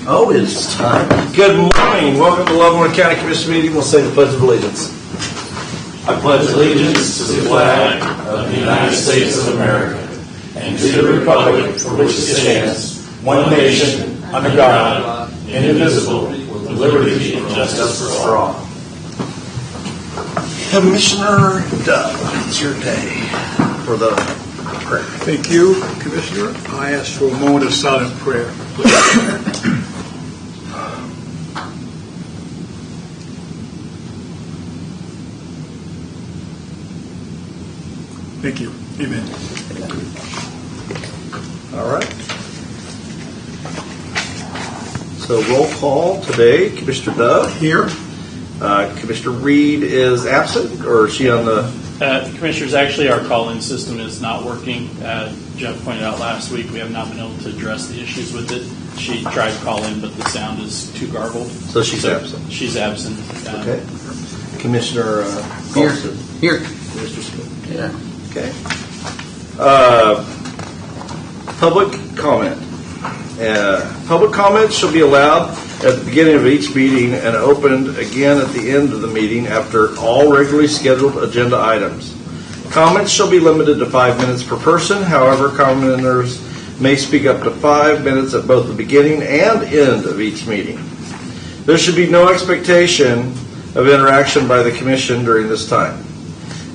Oh, it's time. Good morning. Welcome to Leavenworth County Commission meeting. We'll say the Pledge of Allegiance. I pledge allegiance to the flag of the United States of America and to the republic for which it stands, one nation, under God, indivisible, with liberty and justice for all. Commissioner Dove, it's your day for the prayer. Thank you, Commissioner. I ask for a moment of silent prayer. Thank you. Amen. All right. So roll call today. Commissioner Dove Here. Commissioner Reed is absent, or is she on the? Commissioners, actually our call-in system is not working. Jeff pointed out last week we have not been able to address the issues with it. She tried to call in, but the sound is too garbled. So she's absent. She's absent. Okay. Commissioner Colston. Here. Commissioner Smith. Yeah. Okay. Public comment. Public comments shall be allowed at the beginning of each meeting and opened again at the end of the meeting after all regularly scheduled agenda items. Comments shall be limited to 5 minutes per person. However, commenters may speak up to 5 minutes at both the beginning and end of each meeting. There should be no expectation of interaction by the Commission during this time.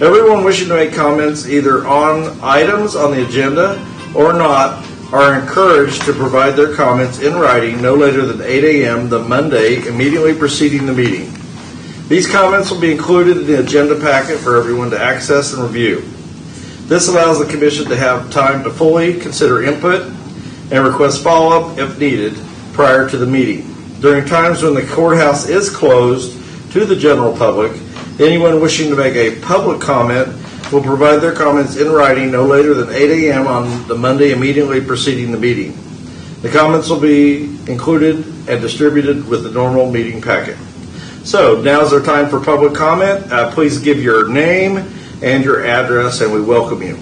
Everyone wishing to make comments either on items on the agenda or not are encouraged to provide their comments in writing no later than 8 a.m. the Monday immediately preceding the meeting. These comments will be included in the agenda packet for everyone to access and review. This allows the Commission to have time to fully consider input and request follow-up if needed prior to the meeting. During times when the courthouse is closed to the general public, anyone wishing to make a public comment will provide their comments in writing no later than 8 a.m. on the Monday immediately preceding the meeting. The comments will be included and distributed with the normal meeting packet. So now is our time for public comment. Please give your name and your address, and we welcome you.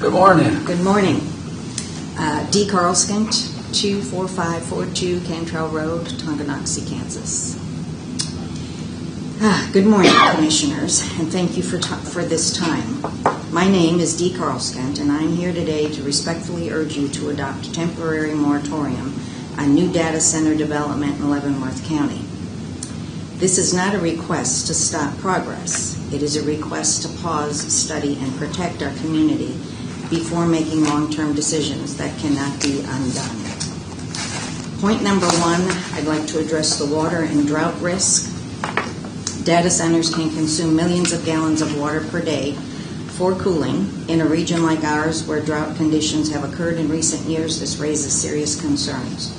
Good morning. Good morning. D. Carlskent, 24542 Cantrell Road, Tonganoxie, Kansas. Good morning, Commissioners, and thank you for this time. My name is Dee Carlskent, and I'm here today to respectfully urge you to adopt a temporary moratorium on new data center development in Leavenworth County. This is not a request to stop progress. It is a request to pause, study, and protect our community before making long-term decisions that cannot be undone. Point number one, I'd like to address the water and drought risk. Data centers can consume millions of gallons of water per day for cooling. In a region like ours where drought conditions have occurred in recent years, this raises serious concerns.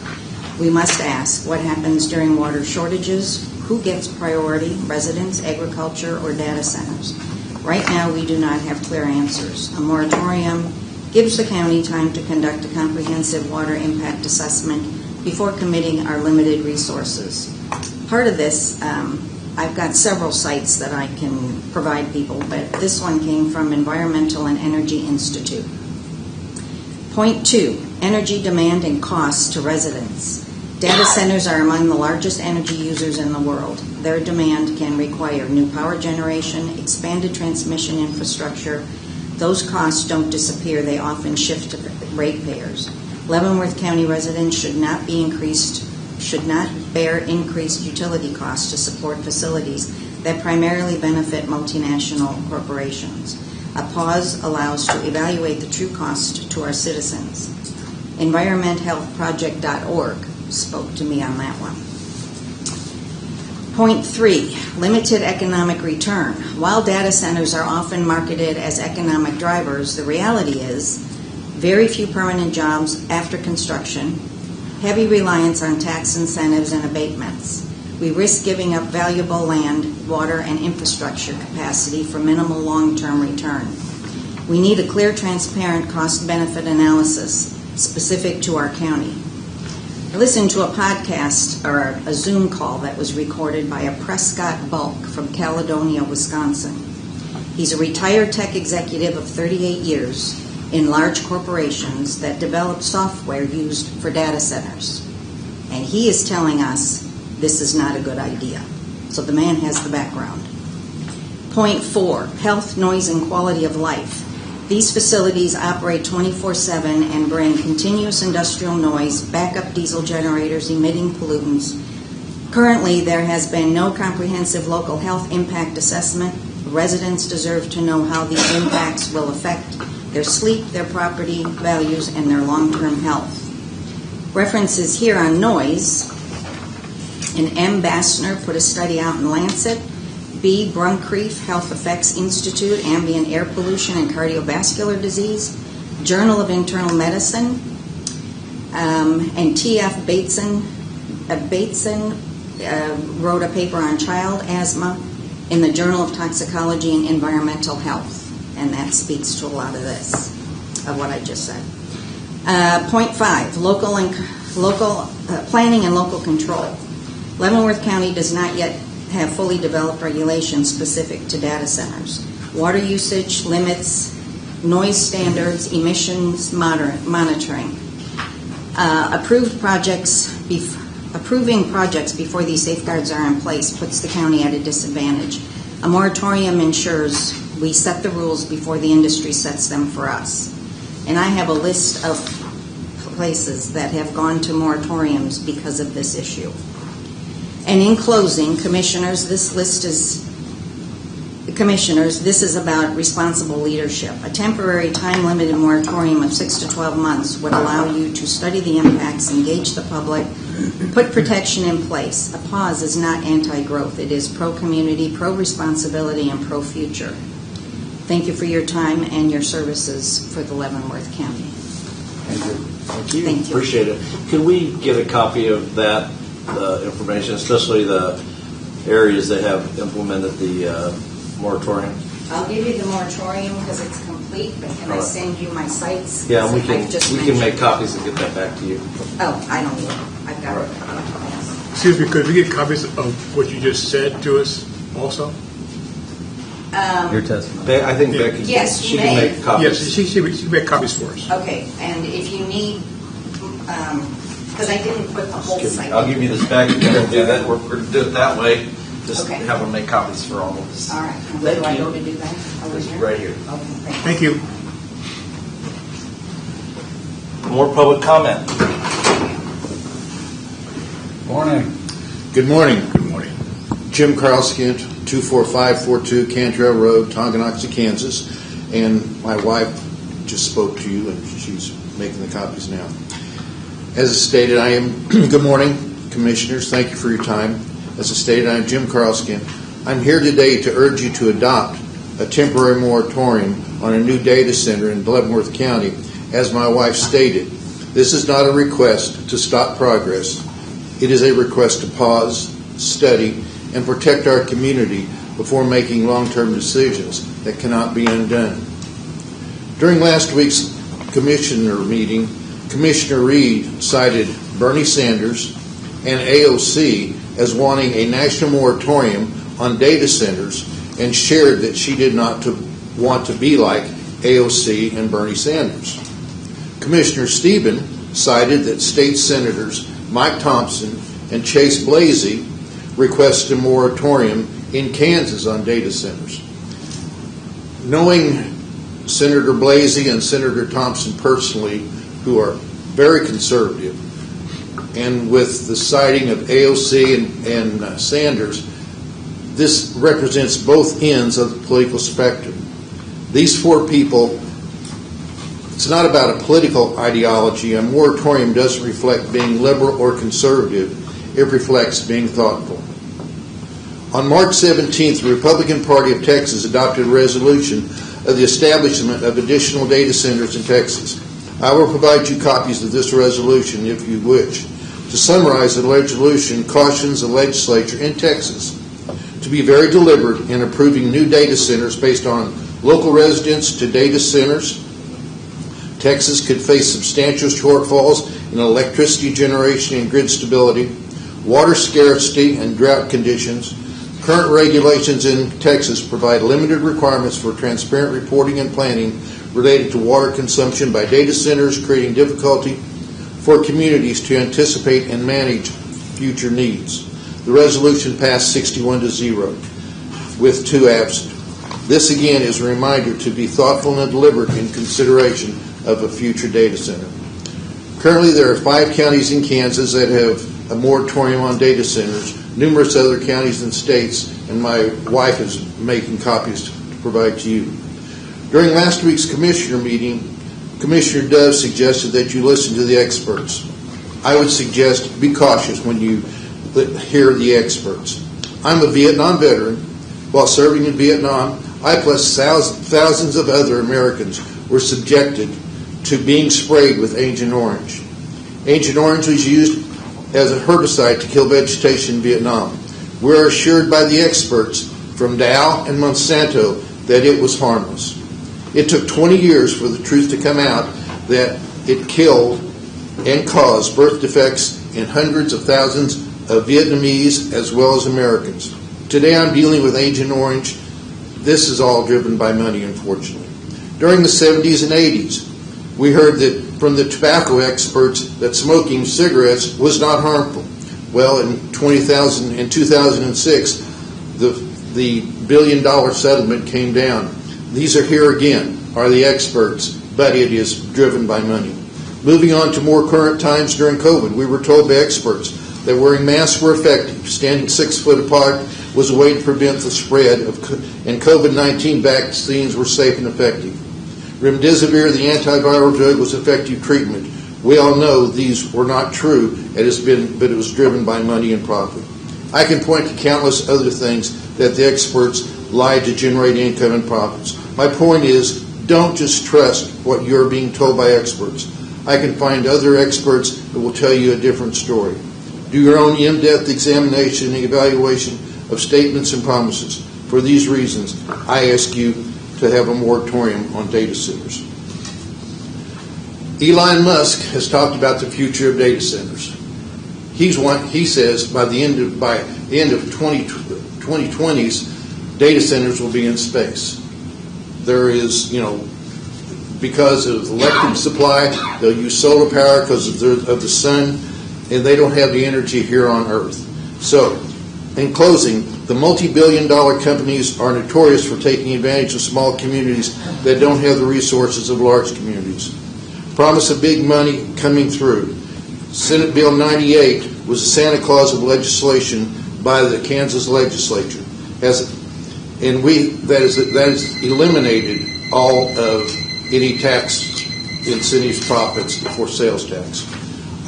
We must ask what happens during water shortages, who gets priority, residents, agriculture, or data centers? Right now, we do not have clear answers. A moratorium gives the county time to conduct a comprehensive water impact assessment before committing our limited resources. Part of this, I've got several sites that I can provide people, but this one came from Environmental and Energy Institute. Point two, energy demand and costs to residents. Data centers are among the largest energy users in the world. Their demand can require new power generation, expanded transmission infrastructure. Those costs don't disappear. They often shift to ratepayers. Leavenworth County residents should not bear increased utility costs to support facilities that primarily benefit multinational corporations. A pause allows to evaluate the true cost to our citizens. EnvironmentHealthProject.org spoke to me on that one. Point three, limited economic return. While data centers are often marketed as economic drivers, the reality is very few permanent jobs after construction, heavy reliance on tax incentives and abatements. We risk giving up valuable land, water, and infrastructure capacity for minimal long-term return. We need a clear, transparent cost-benefit analysis specific to our county. I listened to a podcast or a Zoom call that was recorded by a Prescott Bulk from Caledonia, Wisconsin. He's a retired tech executive of 38 years. in large corporations that develop software used for data centers. And he is telling us this is not a good idea. So the man has the background. Point 4, health, noise, and quality of life. These facilities operate 24/7 and bring continuous industrial noise, backup diesel generators emitting pollutants. Currently, there has been no comprehensive local health impact assessment. Residents deserve to know how these impacts will affect their sleep, their property values, and their long-term health. References here on noise. And M. Bassner put a study out in Lancet. B. Bruncrief Health Effects Institute, Ambient Air Pollution and Cardiovascular Disease, Journal of Internal Medicine, and T.F. Bateson wrote a paper on child asthma in the Journal of Toxicology and Environmental Health, and that speaks to a lot of this, of what I just said. Point 5, local planning and local control. Leavenworth County does not yet have fully developed regulations specific to data centers. Water usage limits, noise standards, emissions monitoring. Approving projects before these safeguards are in place puts the county at a disadvantage. A moratorium ensures we set the rules before the industry sets them for us. And I have a list of places that have gone to moratoriums because of this issue. And in closing, Commissioners, this is about responsible leadership. A temporary time-limited moratorium of 6 to 12 months would allow you to study the impacts, engage the public, put protection in place. A pause is not anti-growth. It is pro-community, pro-responsibility, and pro-future. Thank you for your time and your services for the Leavenworth County. Thank you. Thank you. Appreciate it. Could we get a copy of that information, especially the areas that have implemented the moratorium? I'll give you the moratorium because it's complete, but can I send you my sites? Yeah, we can mentioned. make copies and get that back to you. Oh, I don't need it. I've got it. Excuse me, could we get copies of what you just said to us also? Your testimony. I think Becky, Yes, she you can may. make copies. Yes, she can make copies for us. Okay, and if you need, because I didn't put the whole site. I'll give you this back. We're going to do that. We're going to do it that way. Just Okay. have them make copies for all of us. All right. And where do I go to do that? Over It's here? right here. Okay, Thank you. More public comment. Morning. Good morning. Good morning. Jim Carlskint, 24542 Cantrell Road, Tonganoxie, Kansas. And my wife just spoke to you, and she's making the copies now. As stated, good morning, Commissioners. Thank you for your time. As stated, I am Jim Carlskint. I'm here today to urge you to adopt a temporary moratorium on a new data center in Leavenworth County. As my wife stated, this is not a request to stop progress. It is a request to pause, study, and protect our community before making long-term decisions that cannot be undone. During last week's Commissioner meeting, Commissioner Reed cited Bernie Sanders and AOC as wanting a national moratorium on data centers and shared that she did not want to be like AOC and Bernie Sanders. Commissioner Steben cited that state senators Mike Thompson and Chase Blasey requested a moratorium in Kansas on data centers. Knowing Senator Blasey and Senator Thompson personally, who are very conservative, and with the citing of AOC and Sanders, this represents both ends of the political spectrum. These four people, it's not about a political ideology. A moratorium doesn't reflect being liberal or conservative. It reflects being thoughtful. On March 17th, the Republican Party of Texas adopted a resolution of the establishment of additional data centers in Texas. I will provide you copies of this resolution if you wish. To summarize, the resolution cautions the legislature in Texas to be very deliberate in approving new data centers based on local residents to data centers. Texas could face substantial shortfalls in electricity generation and grid stability, water scarcity and drought conditions, Current regulations in Texas provide limited requirements for transparent reporting and planning related to water consumption by data centers, creating difficulty for communities to anticipate and manage future needs. The resolution passed 61-0 with 2 absent. This again is a reminder to be thoughtful and deliberate in consideration of a future data center. Currently, there are 5 counties in Kansas that have a moratorium on data centers, numerous other counties and states, and my wife is making copies to provide to you. During last week's commissioner meeting, Commissioner Dove suggested that you listen to the experts. I would suggest be cautious when you hear the experts. I'm a Vietnam veteran. While serving in Vietnam, I plus thousands of other Americans were subjected to being sprayed with Agent Orange. Agent Orange was used as a herbicide to kill vegetation in Vietnam. We're assured by the experts from Dow and Monsanto that it was harmless. It took 20 years for the truth to come out that it killed and caused birth defects in hundreds of thousands of Vietnamese as well as Americans. Today I'm dealing with Agent Orange. This is all driven by money, unfortunately. During the 70s and 80s, we heard that from the tobacco experts that smoking cigarettes was not harmful. Well, in 2006, the billion-dollar settlement came down. These are here again, are the experts, but it is driven by money. Moving on to more current times during COVID, we were told by experts that wearing masks were effective. Standing 6 foot apart was a way to prevent the spread and COVID-19 vaccines were safe and effective. Remdesivir, the antiviral drug, was effective treatment. We all know these were not true, but it was driven by money and profit. I can point to countless other things that the experts lied to generate income and profits. My point is, don't just trust what you're being told by experts. I can find other experts that will tell you a different story. Do your own in-depth examination and evaluation of statements and promises. For these reasons, I ask you to have a moratorium on data centers. Elon Musk has talked about the future of data centers. He says by the end of 2020s, data centers will be in space. There is, because of electric supply, they'll use solar power because of the sun, and they don't have the energy here on Earth. So, in closing, the multi-billion-dollar companies are notorious for taking advantage of small communities that don't have the resources of large communities. Promise of big money coming through. Senate Bill 98 was the Santa Claus of legislation by the Kansas legislature. That has eliminated all of any tax incentives, profits for sales tax.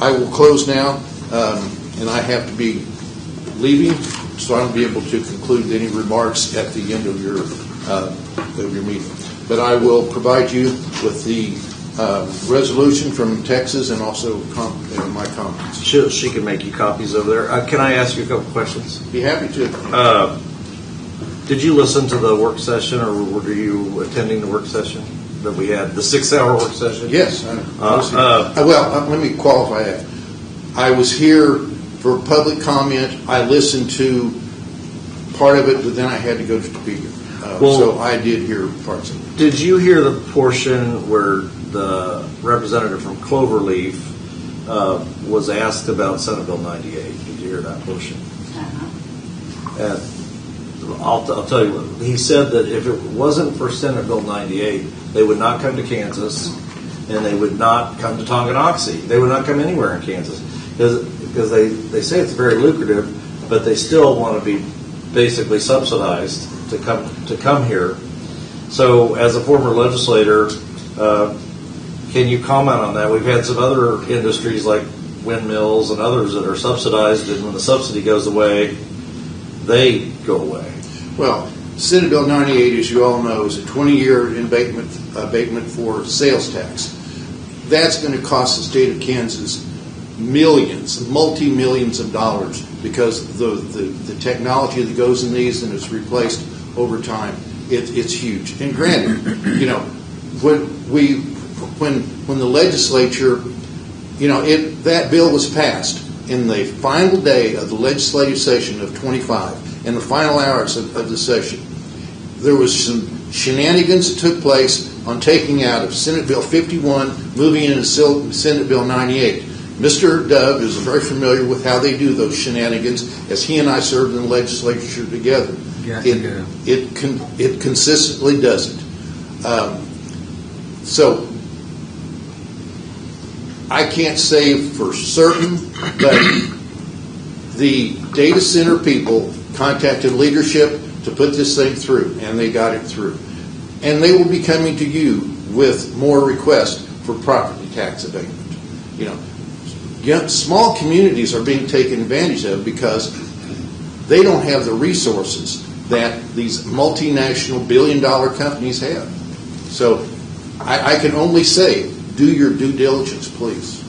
I will close now, and I have to be leaving, so I won't be able to conclude any remarks at the end of your meeting. But I will provide you with the resolution from Texas and also my comments. She can make you copies over there. Can I ask you a couple questions? Be happy to. Did you listen to the work session, or were you attending the work session that we had, the 6-hour work session? Yes. I was here. Let me qualify that. I was here for public comment. I listened to part of it, but then I had to go to Topeka. So I did hear parts of it. Did you hear the portion where the representative from Cloverleaf was asked about Senate Bill 98? Did you hear that portion? And I'll tell you, he said that if it wasn't for Senate Bill 98, they would not come to Kansas, and they would not come to Tonganoxie. They would not come anywhere in Kansas because they say it's very lucrative, but they still want to be basically subsidized to come here. So, as a former legislator, can you comment on that? We've had some other industries like windmills and others that are subsidized, and when the subsidy goes away, they go away. Well, Senate Bill 98, as you all know, is a 20-year abatement for sales tax. That's going to cost the state of Kansas millions, multi-millions of dollars because the technology that goes in these and is replaced over time. It's huge. And granted, when the legislature, that bill was passed in the final day of the legislative session of 25. in the final hours of the session. There was some shenanigans that took place on taking out of Senate Bill 51, moving into Senate Bill 98. Mr. Dove is very familiar with how they do those shenanigans, as he and I served in the legislature together. It consistently does it. So I can't say for certain, but the data center people contacted leadership to put this thing through, and they got it through. And they will be coming to you with more requests for property tax abatement. Small communities are being taken advantage of because they don't have the resources that these multinational billion-dollar companies have. So I can only say, do your due diligence, please.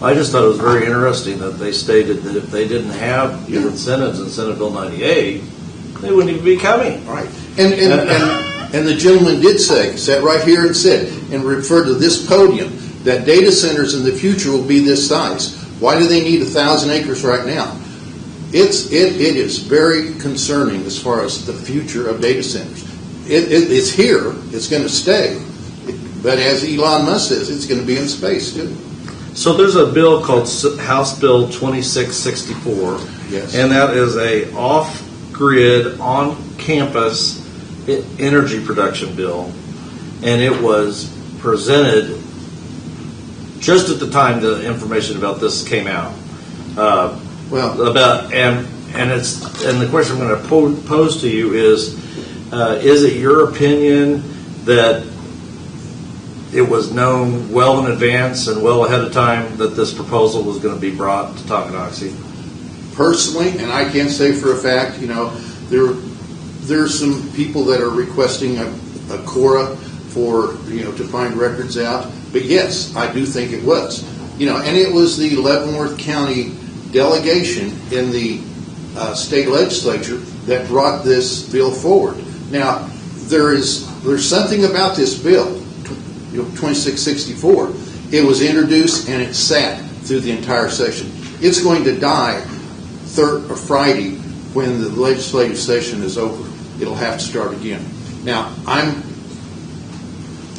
I just thought it was very interesting that they stated that if they didn't have the incentives in Senate Bill 98, they wouldn't even be coming. Right. And the gentleman did say, sat right here and said, and referred to this podium, that data centers in the future will be this size. Why do they need 1,000 acres right now? It is very concerning as far as the future of data centers. It's here. It's going to stay. But as Elon Musk says, it's going to be in space too. So there's a bill called House Bill 2664, yes, and that is a off-grid, on-campus energy production bill, and it was presented just at the time the information about this came out. And the question I'm going to pose to you is it your opinion that it was known well in advance and well ahead of time that this proposal was going to be brought to Tonganoxie? Personally, and I can't say for a fact, there's some people that are requesting a Cora for, to find records out. But yes, I do think it was. And it was the Leavenworth County delegation in the state legislature that brought this bill forward. Now, there's something about this bill, 2664. It was introduced and it sat through the entire session. It's going to die Friday when the legislative session is over. It'll have to start again. Now,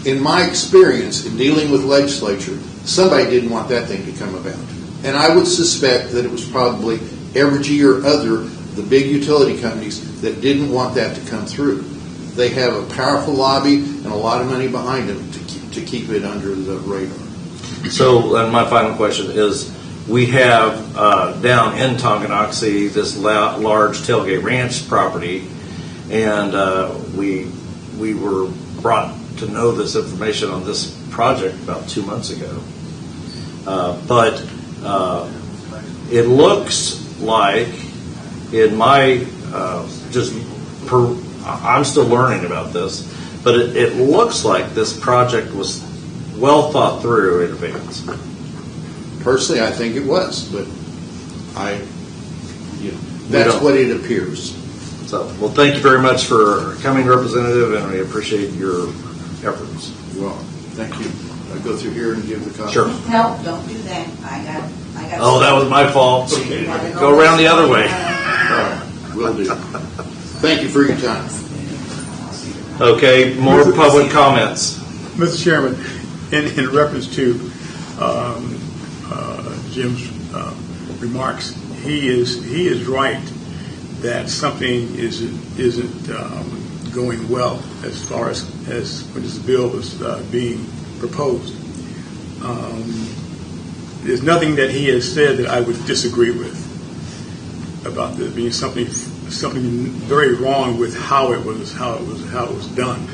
in my experience in dealing with legislature, somebody didn't want that thing to come about. And I would suspect that it was probably Evergy or other, the big utility companies, that didn't want that to come through. They have a powerful lobby and a lot of money behind them to keep it under the radar. So, and my final question is, we have down in Tonganoxie this large Tailgate Ranch property, and we were brought to know this information on this project about 2 months ago. But it looks like, in my I'm still learning about this, but it looks like this project was well thought through in advance. Personally, I think it was, but that's what it appears. So, well, thank you very much for coming, Representative, and we appreciate your efforts. You're welcome. Thank you. I'll go through here and give the copy. Sure. No, don't do that. I got. Oh, that was my fault. Okay. Go around the other way. All right. Will do. Thank you for your time. Okay, more public comments. Mr. Chairman, in reference to Jim's remarks, he is right that something isn't going well as far as when this bill was being proposed. There's nothing that he has said that I would disagree with about there being something very wrong with how it was done,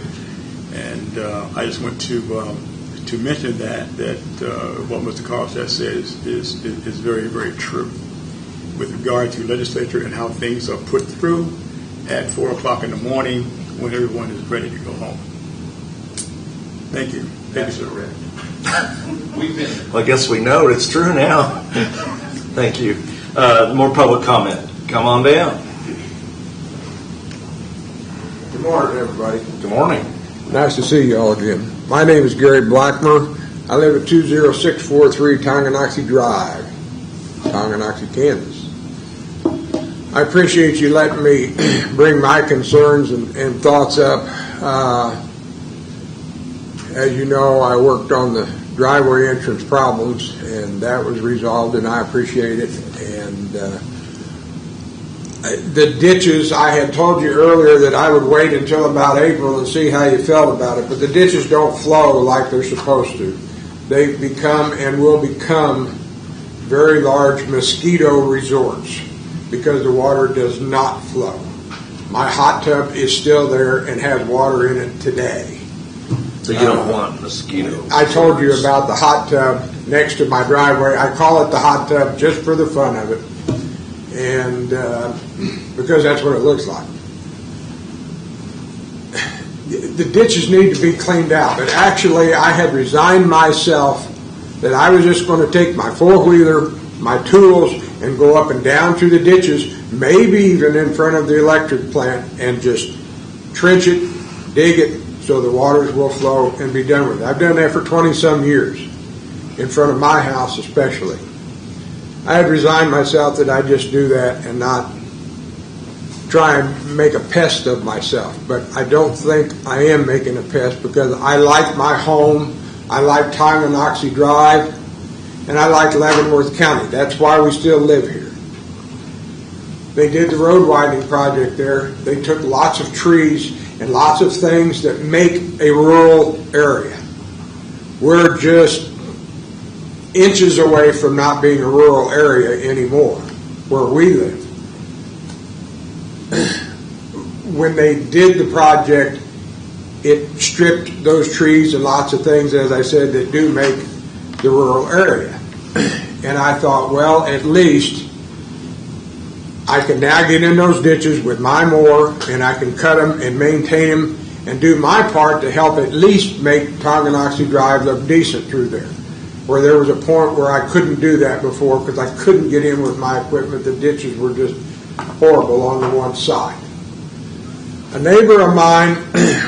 and I just want to mention that what Mr. Carlstadt says is very, very true with regard to legislature and how things are put through at 4 o'clock in the morning when everyone is ready to go home. Thank you. Thank you, sir. Well, I guess we know it's true now. Thank you. More public comment. Come on down. Good morning, everybody. Good morning. Nice to see you all again. My name is Gary Blackmer. I live at 20643 Tonganoxie Drive, Tonganoxie, Kansas. I appreciate you letting me bring my concerns and thoughts up. As you know, I worked on the driveway entrance problems, and that was resolved, and I appreciate it. And the ditches, I had told you earlier that I would wait until about April and see how you felt about it, but the ditches don't flow like they're supposed to. They've become and will become very large mosquito resorts because the water does not flow. My hot tub is still there and has water in it today. So you don't want mosquito. I told you about the hot tub next to my driveway. I call it the hot tub just for the fun of it, and because that's what it looks like. The ditches need to be cleaned out, but actually I had resigned myself that I was just going to take my four-wheeler, my tools, and go up and down through the ditches, maybe even in front of the electric plant, and just trench it, dig it, so the waters will flow and be done with it. I've done that for 20-some years, in front of my house especially. I had resigned myself that I'd just do that and not try and make a pest of myself. But I don't think I am making a pest, because I like my home, I like Tonganoxie Drive, and I like Leavenworth County. That's why we still live here. They did the road widening project there. They took lots of trees and lots of things that make a rural area. We're just inches away from not being a rural area anymore, where we live. When they did the project, it stripped those trees and lots of things, as I said, that do make the rural area. And I thought, well, at least I can now get in those ditches with my mower, and I can cut them and maintain them and do my part to help at least make Tonganoxie Drive look decent through there. Where there was a point where I couldn't do that before because I couldn't get in with my equipment. The ditches were just horrible on the one side. A neighbor of mine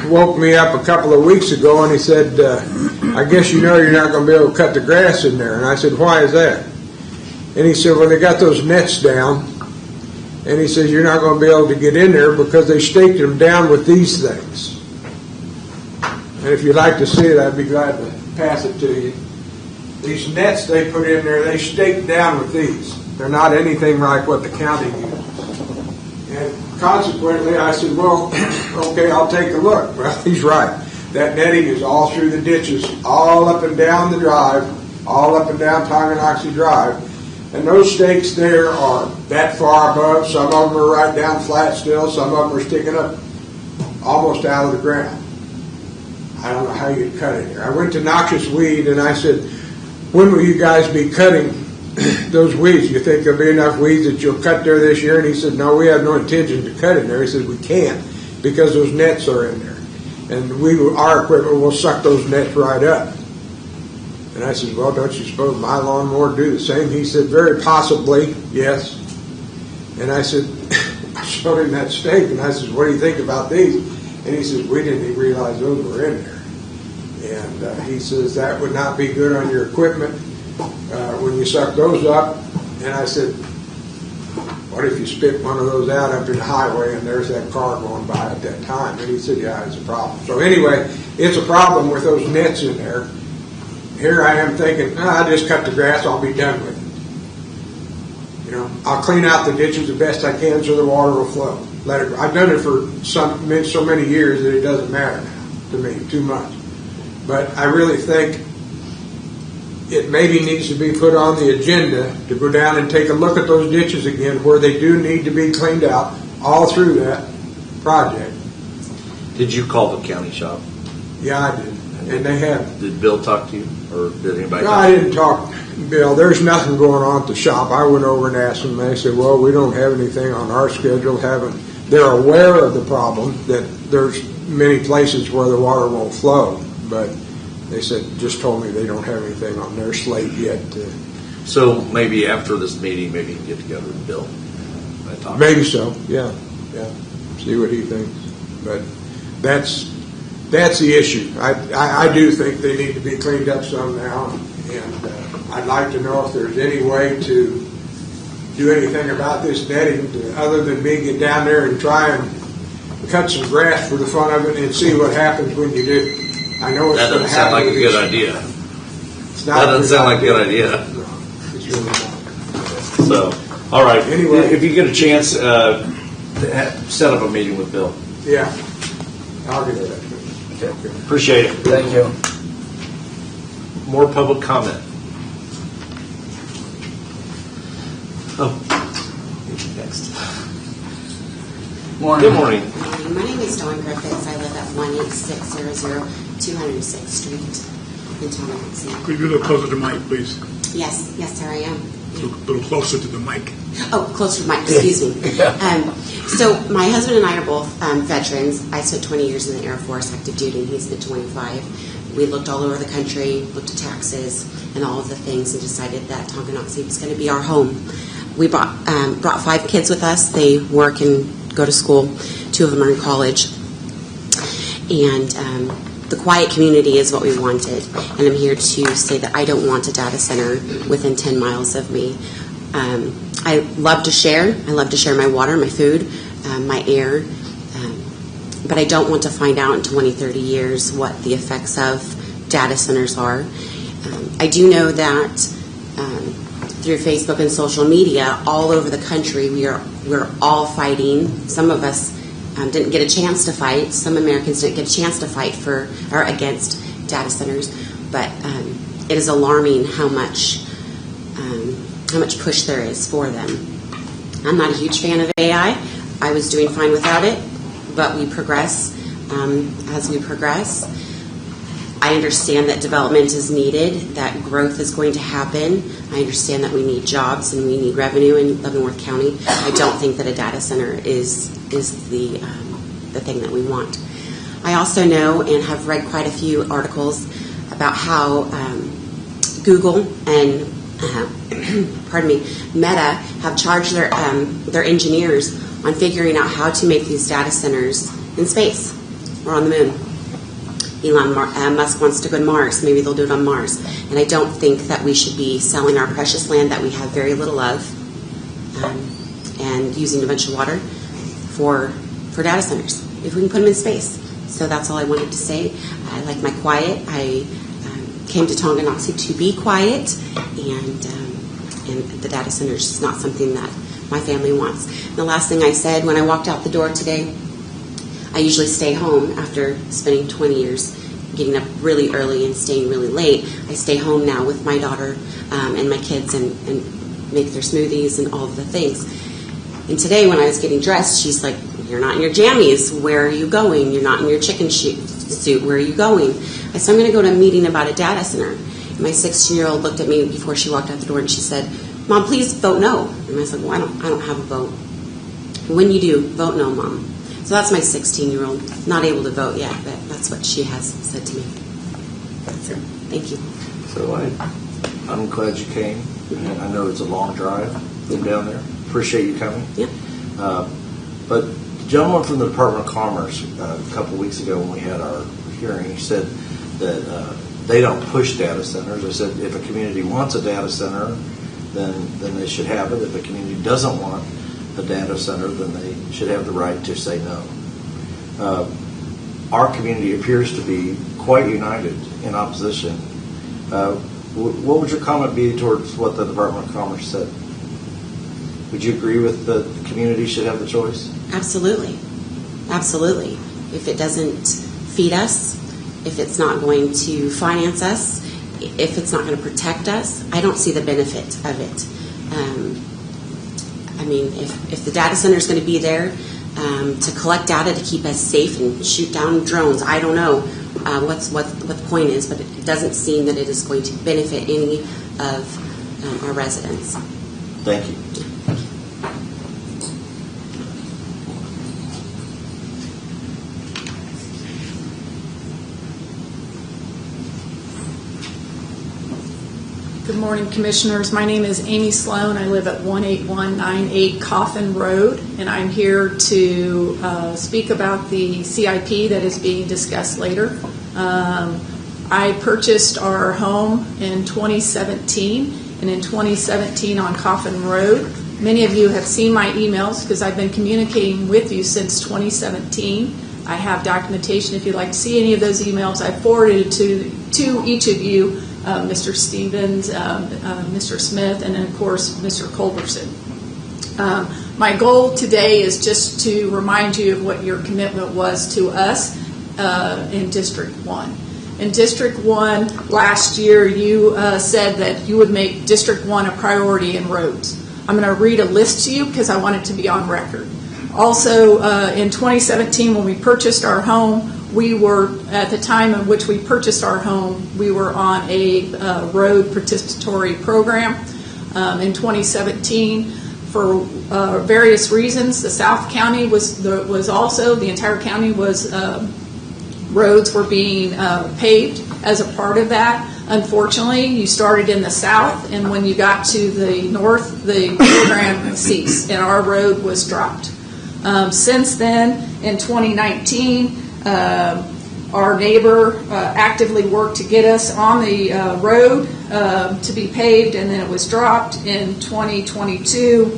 woke me up a couple of weeks ago, and he said, I guess you know you're not going to be able to cut the grass in there. And I said, why is that? And he said, well, they got those nets down. And he says, you're not going to be able to get in there because they staked them down with these things. And if you'd like to see it, I'd be glad to pass it to you. These nets they put in there, they staked down with these. They're not anything like what the county uses. And consequently, I said, well, okay, I'll take a look. Well, he's right. That netting is all through the ditches, all up and down the drive, all up and down Tonganoxie Drive. And those stakes there are that far above. Some of them are right down flat still. Some of them are sticking up almost out of the ground. I don't know how you'd cut it here. I went to Noxious Weed and I said, when will you guys be cutting those weeds? You think there'll be enough weeds that you'll cut there this year? And he said, no, we have no intention to cut in there. He says, we can't because those nets are in there. And our equipment will suck those nets right up. And I said, well, don't you suppose my lawnmower do the same? He said, very possibly, yes. And I said, I showed him that stake, and I said, what do you think about these? And he says, we didn't even realize those were in there. And he says, that would not be good on your equipment when you suck those up. And I said, what if you spit one of those out up in the highway and there's that car going by at that time? And he said, yeah, it's a problem. So anyway, it's a problem with those nets in there. Here I am thinking, I just cut the grass, I'll be done with it. You know, I'll clean out the ditches the best I can so the water will flow. Let it. I've done it for so many years that it doesn't matter now to me too much. But I really think it maybe needs to be put on the agenda to go down and take a look at those ditches again where they do need to be cleaned out all through that project. Did you call the county shop? Yeah, I did. And they have. Did Bill talk to you? Or did anybody No, I didn't talk to Bill. There's nothing going on at the shop. I went over and asked them. They said, well, we don't have anything on our schedule. They're aware of the problem, that there's many places where the water won't flow. But they said, just told me they don't have anything on their slate yet. So maybe after this meeting, maybe you can get together with Bill. And talk. Maybe so, yeah. See what he thinks. But that's the issue. I do think they need to be cleaned up some now, and I'd like to know if there's any way to do anything about this netting other than me get down there and try and cut some grass for the fun of it and see what happens when you do. I know it's That going doesn't to sound happen. like a with good these- idea. It's That not doesn't sound like a good idea. No, it's really not. So, all right. Anyway. If you get a chance, set up a meeting with Bill. Yeah, I'll get it. Appreciate it. Thank you. More public comment. Oh, next. Morning. Good morning. My name is Dawn Griffiths. I live at 18600 206th Street in Tallahassee. Could you be a little closer to the mic, please? Yes, sir, I am. A little closer to the mic. Oh, closer to Mike, excuse me. So my husband and I are both veterans. I spent 20 years in the Air Force, active duty, and he spent 25. We looked all over the country, looked at taxes and all of the things, and decided that Tonganoxie was going to be our home. We brought 5 kids with us. They work and go to school. 2 of them are in college. And the quiet community is what we wanted. And I'm here to say that I don't want a data center within 10 miles of me. I love to share. I love to share my water, my food, my air. But I don't want to find out in 20, 30 years what the effects of data centers are. I do know that through Facebook and social media, all over the country, we're all fighting. Some of us didn't get a chance to fight. Some Americans didn't get a chance to fight for or against data centers. But it is alarming how much push there is for them. I'm not a huge fan of AI. I was doing fine without it, but we progress as we progress. I understand that development is needed, that growth is going to happen. I understand that we need jobs and we need revenue in Leavenworth County. I don't think that a data center is the thing that we want. I also know and have read quite a few articles about how Google and Meta have charged their engineers on figuring out how to make these data centers in space or on the moon. Elon Musk wants to go to Mars. Maybe they'll do it on Mars. And I don't think that we should be selling our precious land that we have very little of and using a bunch of water for data centers if we can put them in space. So that's all I wanted to say. I like my quiet. I came to Tonganoxie to be quiet, and the data center is just not something that my family wants. And the last thing I said when I walked out the door today, I usually stay home after spending 20 years getting up really early and staying really late. I stay home now with my daughter and my kids and make their smoothies and all of the things. And today when I was getting dressed, she's like, "You're not in your jammies. Where are you going? You're not in your chicken suit. Where are you going?" I said, "I'm going to go to a meeting about a data center." And my 16-year-old looked at me before she walked out the door and she said, "Mom, please vote no." And I said, "Well, I don't have a vote." "When you do, vote no, Mom." So that's my 16-year-old, not able to vote yet, but that's what she has said to me. So, thank you. So I'm glad you came. And I know it's a long drive from down there. Appreciate you coming. Yeah. But the gentleman from the Department of Commerce a couple of weeks ago when we had our hearing, he said that they don't push data centers. They said if a community wants a data center, then they should have it. If a community doesn't want a data center, then they should have the right to say no. Our community appears to be quite united in opposition. What would your comment be towards what the Department of Commerce said? Would you agree with the community should have the choice? Absolutely. Absolutely. If it doesn't feed us, if it's not going to finance us, if it's not going to protect us, I don't see the benefit of it. I mean, if the data center is going to be there to collect data to keep us safe and shoot down drones, I don't know what the point is, but it doesn't seem that it is going to benefit any of our residents. Thank you. Good morning, Commissioners. My name is Amy Sloan. I live at 18198 Coffin Road, and I'm here to speak about the CIP that is being discussed later. I purchased our home in 2017, and in 2017 on Coffin Road, Many of you have seen my emails because I've been communicating with you since 2017. I have documentation if you'd like to see any of those emails. I forwarded it to each of you, Mr. Stevens, Mr. Smith, and then, of course, Mr. Culberson. My goal today is just to remind you of what your commitment was to us in District 1. In District 1, last year, you said that you would make District 1 a priority in roads. I'm going to read a list to you because I want it to be on record. Also, in 2017, when we purchased our home, we were, at the time in which we purchased our home, we were on a road participatory program. In 2017, for various reasons, the South County was also, the entire county was, roads were being paved as a part of that. Unfortunately, you started in the south, and when you got to the north, the program ceased, and our road was dropped. Since then, in 2019, our neighbor actively worked to get us on the road to be paved, and then it was dropped in 2022.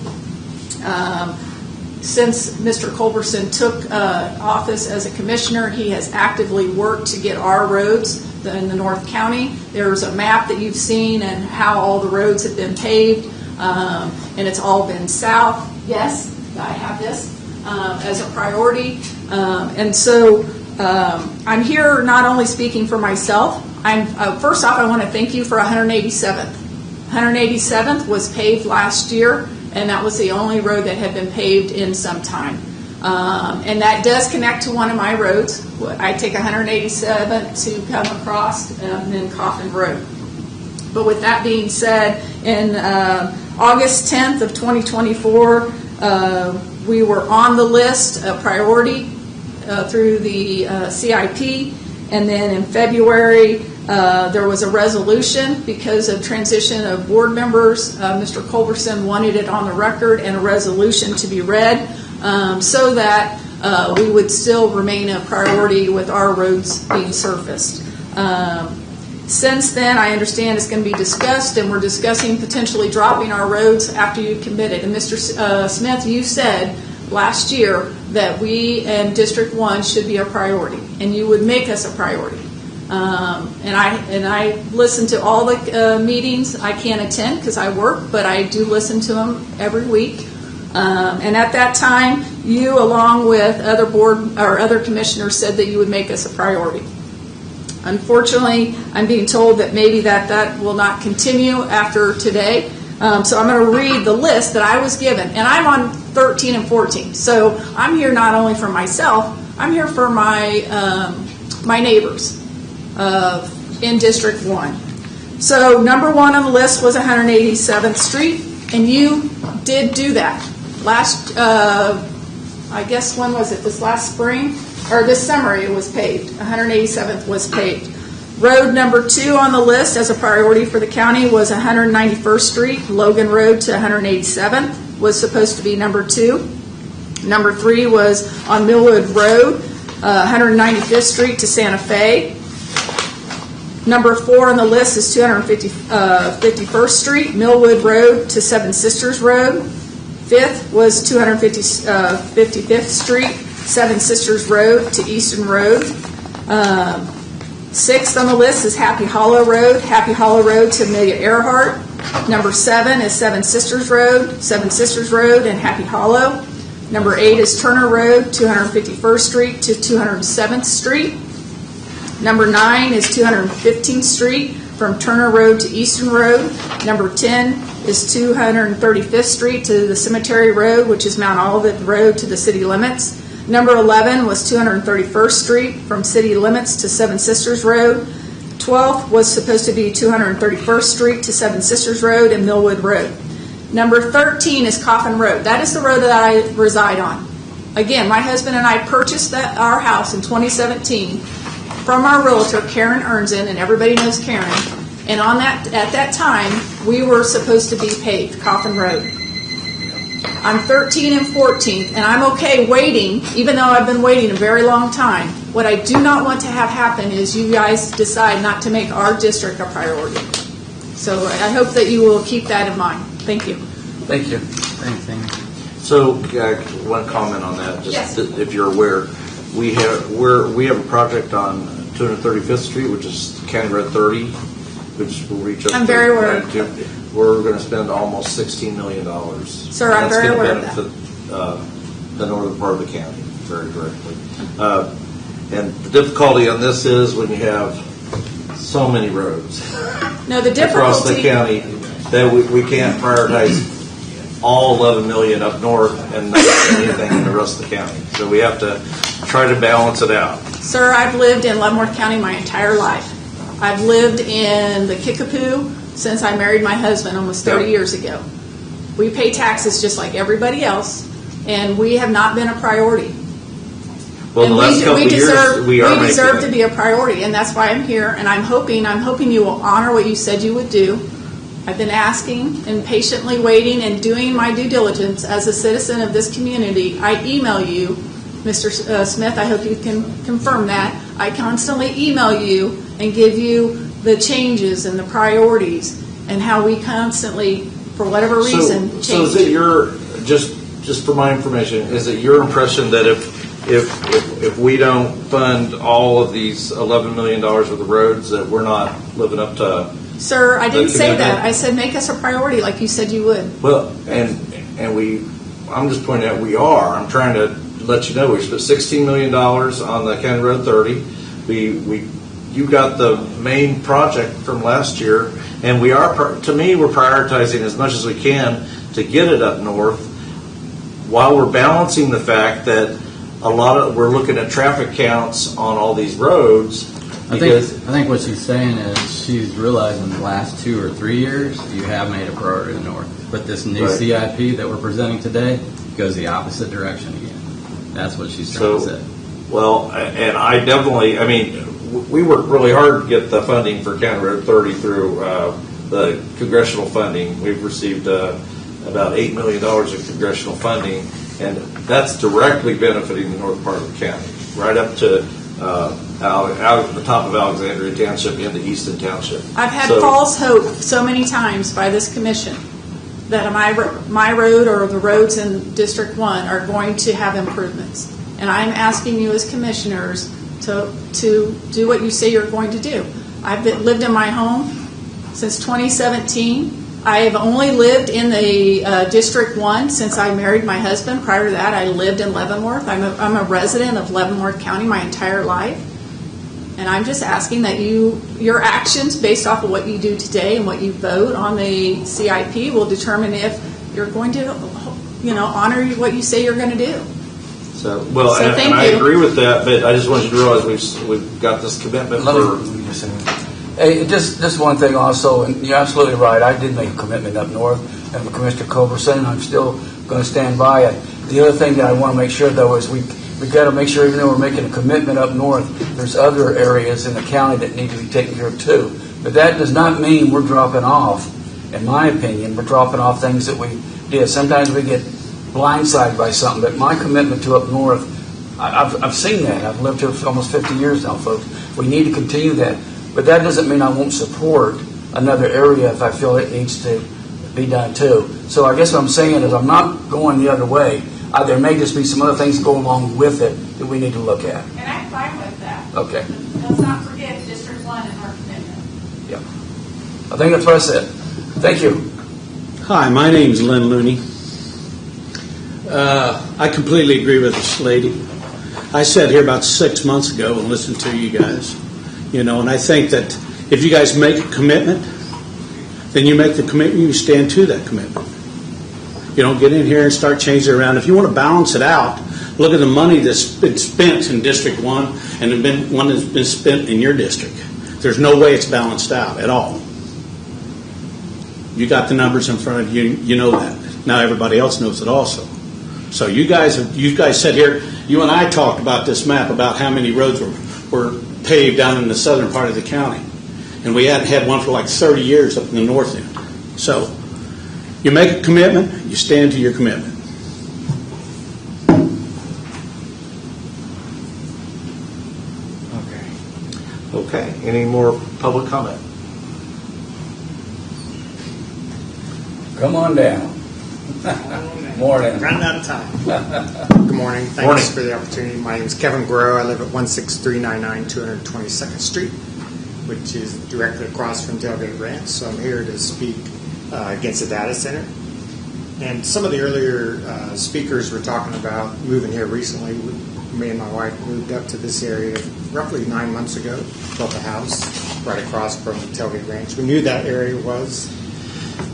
Since Mr. Culberson took office as a commissioner, he has actively worked to get our roads in the North County. There's a map that you've seen and how all the roads have been paved, and it's all been south. Yes, I have this as a priority. And so I'm here not only speaking for myself. First off, I want to thank you for 187th. 187th was paved last year, and that was the only road that had been paved in some time. And that does connect to one of my roads. I take 187th to come across and then Coffin Road. But with that being said, in August 10th of 2024, we were on the list, a priority through the CIP. And then in February, there was a resolution because of transition of board members. Mr. Culberson wanted it on the record and a resolution to be read so that we would still remain a priority with our roads being surfaced. Since then, I understand it's going to be discussed, and we're discussing potentially dropping our roads after you committed. And Mr. Smith, you said last year that we in District 1 should be a priority, and you would make us a priority. And I listen to all the meetings. I can't attend because I work, but I do listen to them every week. And at that time, you, along with other board or other commissioners, said that you would make us a priority. Unfortunately, I'm being told that maybe that will not continue after today. So I'm going to read the list that I was given, and I'm on 13 and 14. So I'm here not only for myself, I'm here for my my neighbors in District 1. So number 1 on the list was 187th Street, and you did do that. Last, I guess, when was it? This last spring? Or this summer it was paved. 187th was paved. Road number 2 on the list as a priority for the county was 191st Street. Logan Road to 187th was supposed to be number 2. Number 3 was on Millwood Road, 195th Street to Santa Fe. Number 4 on the list is 251st Street, Millwood Road to Seven Sisters Road. 5th was 255th Street, Seven Sisters Road to Easton Road. 6th on the list is Happy Hollow Road to Amelia Earhart. Number 7 is Seven Sisters Road and Happy Hollow. Number 8 is Turner Road, 251st Street to 207th Street. Number 9 is 215th Street from Turner Road to Easton Road. Number 10 is 235th Street to the Cemetery Road, which is Mount Olivet Road to the city limits. Number 11 was 231st Street from city limits to Seven Sisters Road. 12th was supposed to be 231st Street to Seven Sisters Road and Millwood Road. Number 13 is Coffin Road. That is the road that I reside on. Again, my husband and I purchased our house in 2017 from our realtor, Karen Ernzen, and everybody knows Karen. And at that time, we were supposed to be paved, Coffin Road. I'm 13 and 14th, and I'm okay waiting, even though I've been waiting a very long time. What I do not want to have happen is you guys decide not to make our district a priority. So I hope that you will keep that in mind. Thank you. Thank you. Thanks, Amy. So, one comment on that, just Yes. if you're aware, we have a project on 235th Street, which is County Road 30, which will reach up. I'm very aware. We're going to spend almost $16 million. Sir, I'm very aware of that. That's going to benefit the northern part of the county very directly. And the difficulty on this is when you have so many roads No, the across the difficulty, county that we can't prioritize all 11 million up north and not anything in the rest of the county. So we have to try to balance it out. sir, I've lived in Leavenworth County my entire life. I've lived in the Kickapoo since I married my husband almost 30 Yep. years ago. We pay taxes just like everybody else, and we have not been a priority. Well, in the last couple of years, we are we deserve to making be a priority, and that's why I'm here. And I'm hoping you will honor what you said you would do. I've been asking and patiently waiting and doing my due diligence as a citizen of this community. I email you, Mr. Smith. I hope you can confirm that. I constantly email you and give you the changes and the priorities and how we constantly, for whatever reason, change. So is it your just for my information? Is it your impression that if we don't fund all of these $11 million worth of roads, that we're not living up to? Sir, I didn't say commitment? that. I said make us a priority like you said you would. Well, and I'm just pointing out we are. I'm trying to let you know we spent $16 million on the County Road 30. You got the main project from last year, and we are. To me, we're prioritizing as much as we can to get it up north, while we're balancing the fact that we're looking at traffic counts on all these roads. I think what she's saying is she's realizing the last 2 or 3 years you have made a priority in the north. But this new Right. CIP that we're presenting today goes the opposite direction again. That's what she's trying to say. Well, and I definitely, we worked really hard to get the funding for County Road 30 through the congressional funding. We've received about $8 million of congressional funding, and that's directly benefiting the north part of the county, right up to out at the top of Alexandria Township into Easton Township. I've had false hope so many times by this commission that my road or the roads in District 1 are going to have improvements. And I'm asking you as commissioners to do what you say you're going to do. I've lived in my home since 2017. I have only lived in the District 1 since I married my husband. Prior to that, I lived in Leavenworth. I'm a resident of Leavenworth County my entire life. And I'm just asking that your actions based off of what you do today and what you vote on the CIP will determine if you're going to, honor what you say you're going to do. So thank I you. agree with that, but I just want you to realize we've got this commitment Hey, just one thing also, and you're absolutely right. I did make a commitment up north, and Commissioner Culberson, I'm still going to stand by it. The other thing that I want to make sure, though, is we got to make sure, even though we're making a commitment up north, there's other areas in the county that need to be taken care of too. But that does not mean we're dropping off. In my opinion, we're dropping off things that we did. Sometimes we get blindsided by something, but my commitment to up north, I've seen that. I've lived here for almost 50 years now, folks. We need to continue that. But that doesn't mean I won't support another area if I feel it needs to be done too. So I guess what I'm saying is I'm not going the other way. There may just be some other things go along with it that we need to look at. And I'm fine with that. Okay. Let's not forget District 1 is our commitment. Yeah. I think that's what I said. Thank you. Hi, my name's Len Looney. I completely agree with this lady. I sat here about 6 months ago and listened to you guys, and I think that if you guys make a commitment, then you make the commitment, you stand to that commitment. You don't get in here and start changing it around. If you want to balance it out, look at the money that's been spent in District 1 and the one that's been spent in your district. There's no way it's balanced out at all. You got the numbers in front of you. You know that. Now everybody else knows it also. So you guys sat here. You and I talked about this map, about how many roads were paved down in the southern part of the county, and we hadn't had one for like 30 years up in the north end. So you make a commitment, you stand to your commitment. Okay. Any more public comment? Come on down. Morning. Running out of time. Good morning. Thanks Morning. for the opportunity. My name is Kevin Groh. I live at 16399 222nd Street, which is directly across from Tailgate Ranch. So I'm here to speak against the data center. And some of the earlier speakers were talking about moving here recently. Me and my wife moved up to this area roughly 9 months ago, built a house right across from Tailgate Ranch. We knew that area was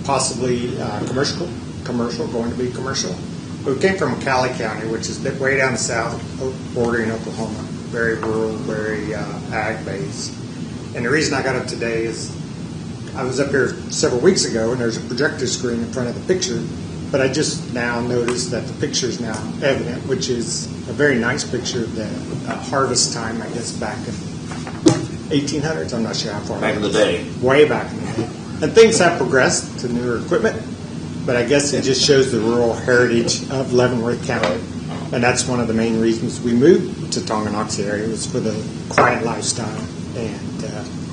possibly commercial, going to be commercial. But we came from McCallie County, which is way down south, bordering Oklahoma, very rural, very ag-based. And the reason I got up today is I was up here several weeks ago, and there's a projector screen in front of the picture, but I just now noticed that the picture is now evident, which is a very nice picture of the harvest time, I guess, back in 1800s. I'm not sure how far. Back in the day. Way back in the day. And things have progressed to newer equipment, but I guess it just shows the rural heritage of Leavenworth County. And that's one of the main reasons we moved to Tonganoxie area, was for the quiet lifestyle and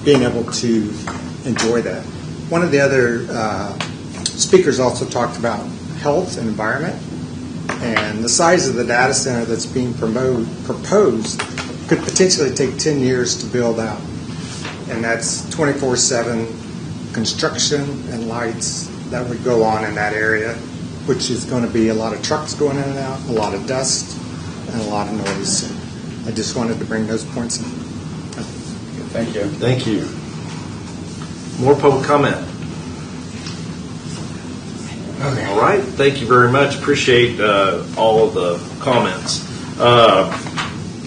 being able to enjoy that. One of the other speakers also talked about health and environment, and the size of the data center that's being proposed could potentially take 10 years to build out. And that's 24/7 construction and lights that would go on in that area, which is going to be a lot of trucks going in and out, a lot of dust, and a lot of noise. So I just wanted to bring those points in. Thank you. Thank you. More public comment. Okay. All right. Thank you very much. Appreciate all of the comments.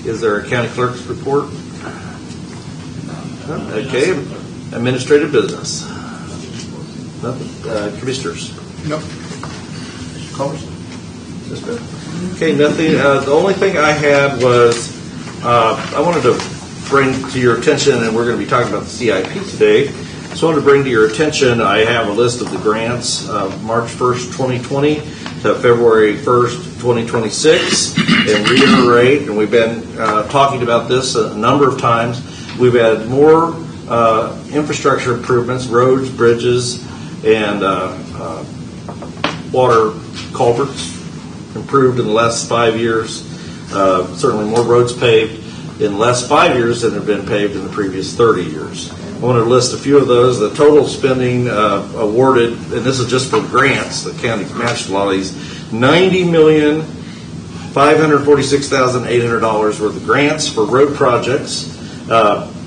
Is there a county clerk's report? No? Okay. Administrative business. Nothing. Commissioners? Nope. Okay, nothing. The only thing I had was I wanted to bring to your attention, and we're going to be talking about the CIP today. So I wanted to bring to your attention, I have a list of the grants March 1st, 2020 to February 1st, 2026, and reiterate, and we've been talking about this a number of times, we've had more infrastructure improvements, roads, bridges, and water culverts improved in the last 5 years. Certainly more roads paved in the last 5 years than have been paved in the previous 30 years. I want to list a few of those. The total spending awarded, and this is just for grants, the county matched a lot of these, $90,546,800 worth of grants for road projects.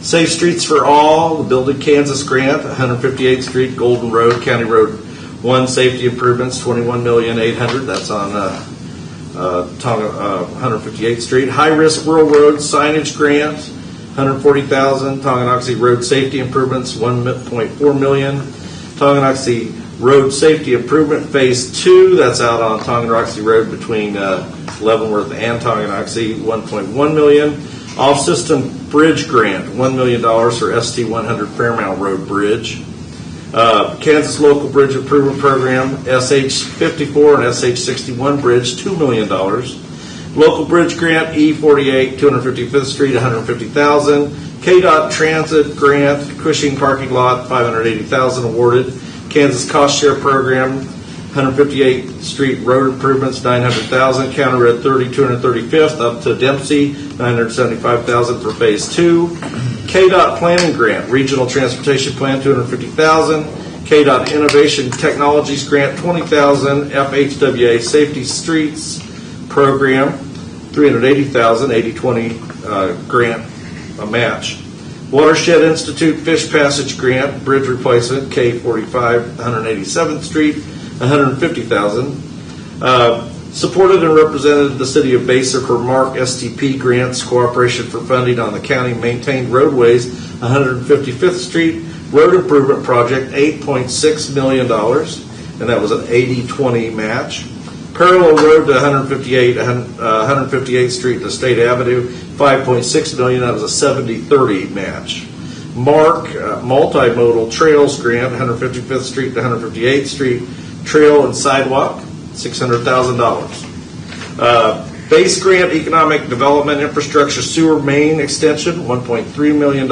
Safe Streets for All, the Building Kansas grant, 158th Street, Golden Road, County Road 1 safety improvements, $21,800,000. That's on 158th Street. High Risk Rural Road signage grant, $140,000. Tonganoxie Road safety improvements, $1.4 million. Tonganoxie Road safety improvement phase 2, that's out on Tonganoxie Road between Leavenworth and Tonganoxie, $1.1 million. Off System Bridge Grant, $1 million for ST 100 Fairmount Road Bridge. Kansas Local Bridge Improvement Program, SH 54 and SH 61 Bridge, $2 million. Local Bridge Grant, E48, 255th Street, $150,000. KDOT Transit Grant, Cushing Parking Lot, $580,000 awarded. Kansas Cost Share Program, 158th Street Road Improvements, $900,000. County Road 30, 235th up to Dempsey, $975,000 for Phase 2. KDOT Planning Grant, Regional Transportation Plan, $250,000. KDOT Innovation Technologies Grant, $20,000. FHWA Safety Streets Program, $380,000, 80/20 grant match. Watershed Institute Fish Passage Grant, Bridge Replacement, K45, 187th Street, $150,000. Supported and represented the City of Besa for MARC STP grants, Cooperation for Funding on the County Maintained Roadways, 155th Street Road Improvement Project, $8.6 million, and that was an 80/20 match. Parallel Road to 158th Street to State Avenue, $5.6 million, that was a 70/30 match. MARC Multimodal Trails Grant, 155th Street to 158th Street, Trail and Sidewalk, $600,000. Base Grant Economic Development Infrastructure Sewer Main Extension, $1.3 million.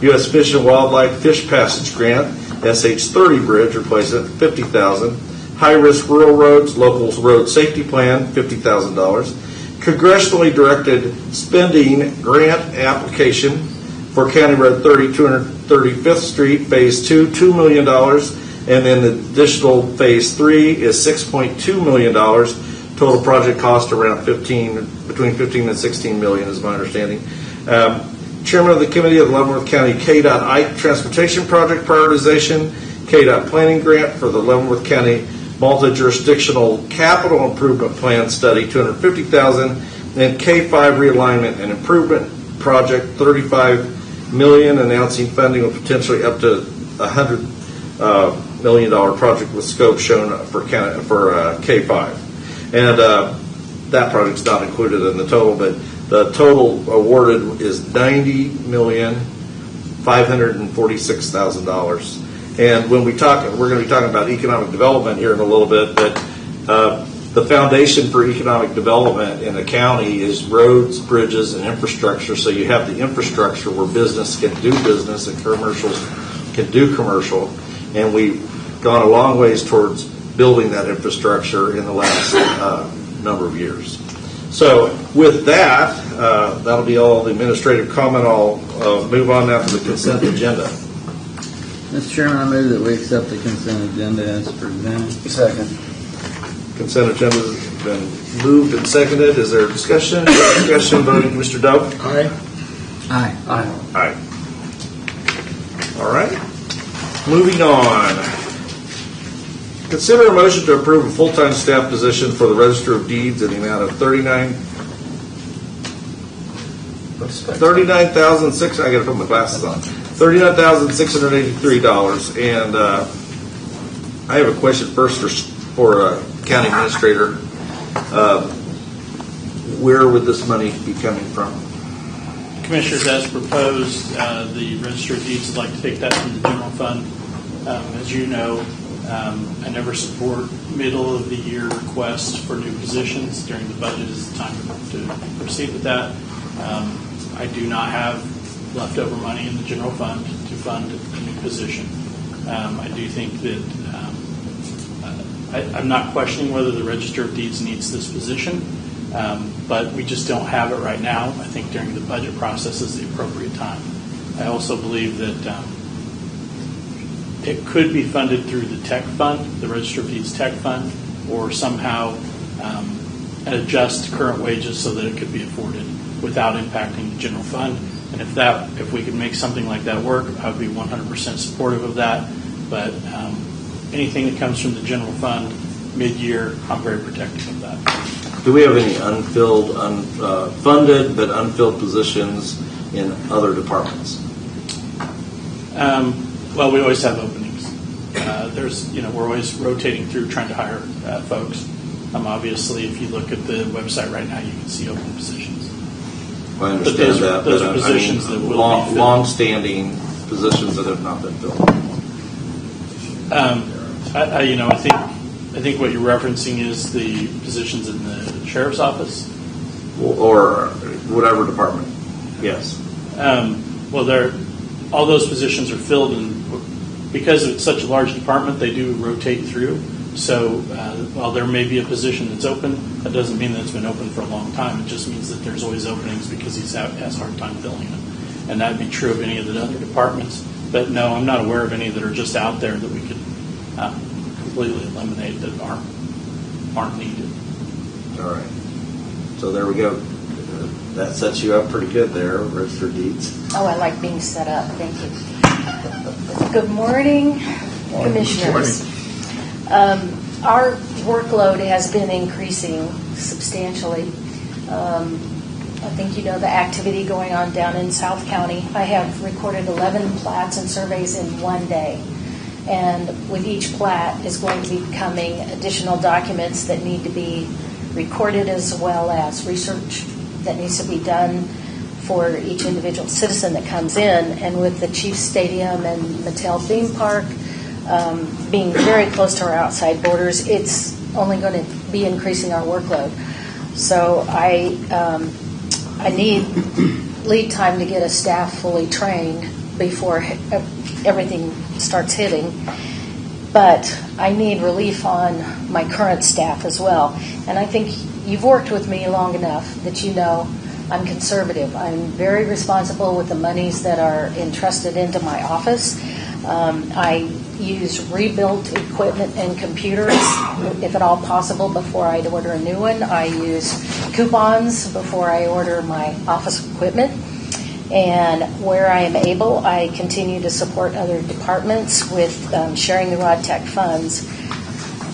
U.S. Fish and Wildlife Fish Passage Grant, SH30 Bridge Replacement, $50,000. high-risk rural roads, local road safety plan, $50,000. Congressionally directed spending grant application for County Road 30, 235th Street, Phase 2, $2 million. And then the additional Phase 3 is $6.2 million. Total project cost around between 15 and 16 million is my understanding. Chairman of the Committee of the Leavenworth County KDOT Transportation Project Prioritization, KDOT Planning Grant for the Leavenworth County Multi-Jurisdictional Capital Improvement Plan Study, $250,000, and K5 Realignment and Improvement Project, $35 million, announcing funding of potentially up to $100 million project with scope shown for K5. And that project's not included in the total, but the total awarded is $90,546,000. And when we talk, we're going to be talking about economic development here in a little bit, but the foundation for economic development in the county is roads, bridges, and infrastructure. So you have the infrastructure where business can do business and commercials can do commercial. And we've gone a long ways towards building that infrastructure in the last number of years. So with that, that'll be all the administrative comment. I'll move on now to the consent agenda. Mr. Chairman, I move that we accept the consent agenda as presented. Second. Consent agenda has been moved and seconded. Is there discussion? Discussion voting. Mr. Dove? Aye. Aye. Aye. Aye. All right. Moving on. Consider a motion to approve a full-time staff position for the Register of Deeds in the amount of $39,600. I got to put my glasses on. $39,683. And I have a question first for County Administrator. Where would this money be coming from? Commissioners, as proposed, the Register of Deeds would like to take that from the general fund. As you know, I never support middle of the year requests for new positions. During the budget is the time to proceed with that. I do not have leftover money in the general fund to fund a new position. I do think that I'm not questioning whether the Register of Deeds needs this position, but we just don't have it right now. I think during the budget process is the appropriate time. I also believe that it could be funded through the tech fund, the Register of Deeds tech fund, or somehow adjust current wages so that it could be afforded without impacting the general fund. And if we could make something like that work, I would be 100% supportive of that. But anything that comes from the general fund mid-year, I'm very protective of that. Do we have any unfilled, funded but unfilled positions in other departments? Well, we always have openings. We're always rotating through trying to hire folks. Obviously, if you look at the website right now, you can see open positions. I understand that. Those are positions that will be filled. Long-standing positions that have not been filled. I think what you're referencing is the positions in the sheriff's office, or whatever department. Yes. All those positions are filled, and because it's such a large department, they do rotate through. So while there may be a position that's open, that doesn't mean that it's been open for a long time. It just means that there's always openings because he has a hard time filling them. And that would be true of any of the other departments. But no, I'm not aware of any that are just out there that we could completely eliminate that aren't needed. All right. So there we go. That sets you up pretty good there, Register of Deeds. Oh, I like being set up. Thank you. Good morning, Commissioners. Our workload has been increasing substantially. I think you know the activity going on down in South County. I have recorded 11 plats and surveys in one day. And with each plat is going to be coming additional documents that need to be recorded, as well as research that needs to be done for each individual citizen that comes in. And with the Chiefs Stadium and Mattel theme park being very close to our outside borders, it's only going to be increasing our workload. So I need lead time to get a staff fully trained before everything starts hitting. but I need relief on my current staff as well. And I think you've worked with me long enough that you know I'm conservative. I'm very responsible with the monies that are entrusted into my office. I use rebuilt equipment and computers, if at all possible, before I order a new one. I use coupons before I order my office equipment. And where I am able, I continue to support other departments with sharing the Rod Tech funds.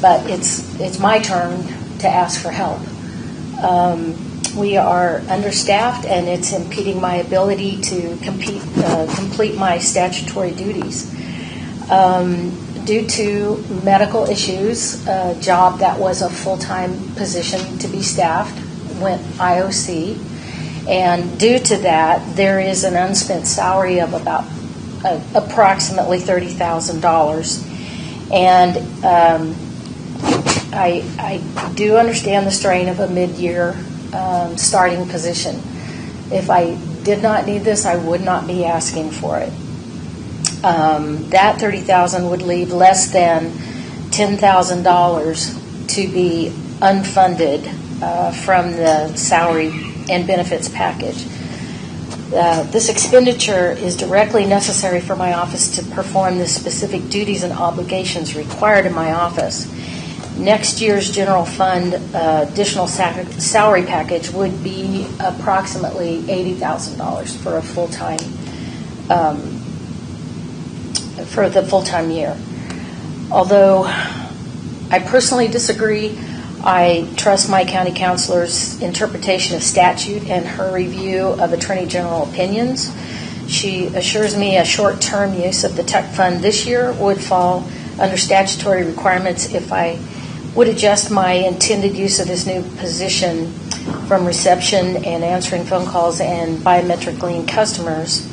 But it's my turn to ask for help. We are understaffed, and it's impeding my ability to complete my statutory duties. Due to medical issues, a job that was a full-time position to be staffed went IOC. And due to that, there is an unspent salary of about approximately $30,000. And I do understand the strain of a mid-year starting position. If I did not need this, I would not be asking for it. That $30,000 would leave less than $10,000 to be unfunded from the salary and benefits package. This expenditure is directly necessary for my office to perform the specific duties and obligations required in my office. Next year's general fund additional salary package would be approximately $80,000 for a full-time for the full-time year. Although I personally disagree, I trust my county counselor's interpretation of statute and her review of Attorney General opinions. She assures me a short-term use of the tech fund this year would fall under statutory requirements if I would adjust my intended use of this new position from reception and answering phone calls and biometric lien customers.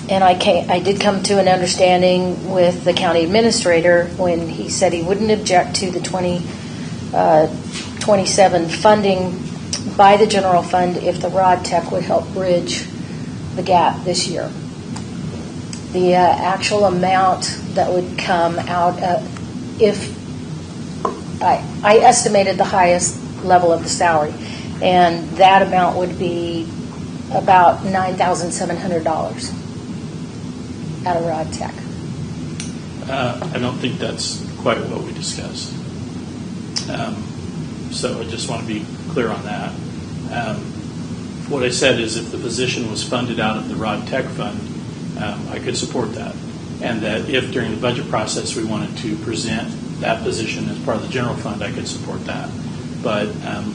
And I did come to an understanding with the county administrator when he said he wouldn't object to the 2027 funding by the general fund if the Rod Tech would help bridge the gap this year. The actual amount that would come out if I estimated the highest level of the salary, and that amount would be about $9,700 out of Rod Tech. I don't think that's quite what we discussed. So I just want to be clear on that. What I said is if the position was funded out of the Rod Tech fund, I could support that. And that if during the budget process we wanted to present that position as part of the general fund, I could support that. But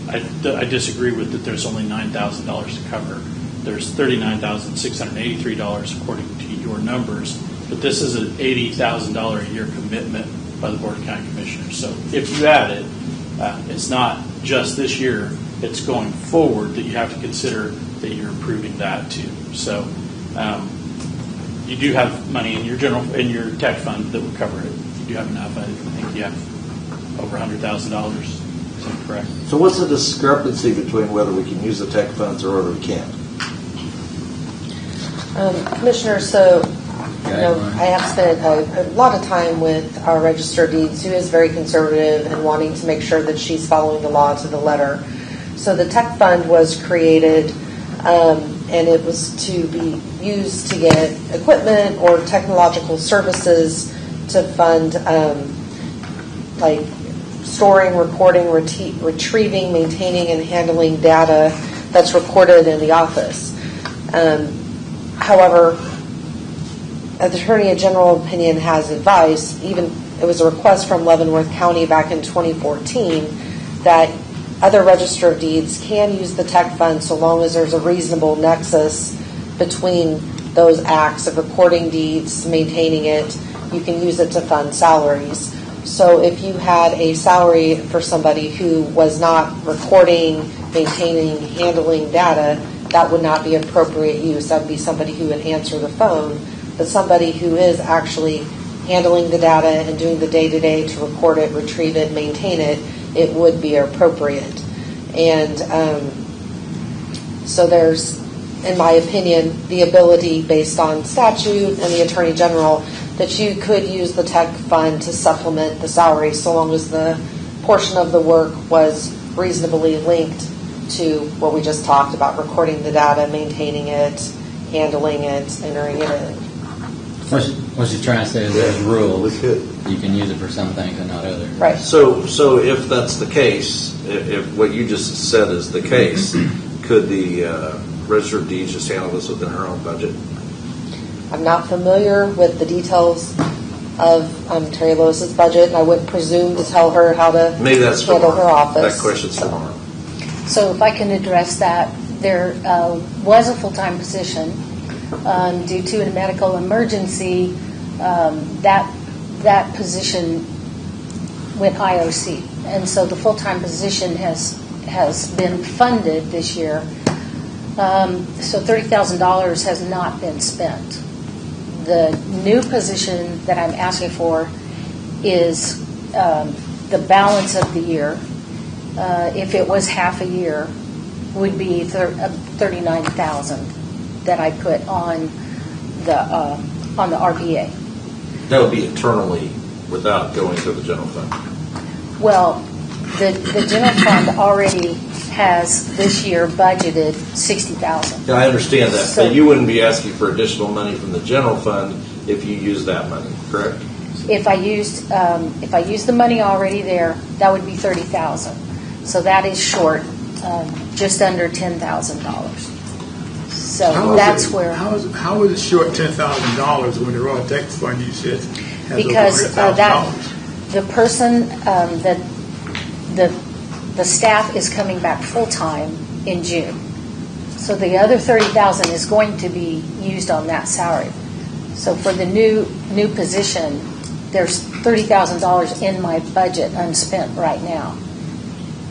I disagree with that there's only $9,000 to cover. There's $39,683 according to your numbers, but this is an $80,000 a year commitment by the Board of County Commissioners. So if you add it, it's not just this year, it's going forward that you have to consider that you're approving that too. So you do have money in your tech fund that would cover it. You do have enough. I think you have over $100,000. Is that correct? So what's the discrepancy between whether we can use the tech funds or whether we can't? Commissioner, so I have spent a lot of time with our Register of Deeds, who is very conservative and wanting to make sure that she's following the law to the letter. So the tech fund was created, and it was to be used to get equipment or technological services to fund, like storing, reporting, retrieving, maintaining, and handling data that's recorded in the office. However, the Attorney General opinion has advised, even it was a request from Leavenworth County back in 2014, that other Register of Deeds can use the tech fund so long as there's a reasonable nexus between those acts of recording deeds, maintaining it. You can use it to fund salaries. So if you had a salary for somebody who was not recording, maintaining, handling data, that would not be appropriate use. That would be somebody who would answer the phone. But somebody who is actually handling the data and doing the day-to-day to record it, retrieve it, maintain it, it would be appropriate. And so there's, in my opinion, the ability based on statute and the Attorney General that you could use the tech fund to supplement the salary so long as the portion of the work was reasonably linked to what we just talked about, recording the data, maintaining it, handling it, entering it in. What you're trying to say is there's rules. You can use it for some things and not others. Right. So if that's the case, if what you just said is the case, could the Register of Deeds just handle this within her own budget? I'm not familiar with the details of Terry Lewis's budget, and I wouldn't presume to tell her how to Maybe that's handle for her office. That question's for Mark. So if I can address that, there was a full-time position due to a medical emergency. That position went IOC, and so the full-time position has been funded this year. So $30,000 has not been spent. The new position that I'm asking for is the balance of the year. If it was half a year, would be $39,000 that I put on the RPA. That would be internally without going to the general fund. Well, the general fund already has this year budgeted $60,000. Yeah, I understand that, So- but you wouldn't be asking for additional money from the general fund if you use that money, correct? If I used the money already there, that would be $30,000. So that is short, just under $10,000. So that's where. How is it short $10,000 when the raw tech fund you said has Because over $100,000? the person that the staff is coming back full time in June, so the other $30,000 is going to be used on that salary. So for the new position, there's $30,000 in my budget unspent right now.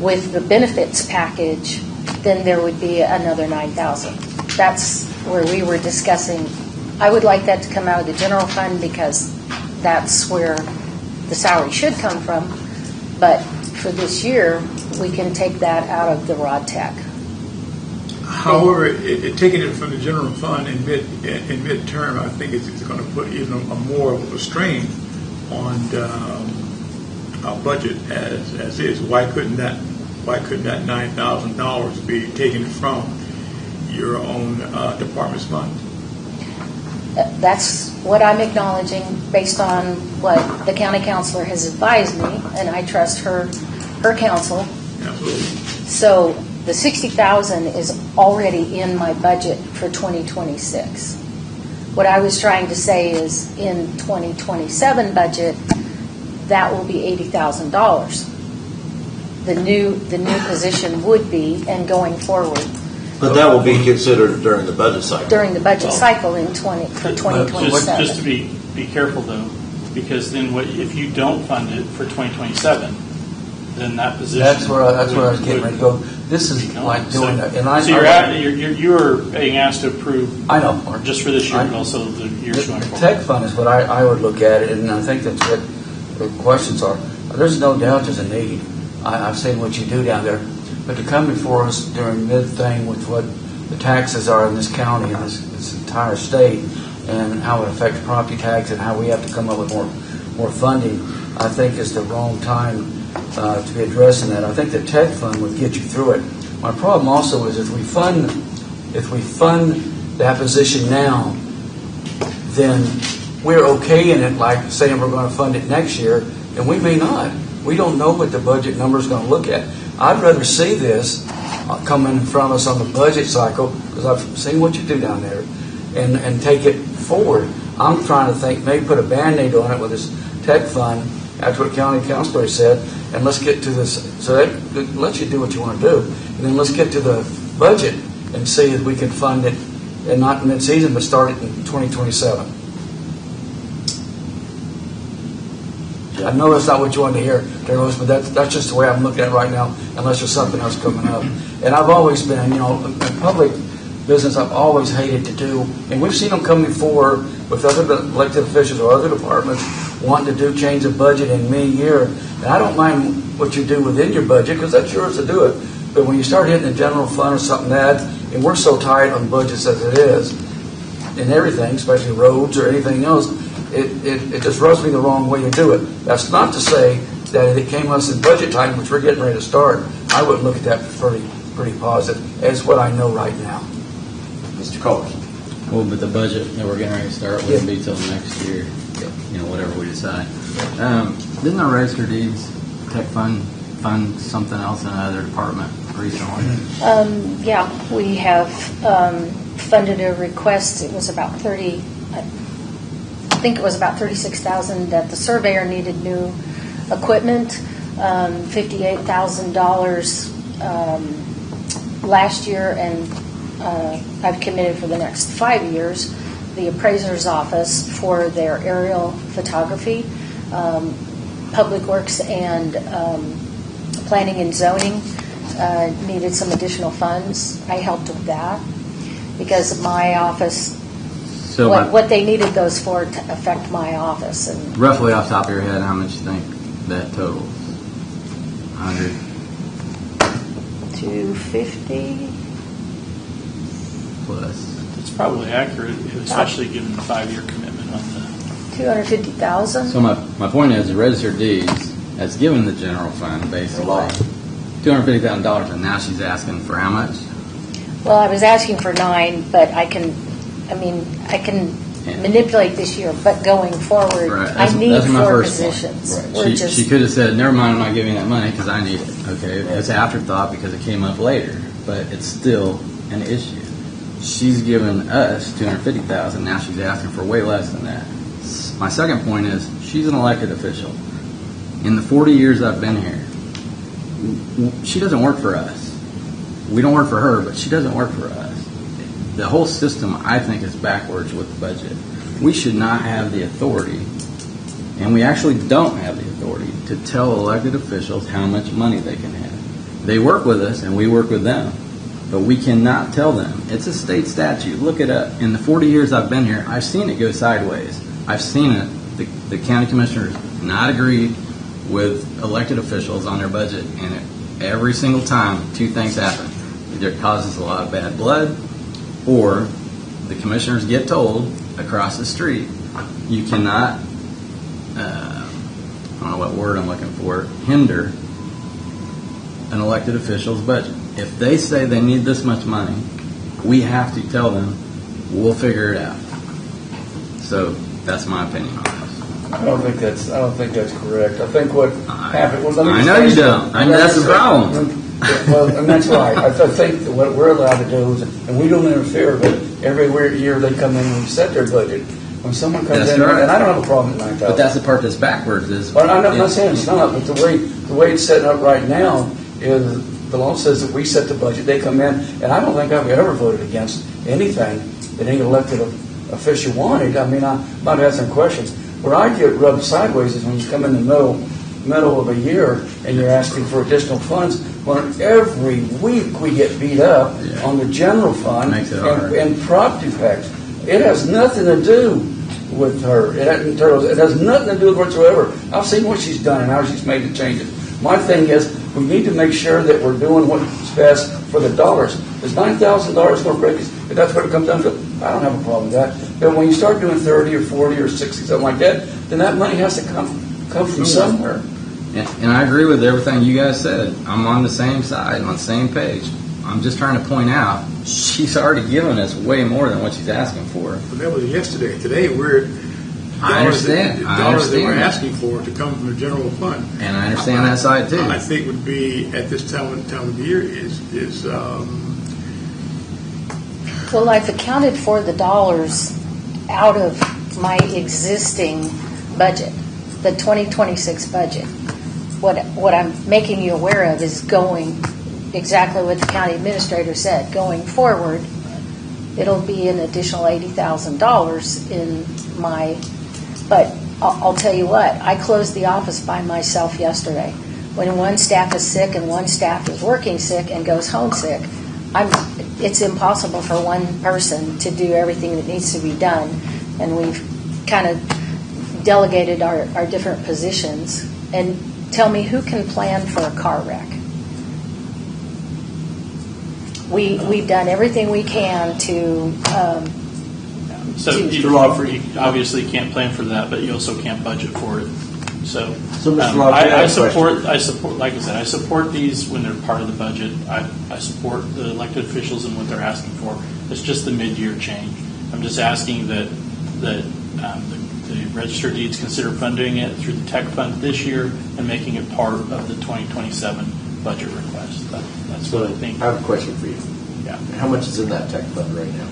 With the benefits package, then there would be another $9,000. That's where we were discussing. I would like that to come out of the general fund because that's where the salary should come from. But for this year, we can take that out of the rod tech. However, taking it from the general fund in midterm, I think it's going to put even more of a strain on our budget as is. Why couldn't that $9,000 be taken from your own department's fund? That's what I'm acknowledging based on what the county counselor has advised me, and I trust her counsel. Absolutely. So the $60,000 is already in my budget for 2026. What I was trying to say is in 2027 budget, that will be $80,000. The new position would be, and going forward. But that will be considered during the budget cycle. During the budget cycle for 2027. Just to be careful though, because then if you don't fund it for 2027, then that position. That's where I was getting ready to go. This is like doing it, and you're being asked to approve. I know, Mark. Just for this year, but also the years going The forward. tech fund is what I would look at it, and I think that's what the questions are. There's no doubt there's a need. I've seen what you do down there, but to come before us during mid-thing with what the taxes are in this county and this entire state, and how it affects property tax and how we have to come up with more funding, I think is the wrong time to be addressing that. I think the tech fund would get you through it. My problem also is if we fund that position now, then we're okay in it, like saying we're going to fund it next year, and we may not. We don't know what the budget number is going to look at. I'd rather see this come in front of us on the budget cycle, because I've seen what you do down there, and take it forward. I'm trying to think, maybe put a Band-Aid on it with this tech fund, that's what county councilor said, and let's get to this, so that lets you do what you want to do, and then let's get to the budget and see if we can fund it, and not in mid-season, but start it in 2027. I know that's not what you wanted to hear, Darrell, but that's just the way I'm looking at it right now, unless there's something else coming up. And I've always been, in public business, I've always hated to do, and we've seen them come before with other elected officials or other departments wanting to change the budget in mid-year. And I don't mind what you do within your budget, because that's yours to do it. But when you start hitting the general fund or something like that, and we're so tight on budgets as it is, and everything, especially roads or anything else, it just rubs me the wrong way to do it. That's not to say that if it came us in budget time, which we're getting ready to start, I would look at that pretty positive, as what I know right now. Mr. Collins. Well, but the budget that we're getting ready to start wouldn't be till next year, whatever we decide. Didn't our register of deeds tech fund something else in another department recently? Yeah, we have funded a request. It was about I think it was about $36,000 that the surveyor needed new equipment, $58,000 last year, and I've committed for the next 5 years the appraiser's office for their aerial photography, Public Works and Planning and Zoning needed some additional funds. I helped with that because my office, So what they needed those for to affect my office. And roughly off the top of your head, how much do you think that totals? 100? 250? Plus. It's probably accurate, especially given the 5-year commitment on the. 250,000? So my point is, the register of deeds has given the general fund basically $250,000, and now she's asking for how much? Well, I was asking for 9, but I can manipulate this year, but going forward, Right. I need that's my 4 first point. positions. Right. We're She could have said, never mind, I'm not giving you that money because I need it. Okay, it's afterthought because it came up later, but it's still an issue. She's given us $250,000. Now she's asking for way less than that. My second point is she's an elected official. In the 40 years I've been here, she doesn't work for us. We don't work for her, but she doesn't work for us. The whole system, I think, is backwards with the budget. We should not have the authority, and we actually don't have the authority, to tell elected officials how much money they can have. They work with us, and we work with them, but we cannot tell them. It's a state statute. Look it up. In the 40 years I've been here, I've seen it go sideways. I've seen it. The county commissioners not agree with elected officials on their budget, and every single time, 2 things happen. Either it causes a lot of bad blood, or the commissioners get told across the street, you cannot, I don't know what word I'm looking for, hinder an elected official's budget. If they say they need this much money, we have to tell them, we'll figure it out. So that's my opinion on this. I don't think that's correct. I think what happened was. I know you don't. I know that's the problem. Well, and that's right. I think that what we're allowed to do is, and we don't interfere, but every year they come in and set their budget. When someone comes in, right. and I don't have a problem with 9,000. But that's the part that's backwards. Well, I'm not saying it's not, but the way it's set up right now is the law says that we set the budget. They come in, and I don't think I've ever voted against anything that any elected official wanted. I mean, I might have some questions. Where I get rubbed sideways is when you come in the middle of a year and you're asking for additional funds, when every week we get beat up on the general fund and property tax. It has nothing to do with her. It has nothing to do with whatsoever. I've seen what she's done and how she's made the changes. My thing is, we need to make sure that we're doing what's best for the dollars. Is $9,000 going to break us? If that's what it comes down to, I don't have a problem with that. But when you start doing 30 or 40 or 60, something like that, then that money has to come from somewhere. And I agree with everything you guys said. I'm on the same side, on the same page. I'm just trying to point out, she's already given us way more than what she's asking for. But that was yesterday. Today, we're I understand. dollars that we're asking for to come from the general fund. And I understand that side too. I think would be at this time of the year is Well, I've accounted for the dollars out of my existing budget, the 2026 budget. What I'm making you aware of is going exactly what the county administrator said. Going forward, it'll be an additional $80,000 in my. But I'll tell you what, I closed the office by myself yesterday. When one staff is sick and one staff is working sick and goes home sick, it's impossible for one person to do everything that needs to be done. And we've kind of delegated our different positions. And tell me, who can plan for a car wreck? We've done everything we can to to. Mr. Lawford, you obviously can't plan for that, but you also can't budget for it. So, Mr. Lawford, I support, like I said, I support these when they're part of the budget. I support the elected officials and what they're asking for. It's just the mid-year change. I'm just asking that the Register of Deeds consider funding it through the tech fund this year and making it part of the 2027 budget request. That's what I think. I have a question for you. Yeah. How much is in that tech fund right now?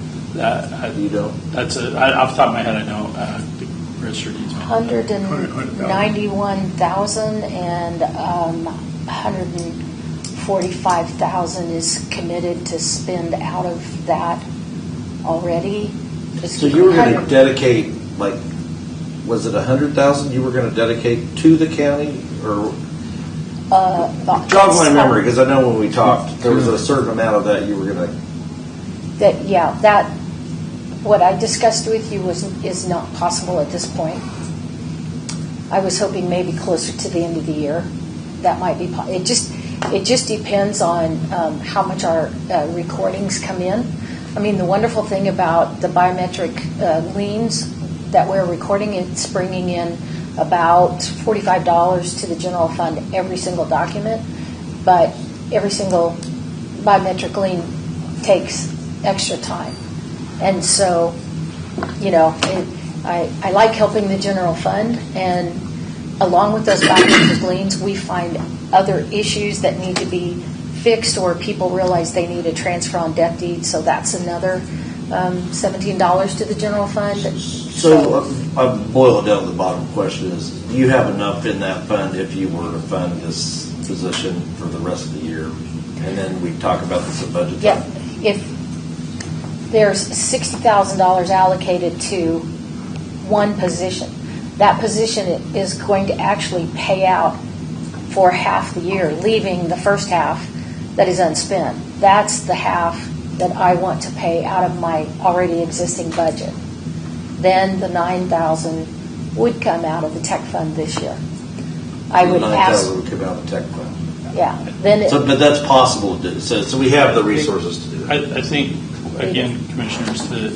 You don't? That's off the top of my head, I know the Register of Deeds. 191,000 and 145,000 is committed to spend out of that already. So you were going to dedicate, like, was it 100,000 you were going to dedicate to the county, or jog my memory, because I know when we talked there was a certain amount of that you were going to. That what I discussed with you is not possible at this point. I was hoping maybe closer to the end of the year. That might be. It just depends on how much our recordings come in. I mean, the wonderful thing about the biometric liens that we're recording, it's bringing in about $45 to the general fund every single document, but every single biometric lien takes extra time. And so, I like helping the general fund, and along with those biometric liens, we find other issues that need to be fixed, or people realize they need a transfer on death deed, so that's another $17 to the general fund. So I'll boil it down to the bottom question is, do you have enough in that fund if you were to fund this position for the rest of the year? And then we talk about this at budget time. Yeah, if there's $60,000 allocated to one position, that position is going to actually pay out for half the year, leaving the first half that is unspent. That's the half that I want to pay out of my already existing budget. Then the $9,000 would come out of the tech fund this year. I would ask. $9,000 would come out of the tech fund. Yeah. Then. But that's possible to do. So we have the resources to do that. I think, again, Commissioners, the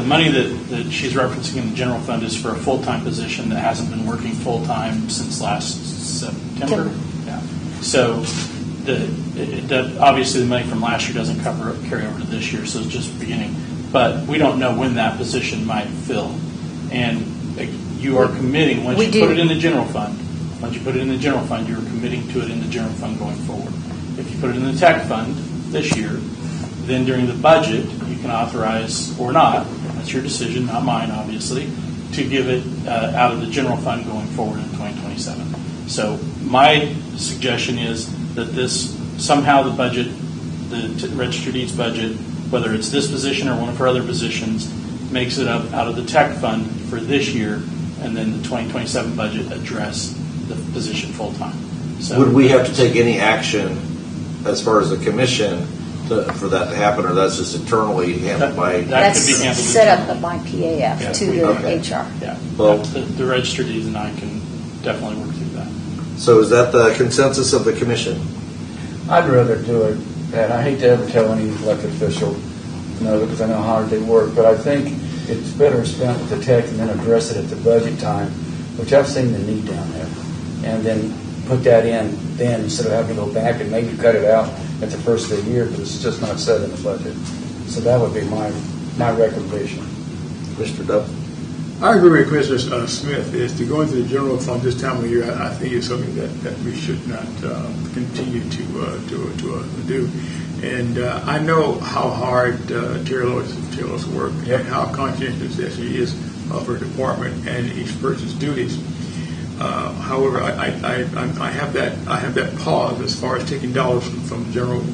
money that she's referencing in the general fund is for a full-time position that hasn't been working full-time since last September. Yeah. So obviously the money from last year doesn't carry over to this year, so it's just beginning. But we don't know when that position might fill. And you are committing, once you put it in the general fund, you're committing to it in the general fund going forward. If you put it in the tech fund this year, then during the budget, you can authorize or not, that's your decision, not mine, obviously, to give it out of the general fund going forward in 2027. So my suggestion is that this, somehow the budget, the Register of Deeds budget, whether it's this position or one of her other positions, makes it up out of the tech fund for this year, and then the 2027 budget address the position full-time. So, would we have to take any action as far as the commission for that to happen, or that's just internally handled by? That's could be handled set up by PAF to the HR. Yeah. Well, the Register of Deeds and I can definitely work through that. So is that the consensus of the commission? I'd rather do it, and I hate to ever tell any elected official no, because I know how hard they work, but I think it's better spent with the tech and then address it at the budget time, which I've seen the need down there, and then put that in then instead of having to go back and maybe cut it out at the first of the year because it's just not set in the budget. So that would be my recommendation. Mr. Dove? I agree with Commissioner Smith. Is to go into the general fund this time of year, I think is something that we should not continue to do. And I know how hard Terry Lois work and how conscientious that she is of her department and each person's duties. However, I have that pause as far as taking dollars from general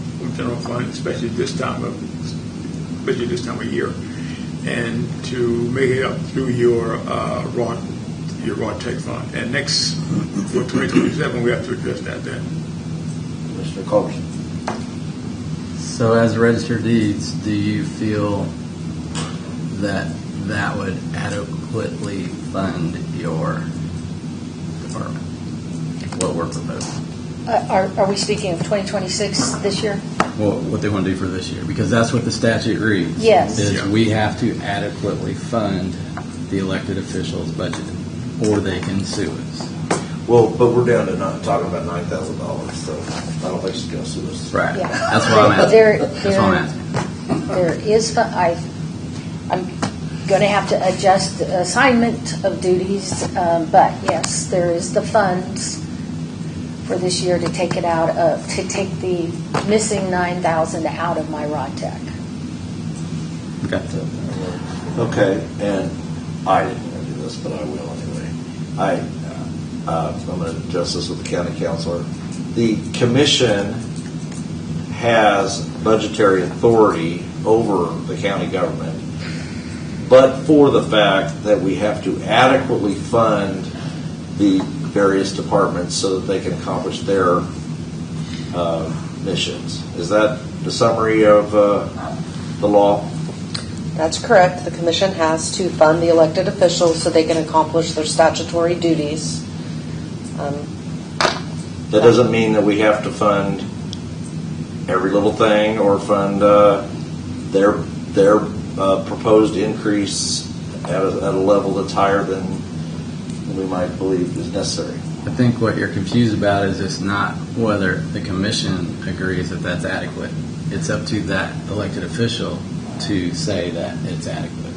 fund, especially this time of year, and to make it up through your raw tech fund. And next for 2027, we have to address that then. Mr. Culberson. So, as a Register of Deeds, do you feel that would adequately fund your department? What we're proposing? Are we speaking of 2026 this year? Well, what they want to do for this year, because that's what the statute reads. Yes. Is we have to adequately fund the elected officials' budget, or they can sue us. Well, but we're down to talking about $9,000, so I don't think she's going to sue us. Right. Yeah. That's what I'm asking. That's what I'm asking. There is, I'm going to have to adjust the assignment of duties, but yes, there is the funds for this year to take it out of, to take the missing 9,000 out of my rod tech. Okay. Okay, and I didn't want to do this, but I will anyway. I'm going to address this with the county councilor. The commission has budgetary authority over the county government, but for the fact that we have to adequately fund the various departments so that they can accomplish their missions. Is that the summary of the law? That's correct. The commission has to fund the elected officials so they can accomplish their statutory duties. That doesn't mean that we have to fund every little thing or fund their proposed increase at a level that's higher than we might believe is necessary. I think what you're confused about is it's not whether the commission agrees that that's adequate. It's up to that elected official to say that it's adequate.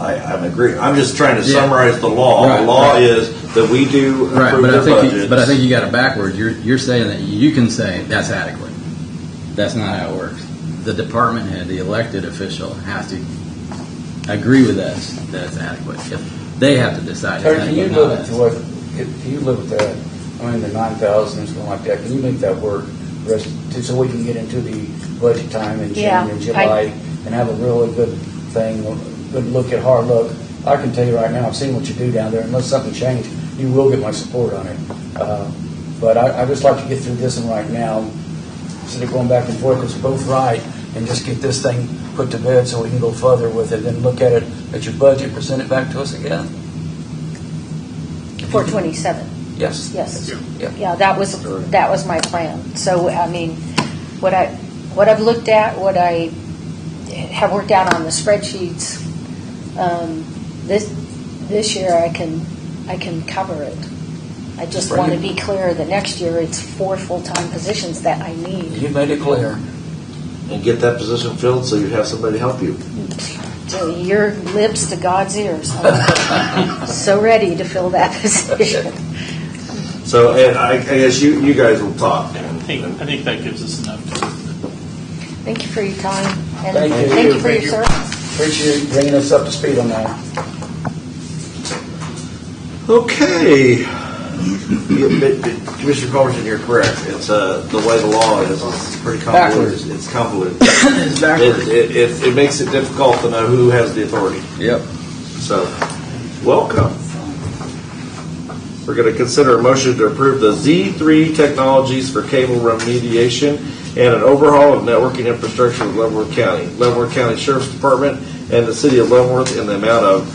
I'm agreeing. I'm just trying to summarize the law. Right, the law right. is that we do approve Right, the budgets. but I think you got it backwards. You're saying that you can say that's adequate. That's not how it works. The department head, the elected official, has to agree with us that it's adequate. If they have to decide. Terry, can you it's look not at what? Can you look at that? I mean, the 9,000 or something like that. Can you make that work, so we can get into the budget time in June and July and have a really good thing, good look at hard look? I can tell you right now, I've seen what you do down there. Unless something changed, you will get my support on it. But I just like to get through this one right now, instead of going back and forth, because we're both right, and just get this thing put to bed so we can go further with it, then look at it at your budget, present it back to us again. For 27. Yes. Yes. Yeah. Yeah, that was my plan. So, I mean, what I've looked at, what I have worked out on the spreadsheets, this year I can cover it. I just want to be clear that next year it's 4 full-time positions that I need. You made it clear. And get that position filled so you have somebody to help you. So your lips to God's ears. I'm so ready to fill that position. So, and I guess you guys will talk. I think that gives us enough time. Thank you for your time. And Thank you. for your service. Appreciate you bringing us up to speed on that. Okay. Commissioner Culbertson, you're correct. It's the way the law is. It's pretty convoluted. Backwards. It's convoluted. It's backwards. It makes it difficult to know who has the authority. Yep. So, welcome. We're going to consider a motion to approve the Z3 technologies for cable remediation and an overhaul of networking infrastructure with Leavenworth County. Leavenworth County Sheriff's Department and the City of Leavenworth in the amount of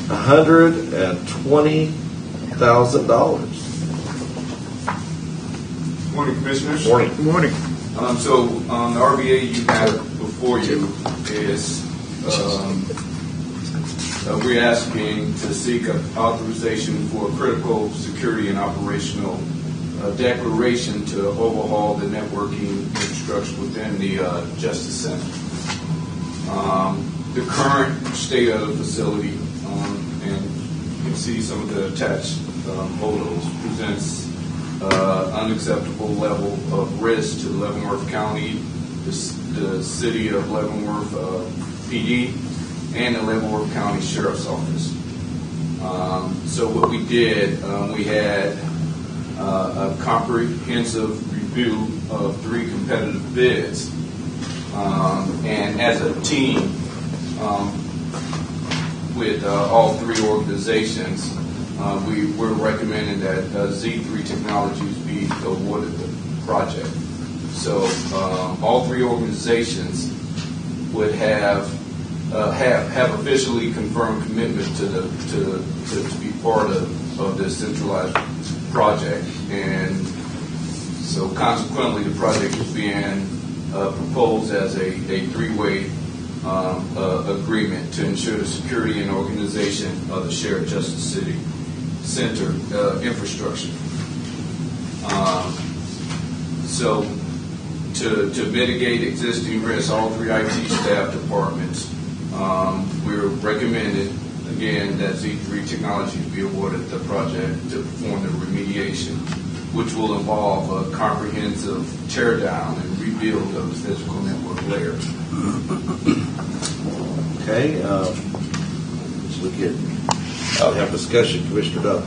$120,000. Morning, Commissioners. Morning. Good morning. So the RBA you have before you is we're asking to seek authorization for critical security and operational declaration to overhaul the networking infrastructure within the Justice Center. The current state of the facility, and you can see some of the attached photos, presents unacceptable level of risk to Leavenworth County, the City of Leavenworth PD, and the Leavenworth County Sheriff's Office. So what we did, we had a comprehensive review of 3 competitive bids, and as a team with all 3 organizations, we're recommending that Z3 Technologies be awarded the project. So all 3 organizations would have officially confirmed commitment to be part of this centralized project, and So consequently, the project is being proposed as a three-way agreement to ensure the security and organization of the Shared Justice City Center infrastructure. So to mitigate existing risks, all three IT staff departments, we're recommending, again, that Z3 Technologies be awarded the project to perform the remediation, which will involve a comprehensive tear down and rebuild of the physical network layer. Okay, let's look at, have discussion, Commissioner Dove.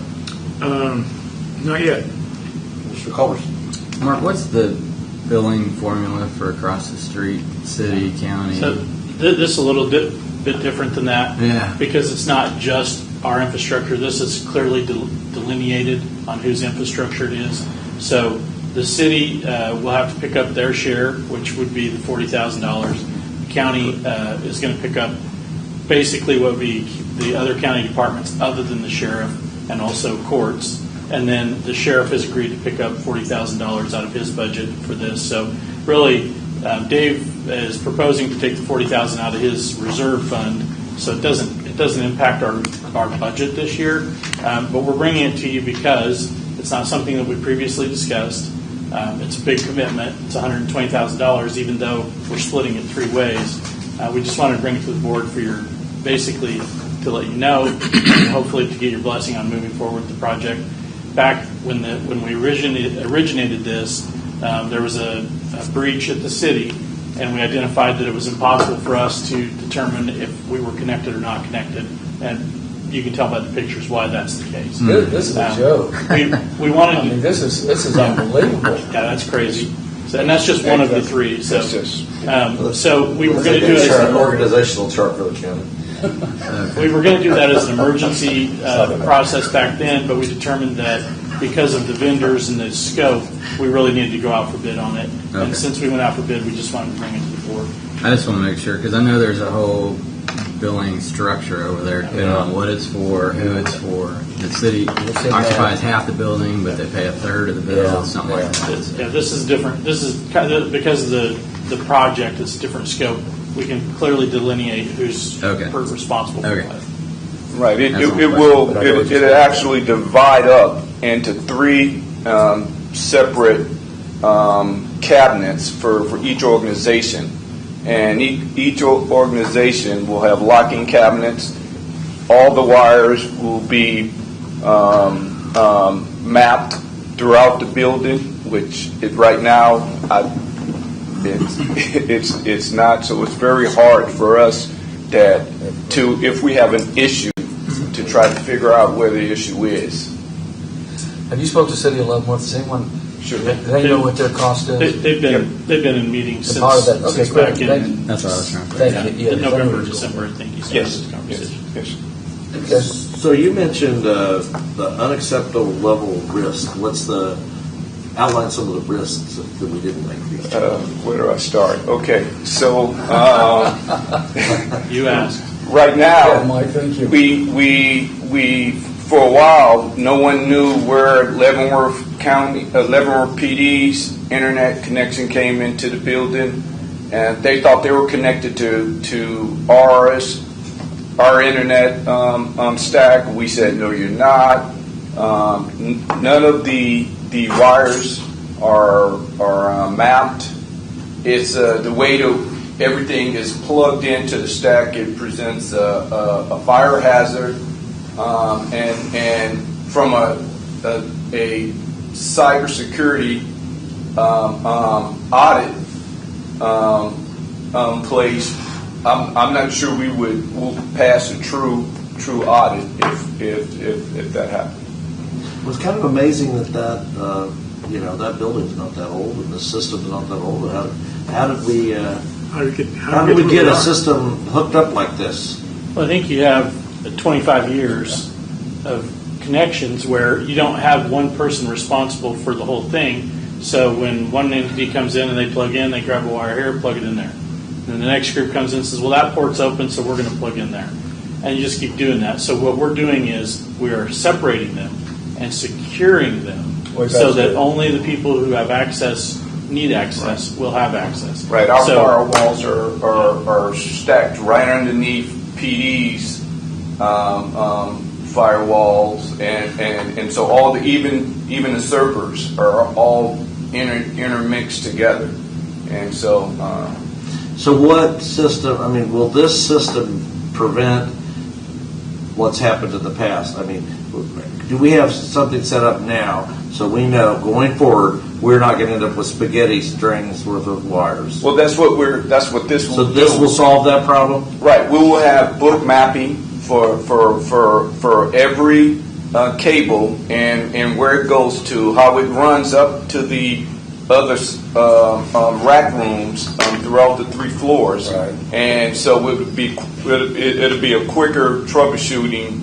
Not yet. Mr. Culverson. Mark, what's the billing formula for across the street, city, county? So this is a little bit different than that. Yeah. Because it's not just our infrastructure. This is clearly delineated on whose infrastructure it is. So the city will have to pick up their share, which would be the $40,000. The county is going to pick up basically what would be the other county departments other than the sheriff and also courts. And then the sheriff has agreed to pick up $40,000 out of his budget for this. So really, Dave is proposing to take the $40,000 out of his reserve fund, so it doesn't impact our budget this year. But we're bringing it to you because it's not something that we previously discussed. It's a big commitment. It's $120,000, even though we're splitting it three ways. We just wanted to bring it to the board for your, basically, to let you know, and hopefully to get your blessing on moving forward with the project. Back when we originated this, there was a breach at the city, and we identified that it was impossible for us to determine if we were connected or not connected. And you can tell by the pictures why that's the case. This is a joke. We wanted. I mean, this is unbelievable. Yeah, that's crazy. So, and that's just one of the three. So, so we were going to do it as an organizational chart for the county. We were going to do that as an emergency process back then, but we determined that because of the vendors and the scope, we really needed to go out for bid on it. Okay. And since we went out for bid, we just wanted to bring it to the board. I just want to make sure, because I know there's a whole billing structure over there, depending on what it's for, who it's for. The city occupies half the building, but they pay a third of the bill, something like that. Yeah, this is different. This is kind of, because of the project, it's a different scope. We can clearly delineate who's responsible for what. Right. It will actually divide up into three separate cabinets for each organization, and each organization will have locking cabinets. All the wires will be mapped throughout the building, which right now it's not. So it's very hard for us if we have an issue, to try to figure out where the issue is. Have you spoke to City of Leavenworth? Does anyone? Sure. Do they know what their cost is? They've been in meetings since part of that. Okay, back great. in. That's what I was trying to Thank you. In November, December, I think you started Yes. this conversation. Yes. Okay. So you mentioned the unacceptable level of risk. Outline some of the risks that we didn't make. Where do I start? Okay, so You asked. right now, Yeah, Mike, thank you. we for a while, no one knew where Leavenworth PD's internet connection came into the building, and they thought they were connected to our internet stack. We said, no, you're not. None of the wires are mapped. It's the way everything is plugged into the stack. It presents a fire hazard, and from a cybersecurity audit place, I'm not sure we'll pass a true audit if that happened. It was kind of amazing that building's not that old and the system's not that old. How did we get a system hooked up like this? Well, I think you have 25 years of connections where you don't have one person responsible for the whole thing. So when one entity comes in and they plug in, they grab a wire here, plug it in there. And then the next group comes in and says, well, that port's open, so we're going to plug in there. And you just keep doing that. So what we're doing is we are separating them and securing them so that only the people who have access, need access, will have access. Right, our So- firewalls are stacked right underneath PD's firewalls, and so all the even the servers are all intermixed together, and so. So what system, I mean, will this system prevent what's happened in the past? I mean, do we have something set up now so we know going forward we're not going to end up with spaghetti strings worth of wires? Well, that's what this will do. So this will solve that problem? Right. We will have book mapping for every cable and where it goes to, how it runs up to the other rack rooms throughout the 3 floors, Right. and so it'll be a quicker troubleshooting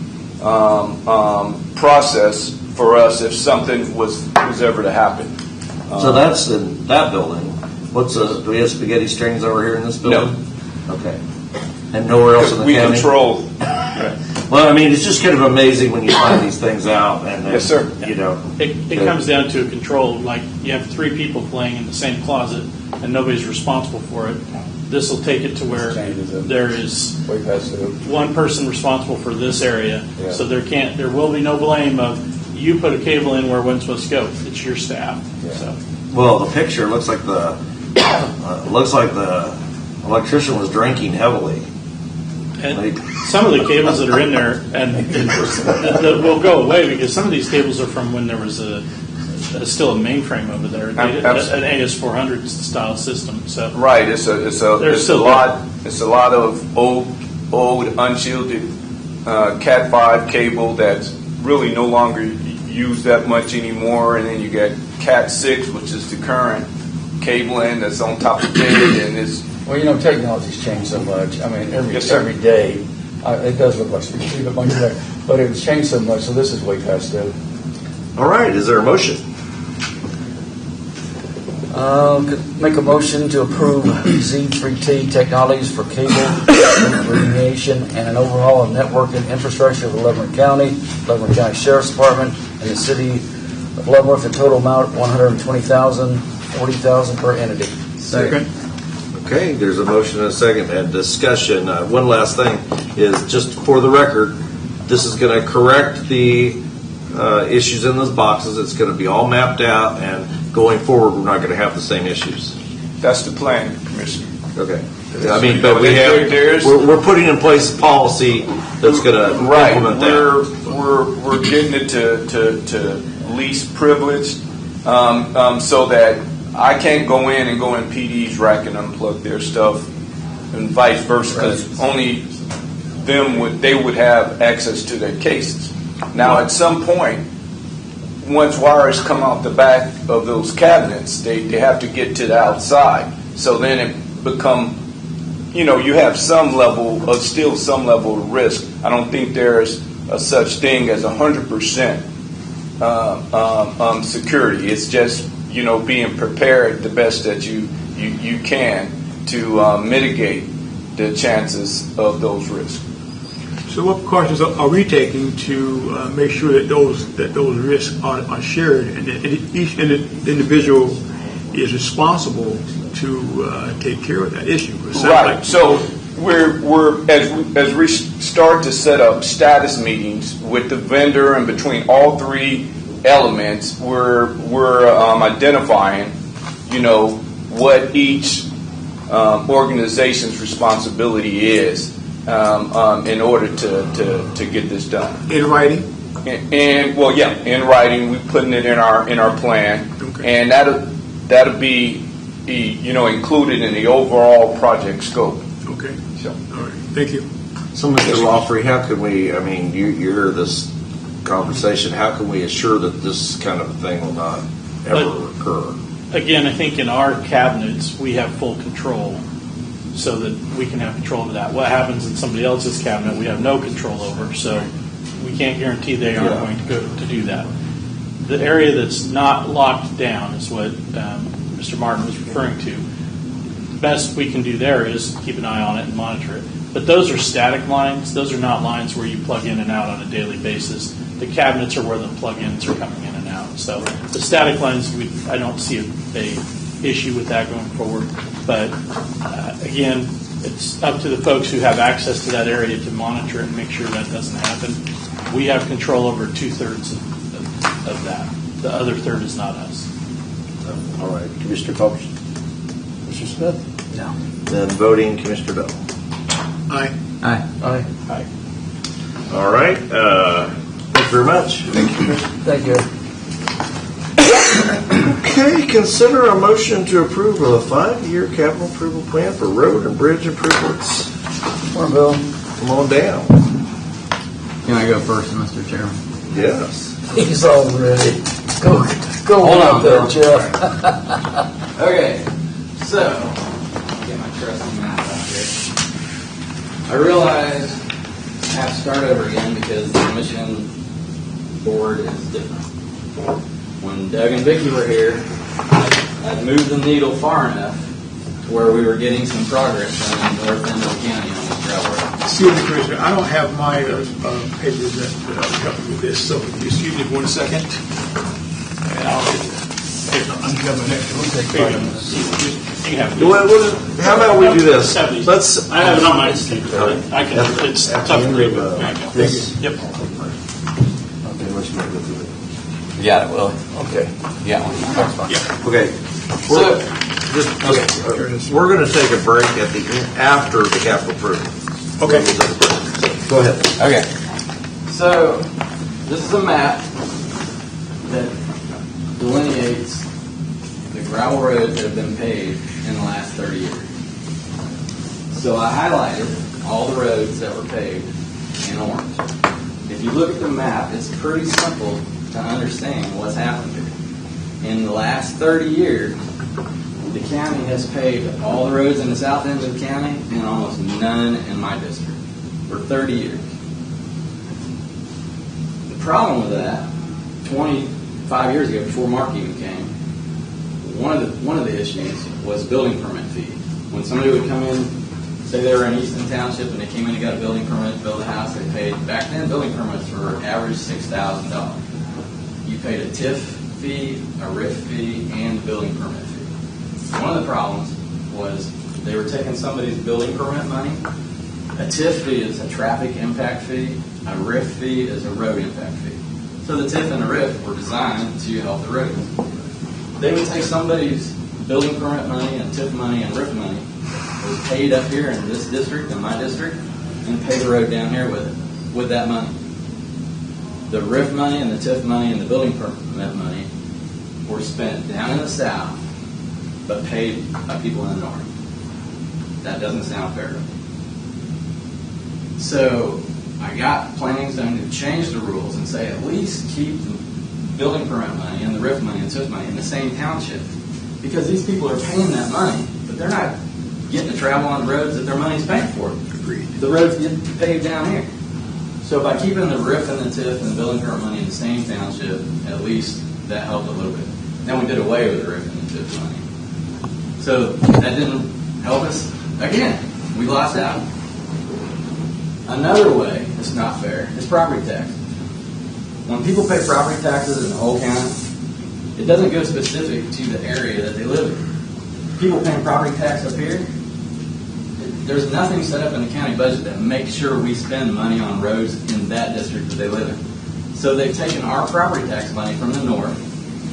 process for us if something was ever to happen. So that's in that building. Do we have spaghetti strings over here in this building? No. Okay. And nowhere else in the we county? Control. Well, I mean, it's just kind of amazing when you find these things out, and then, Yes, sir. you know. It comes down to a control, like you have 3 people playing in the same closet and nobody's responsible for it. This will take it to where there is one person responsible for this area, so there will be no blame of you put a cable in where it wasn't supposed to go. It's your staff. So. Well, the picture looks like the electrician was drinking heavily. And some of the cables that are in there and that will go away because some of these cables are from when there was still a mainframe over there, an AS400 style system. So right, it's a lot of old unshielded Cat 5 cable that's really no longer used that much anymore, and then you got Cat 6, which is the current cabling that's on top of it, and it's. Well, you know, technology's changed so much. I mean, every day, it does look like spaghetti, but it's changed so much, so this is way past due. All right, is there a motion? Make a motion to approve Z3T Technologies for cable remediation and an overhaul of network and infrastructure of Leavenworth County Sheriff's Department, and the City of Leavenworth, a total amount of $120,000, $40,000 per entity. Second. Okay, there's a motion and a second and discussion. One last thing is, just for the record, this is going to correct the issues in those boxes. It's going to be all mapped out, and going forward, we're not going to have the same issues. That's the plan, Commissioner. Okay. I mean, but we're putting in place a policy that's going to implement that. We're getting it to least privileged, so that I can't go in PD's rack and unplug their stuff, and vice versa, because only they would have access to their cases. Now, at some point, once wires come out the back of those cabinets, they have to get to the outside. So then it become, you have some level of risk. I don't think there's a such thing as 100% security. It's just being prepared the best that you can to mitigate the chances of those risks. So what precautions are we taking to make sure that those risks are shared and that each individual is responsible to take care of that issue? Right. So we're as we start to set up status meetings with the vendor and between all 3 elements, we're identifying, what each organization's responsibility is in order to get this done. In writing? In writing. We're putting it in our plan, and that'll be included in the overall project scope. Okay. So, all right. Thank you. So, Mr. Lawfrey, how can we? I mean, you hear this conversation. How can we assure that this kind of thing will not ever occur? Again, I think in our cabinets we have full control, so that we can have control of that. What happens in somebody else's cabinet, we have no control over, so we can't guarantee they aren't going to go to do that. The area that's not locked down is what Mr. Martin was referring to. The best we can do there is keep an eye on it and monitor it. But those are static lines. Those are not lines where you plug in and out on a daily basis. The cabinets are where the plug-ins are coming in and out. So the static lines, I don't see a issue with that going forward. But again, it's up to the folks who have access to that area to monitor it and make sure that doesn't happen. We have control over 2/3 of that. The other third is not us. All right, Commissioner Cobbs. Commissioner Smith? No. Then voting, Commissioner Bell. Aye. Aye. Aye. Aye. All right, thank you very much. Thank you. Okay, consider a motion to approve of a 5-year capital approval plan for road and bridge improvements. Morning, Bill. Come on down. Can I go first, Mr. Chairman? Yes. He's all ready. Go Hold on, there, Bill. Jeff. Okay, so get my trusty map out here. I realize I have to start over again because the commission board is different. When Doug and Vicki were here, I'd moved the needle far enough to where we were getting some progress on the north end of the county on this gravel road. Excuse me, Commissioner, I don't have my papers that help me with this, so excuse me for 1 second. And I'll get I'm coming next. How about we do this? Let's. I have it on my computer. I can. It's tough to read. Yep. You got it, Willie. Okay. Yeah. That's fine. Okay. We're going to take a break at the after the capital approval. Okay. Go ahead. Okay. So this is a map that delineates the gravel roads that have been paved in the last 30 years. So I highlighted all the roads that were paved in orange. If you look at the map, it's pretty simple to understand what's happened here. In the last 30 years, the county has paved all the roads in the south end of the county and almost none in my district for 30 years. The problem with that, 25 years ago, before Mark even came, one of the issues was building permit fee. When somebody would come in, say they were in Easton Township and they came in and got a building permit to build a house, they paid, back then building permits were average $6,000. You paid a TIF fee, a RIF fee, and a building permit fee. One of the problems was they were taking somebody's building permit money. A TIF fee is a traffic impact fee. A RIF fee is a road impact fee. So the TIF and the RIF were designed to help the roads. They would take somebody's building permit money and TIF money and RIF money that was paid up here in this district, in my district, and pay the road down here with that money. The RIF money and the TIF money and the building permit money were spent down in the south, but paid by people in the north. That doesn't sound fair to me. So I got planning zone to change the rules and say at least keep the building permit money and the RIF money and TIF money in the same township, because these people are paying that money, but they're not getting to travel on the roads that their money's paying for. Agreed. The roads get paved down here. So by keeping the RIF and the TIF and the building permit money in the same township, at least that helped a little bit. Then we did away with the RIF and the TIF money. So that didn't help us. Again, we lost out. Another way it's not fair is property taxes. When people pay property taxes in the whole county, it doesn't go specific to the area that they live in. People paying property tax up here, there's nothing set up in the county budget that makes sure we spend money on roads in that district that they live in. So they've taken our property tax money from the north,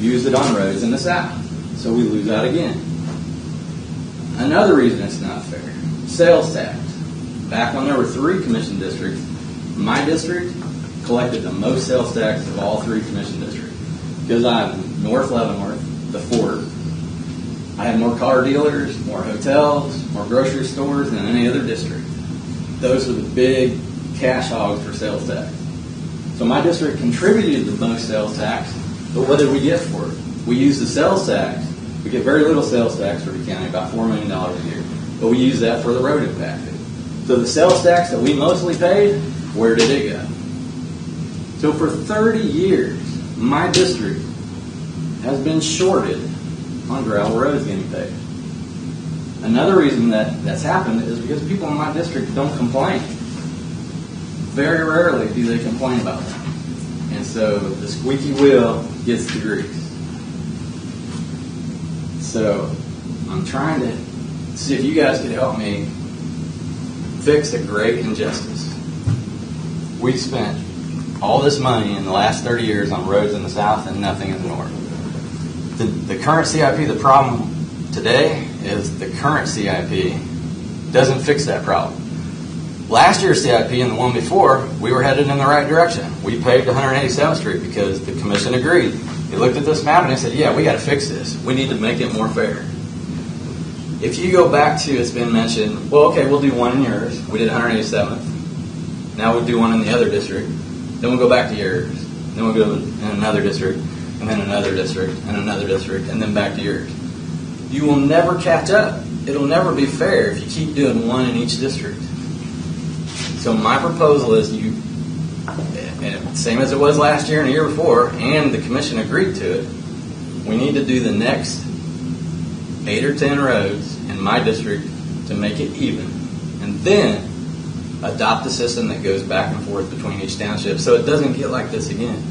used it on roads in the south. So we lose out again. Another reason it's not fair, sales tax. Back when there were 3 commission districts, my district collected the most sales tax of all 3 commission districts. Because I'm North Leavenworth, the Fort, I had more car dealers, more hotels, more grocery stores than any other district. Those were the big cash hogs for sales tax. So my district contributed the most sales tax, but what did we get for it? We used the sales tax. We get very little sales tax for the county, about $4 million a year. But we use that for the road impact fee. So the sales tax that we mostly paid, where did it go? So for 30 years, my district has been shorted on gravel roads getting paved. Another reason that's happened is because people in my district don't complain. Very rarely do they complain about that. And so the squeaky wheel gets the grease. So I'm trying to see if you guys could help me fix a great injustice. We've spent all this money in the last 30 years on roads in the south and nothing in the north. The current CIP, the problem today is the current CIP doesn't fix that problem. Last year's CIP and the one before, we were headed in the right direction. We paved 187th Street because the commission agreed. They looked at this map and they said, yeah, we got to fix this. We need to make it more fair. If you go back to, it's been mentioned, well, okay, we'll do one in yours. We did 187th. Now we'll do one in the other district. Then we'll go back to yours. Then we'll go in another district, and then another district, and another district, and then back to yours. You will never catch up. It'll never be fair if you keep doing one in each district. So my proposal is same as it was last year and the year before, and the commission agreed to it, we need to do the next 8 or 10 roads in my district to make it even, and then adopt a system that goes back and forth between each township so it doesn't get like this again.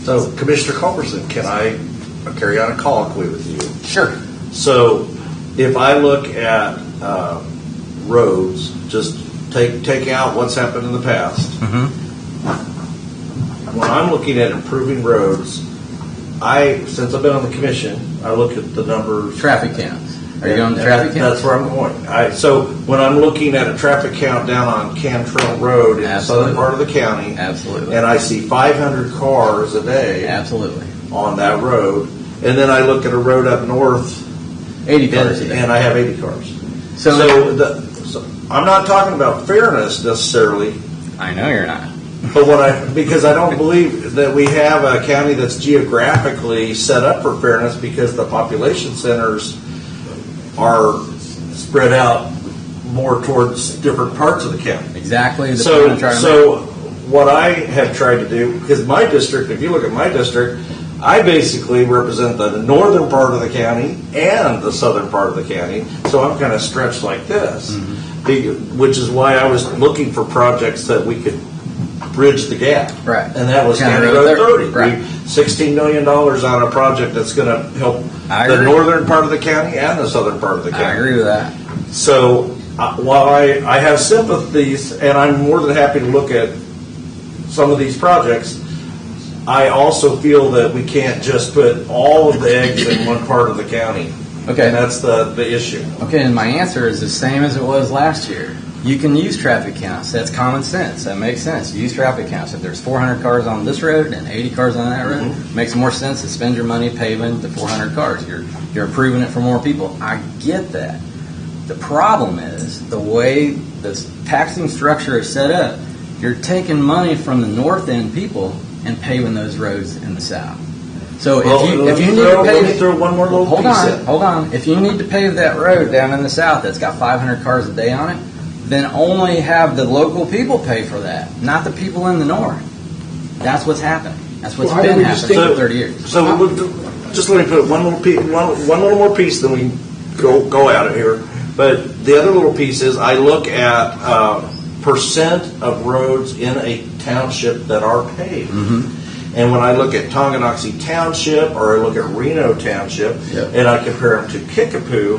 So, Commissioner Culberson, can I carry on a colloquy with you? Sure. So, if I look at roads, just take out what's happened in the past. Mm-hmm. When I'm looking at improving roads, since I've been on the commission, I look at the numbers. Traffic counts. Are you going to traffic count? That's where I'm going. So when I'm looking at a traffic count down on Cantrell Road in the southern part of the county, absolutely, and I see 500 cars a day, absolutely, on that road, and then I look at a road up north, 80 cars a day, and I have 80 cars. So I'm not talking about fairness necessarily. I know you're not. But because I don't believe that we have a county that's geographically set up for fairness because the population centers are spread out more towards different parts of the county. Exactly. So what I have tried to do, because my district, if you look at my district, I basically represent the northern part of the county and the southern part of the county, so I'm kind of stretched like this, which is why I was looking for projects that we could bridge the gap. Right. And that was County Road 30. Right. $16 million on a project that's going to help the northern part of the county and the southern part of the county. I agree with that. So while I have sympathies, and I'm more than happy to look at some of these projects, I also feel that we can't just put all of the eggs in one part of the county. Okay. And that's the issue. Okay, and my answer is the same as it was last year. You can use traffic counts. That's common sense. That makes sense. Use traffic counts. If there's 400 cars on this road and 80 cars on that road, makes more sense to spend your money paving the 400 cars. You're improving it for more people. I get that. The problem is the way this taxing structure is set up, you're taking money from the north end people and paving those roads in the south. So if you need to pave, let me throw one more little piece in. Hold on. If you need to pave that road down in the south that's got 500 cars a day on it, then only have the local people pay for that, not the people in the north. That's what's happening. That's what's been happening for 30 years. So just let me put one little more piece, then we go out of here. But the other little piece is I look at percent of roads in a township that are paved. And when I look at Tonganoxie Township or I look at Reno Township, and I compare them to Kickapoo,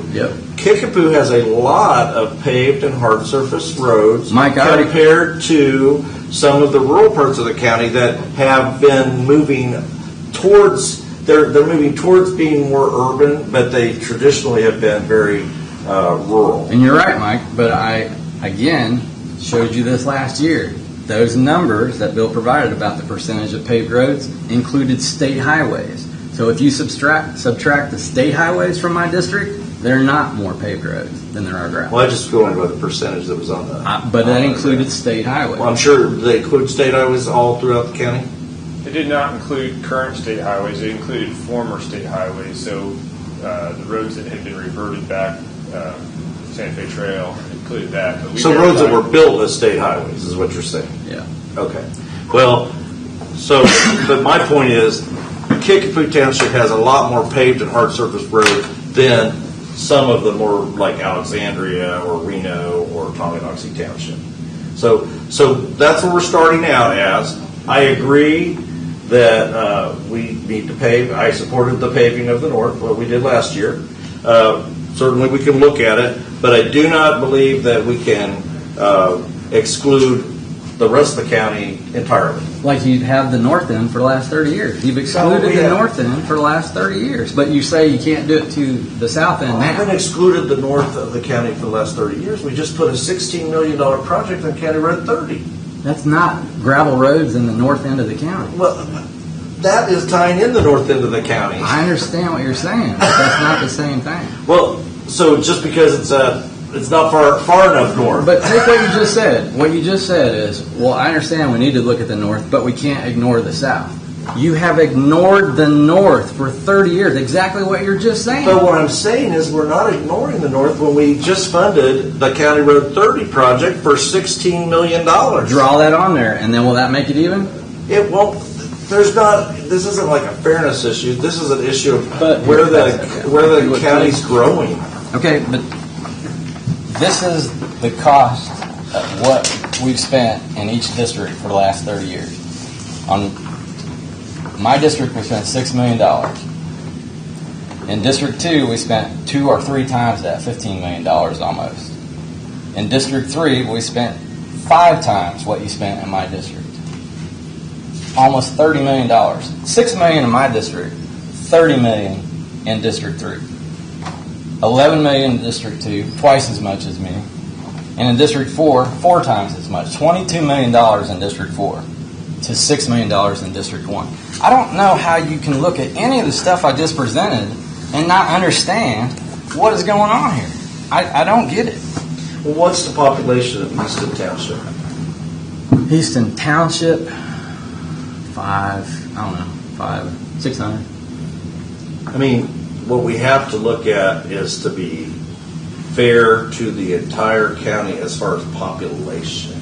Kickapoo has a lot of paved and hard surface roads compared to some of the rural parts of the county that have been moving towards, they're moving towards being more urban, but they traditionally have been very rural. And you're right, Mike, but I, again, showed you this last year. Those numbers that Bill provided about the percentage of paved roads included state highways. So if you subtract the state highways from my district, they're not more paved roads than there are gravel. Well, I just go by the percentage that was on the... but that included state highways. Well, I'm sure they include state highways all throughout the county? It did not include current state highways. It included former state highways. So the roads that had been reverted back, Santa Fe Trail, included that. But so roads that were built as state highways is what you're saying? Yeah. Okay. Well, but my point is Kickapoo Township has a lot more paved and hard surface roads than some of the more like Alexandria or Reno or Tonganoxie Township. So that's what we're starting out as. I agree that we need to pave. I supported the paving of the north, what we did last year. Certainly we can look at it, but I do not believe that we can exclude the rest of the county entirely. Like you have the north end for the last 30 years. You've excluded the north end for the last 30 years, but you say you can't do it to the south end I now. haven't excluded the north of the county for the last 30 years. We just put a $16 million project on County Road 30. That's not gravel roads in the north end of the county. Well, that is tying in the north end of the county. I understand what you're saying, but that's not the same thing. Well, so just because it's not far enough north. But take what you just said. What you just said is, well, I understand we need to look at the north, but we can't ignore the south. You have ignored the north for 30 years. Exactly what you're just saying. But what I'm saying is we're not ignoring the north when we just funded the County Road 30 project for $16 million. Draw that on there, and then will that make it even? It won't. This isn't like a fairness issue. This is an issue of where the county's growing. Okay, but this is the cost of what we've spent in each district for the last 30 years. On my district, we spent $6 million. In District 2, we spent 2 or 3 times that, $15 million almost. In District 3, we spent 5 times what you spent in my district. Almost $30 million. $6 million in my district, $30 million in District 3. $11 million in District 2, twice as much as me. And in District 4, 4 times as much. $22 million in District 4 to $6 million in District 1. I don't know how you can look at any of the stuff I just presented and not understand what is going on here. I don't get it. Well, what's the population of Easton Township? Easton Township, 600. I mean, what we have to look at is to be fair to the entire county as far as population.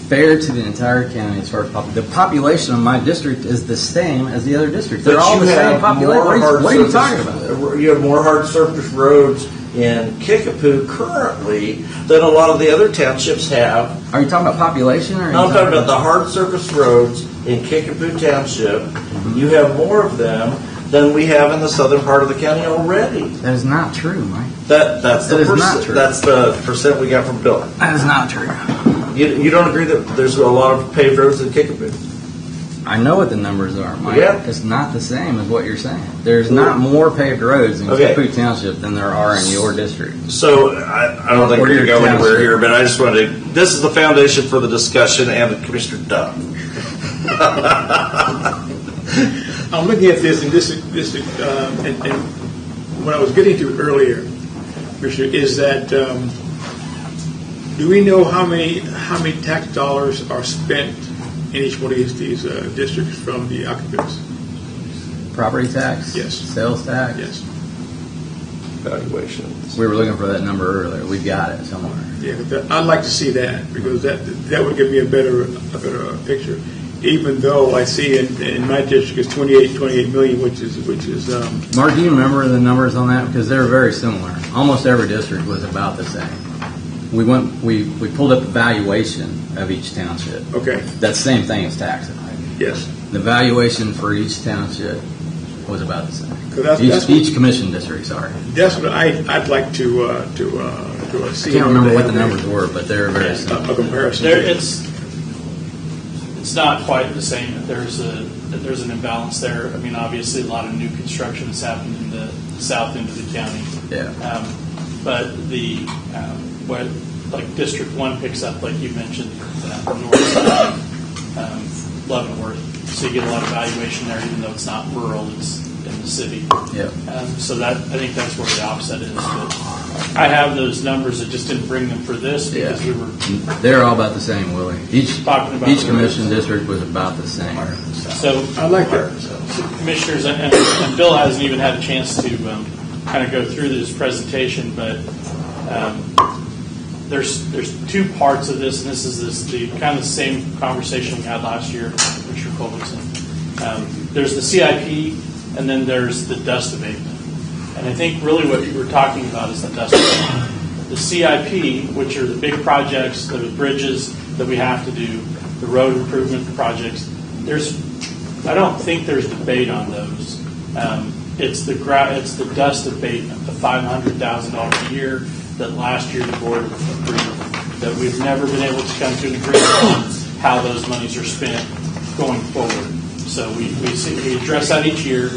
Fair to the entire county as far as population. The population of my district is the same as the other districts. They're all the same population. What are you talking about? You have more hard surface roads in Kickapoo currently than a lot of the other townships have. Are you talking about population? Or no, I'm talking about the hard surface roads in Kickapoo Township. Mm-hmm. You have more of them than we have in the southern part of the county already. That is not true, Mike. That's not true. That's the percent we got from Bill. That is not true. You don't agree that there's a lot of paved roads in Kickapoo? I know what the numbers are, Mike. Yeah. It's not the same as what you're saying. There's not more paved roads in Kickapoo Township than there are in your district. So I don't think we're going to go anywhere here, but I just wanted to, this is the foundation for the discussion and Commissioner Dunn. I'm looking at this, and and what I was getting to earlier, Commissioner, is that do we know how many tax dollars are spent in each one of these districts from the occupants? Property tax? Yes. Sales tax? Yes. Valuations. We were looking for that number earlier. We've got it somewhere. Yeah, I'd like to see that, because that would give me a better picture. Even though I see in my district it's 28 million, which is. Mark, do you remember the numbers on that? Because they're very similar. Almost every district was about the same. We pulled up the valuation of each township. Okay. That same thing as taxes. Yes. The valuation for each township was about the same. Each commission district, sorry. That's what I'd like to see. I can't remember what the numbers were, but they're very similar. A comparison. It's not quite the same. There's an imbalance there. I mean, obviously, a lot of new construction has happened in the south end of the county. Yeah. But what like District 1 picks up, like you mentioned, the north side, Leavenworth. So you get a lot of valuation there, even though it's not rural, it's in the city. Yeah. So I think that's where the offset is. But I have those numbers. I just didn't bring them for this because we were. They're all about the same, Willie. Each commission district was about the same. So I like that. Commissioners, and Bill hasn't even had a chance to kind of go through this presentation, but there's 2 parts of this, and this is the kind of the same conversation we had last year, Commissioner Culbertson. There's the CIP, and then there's the dust abatement. And I think really what you were talking about is the dust abatement. The CIP, which are the big projects, the bridges that we have to do, the road improvement projects, I don't think there's debate on those. It's the dust abatement, the $500,000 a year that last year the board approved, that we've never been able to come to an agreement on how those monies are spent going forward. So we address that each year,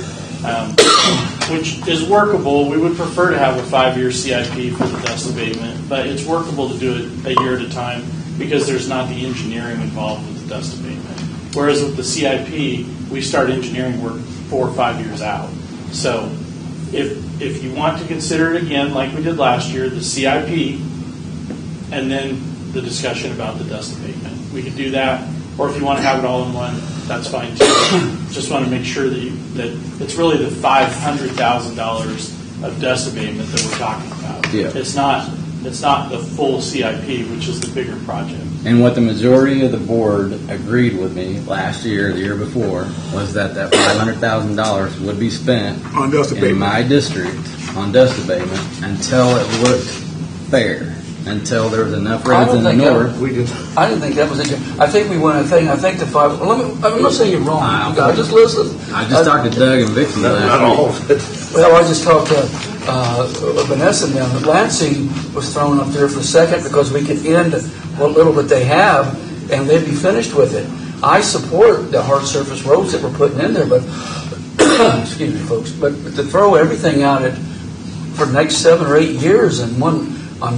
which is workable. We would prefer to have a 5-year CIP for the dust abatement, but it's workable to do it a year at a time because there's not the engineering involved with the dust abatement. Whereas with the CIP, we start engineering work 4 or 5 years out. So if you want to consider it again, like we did last year, the CIP, and then the discussion about the dust abatement, we could do that. Or if you want to have it all in one, that's fine too. Just want to make sure that it's really the $500,000 of dust abatement that we're talking about. Yeah. It's not the full CIP, which is the bigger project. And what the majority of the board agreed with me last year, the year before, was that $500,000 would be spent On dust in abatement. my district on dust abatement until it looked fair, until there was enough roads in the north. I didn't think that was it. I think we went. I think the five. I'm not saying you're wrong. I just listen. I just talked to Doug and Vicky last week. Well, I just talked to Vanessa down at Lansing was thrown up there for a second because we could end what little bit they have and they'd be finished with it. I support the hard surface roads that we're putting in there, but excuse me, folks, but to throw everything out for the next 7 or 8 years on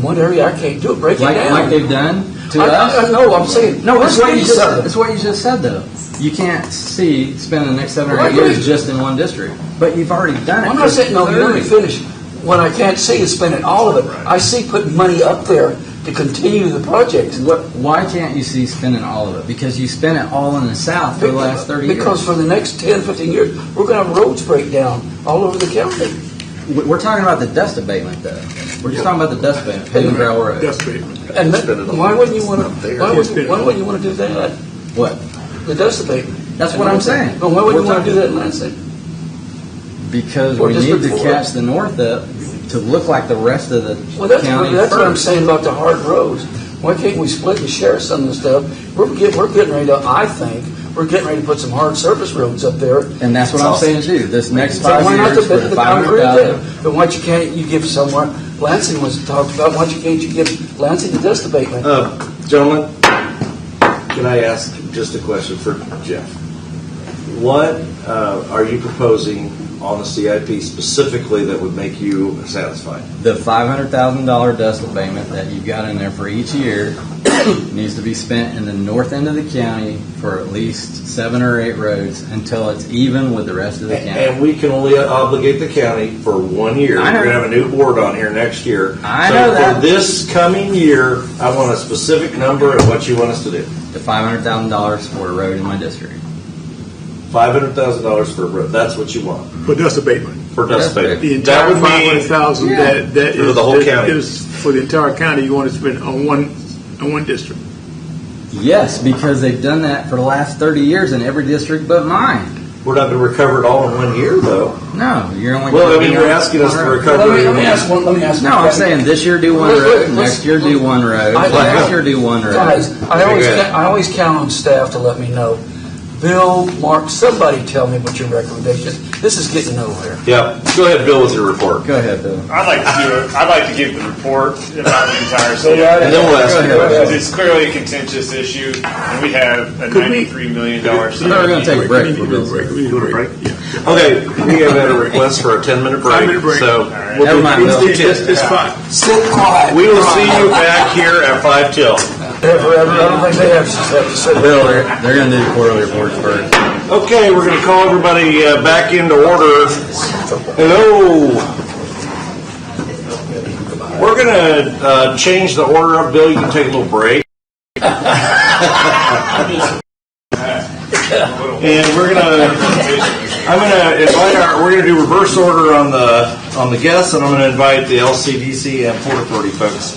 one area, I can't do it. Break it down like they've done to us. No, I'm saying no. It's what you just said, though. You can't see spending the next 7 or 8 years just in one district, but you've already done it. I'm not saying no. You let me finish. What I can't see is spending all of it. I see putting money up there to continue the project. Why can't you see spending all of it? Because you spent it all in the south for the last 30 years. Because for the next 10, 15 years, we're going to have roads break down all over the county. We're talking about the dust abatement, though. We're just talking about the dust abatement, paving gravel road. Dust abatement. And why wouldn't you want to? Why wouldn't you want to do that? What? The dust abatement. That's what I'm saying. But why wouldn't you want to do that in Lansing? Because we need to catch the north up to look like the rest of the county. That's what I'm saying about the hard roads. Why can't we split and share some of the stuff? We're getting ready to. I think we're getting ready to put some hard surface roads up there. And that's what I'm saying to do. This next 5 years for $500,000. But why can't you give somewhere? Lansing was talked about. Why can't you give Lansing the dust abatement? Gentlemen, can I ask just a question for Jeff? What are you proposing on the CIP specifically that would make you satisfied? The $500,000 dust abatement that you've got in there for each year needs to be spent in the north end of the county for at least 7 or 8 roads until it's even with the rest of the county. And we can only obligate the county for 1 year. We're going to have a new board on here next year. I know that. For this coming year, I want a specific number of what you want us to do. The $500,000 for a road in my district. $500,000 for a road. That's what you want. For dust abatement. For dust abatement. The entire $500,000 that is for the whole county. Is for the entire county. You want to spend on one district. Yes, because they've done that for the last 30 years in every district but mine. We're not going to recover it all in 1 year, though. No, you're only. Well, I mean, you're asking us to recover. Let me ask one. No, I'm saying this year do one road, next year do one road, next year do one road. Guys, I always count on staff to let me know. Bill, Mark, somebody tell me what your recommendation is. This is getting nowhere. Yeah. Go ahead, Bill, with your report. Go ahead, Bill. I'd like to give the report about the entire city. And then we'll ask you. Because it's clearly a contentious issue, and we have a $93 million We're going to take a break. Okay, we have had a request for a 10-minute break. 5-minute break. So Never mind, Bill. It's fine. Sit quiet. We will see you back here at 5 till. Forever. I don't think they have to sit. Bill, they're going to do the quarterly reports first. Okay, we're going to call everybody back into order. Hello. We're going to change the order up. Bill, you can take a little break. And we're going to do reverse order on the guests, and I'm going to invite the LCDC and Port Authority folks.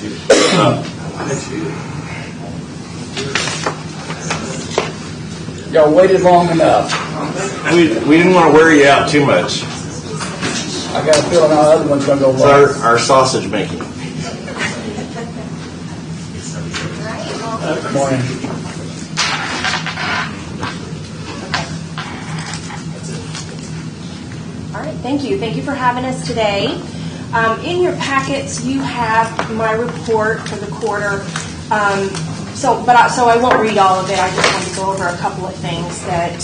Y'all waited long enough. We didn't want to wear you out too much. I got a feeling our other one's going to go It's long. our sausage making. Good morning. All right, thank you. Thank you for having us today. In your packets, you have my report for the quarter. So I won't read all of it. I just want to go over a couple of things that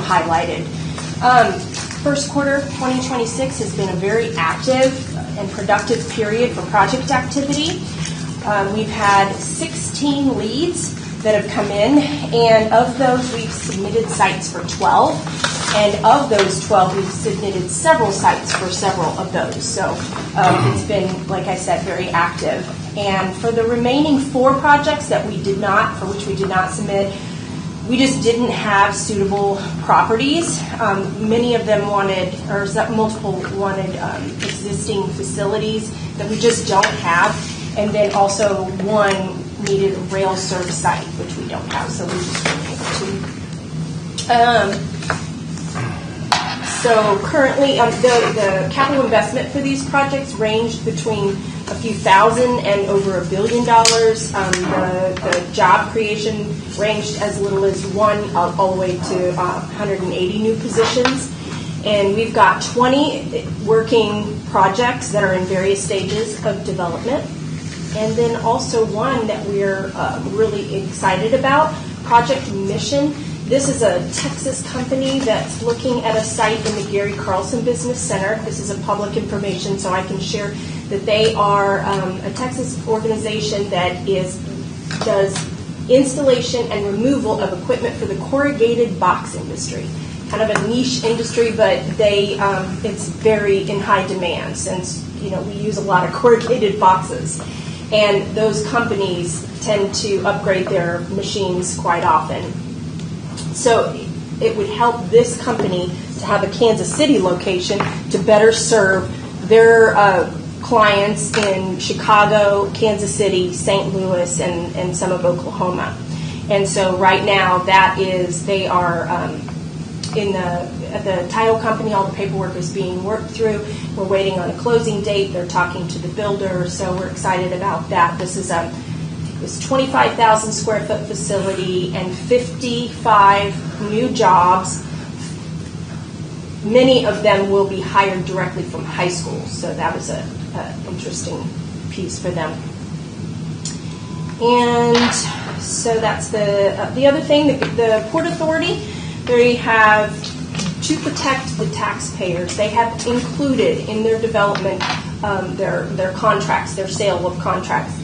highlighted. First quarter 2026 has been a very active and productive period for project activity. We've had 16 leads that have come in, and of those we've submitted sites for 12, and of those 12 we've submitted several sites for several of those. So it's been, like I said, very active. And for the remaining 4 projects for which we did not submit, we just didn't have suitable properties. Many of them multiple wanted existing facilities that we just don't have. And then also one needed a rail serve site, which we don't have, so we just weren't able to. So currently, the capital investment for these projects ranged between a few thousand and over $1 billion. The job creation ranged as little as 1 all the way to 180 new positions. And we've got 20 working projects that are in various stages of development. And then also one that we're really excited about, Project Mission. This is a Texas company that's looking at a site in the Gary Carlson Business Center. This is a public information, so I can share that they are a Texas organization that does installation and removal of equipment for the corrugated box industry. Kind of a niche industry, but it's very in high demand since we use a lot of corrugated boxes. And those companies tend to upgrade their machines quite often. So it would help this company to have a Kansas City location to better serve their clients in Chicago, Kansas City, St. Louis, and some of Oklahoma. And so right now they are at the title company, all the paperwork is being worked through. We're waiting on a closing date. They're talking to the builder, so we're excited about that. This is this 25,000 square foot facility and 55 new jobs. Many of them will be hired directly from high schools, so that was an interesting piece for them. And so that's the other thing. The Port Authority, they have, to protect the taxpayers, they have included in their development their contracts, their sale of contracts,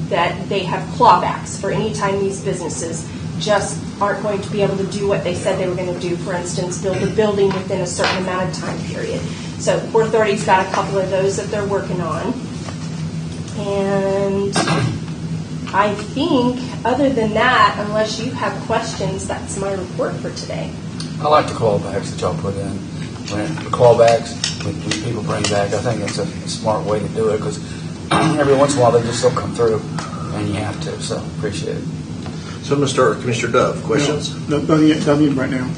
that they have clawbacks for any time these businesses just aren't going to be able to do what they said they were going to do. For instance, build a building within a certain amount of time period. So Port Authority's got a couple of those that they're working on. And I think, other than that, unless you have questions, that's my report for today. I like the callbacks that y'all put in. When the callbacks, when people bring back, I think it's a smart way to do it, because every once in a while they just don't come through, and you have to, so appreciate it. So Commissioner Dove, questions? No, nothing right now.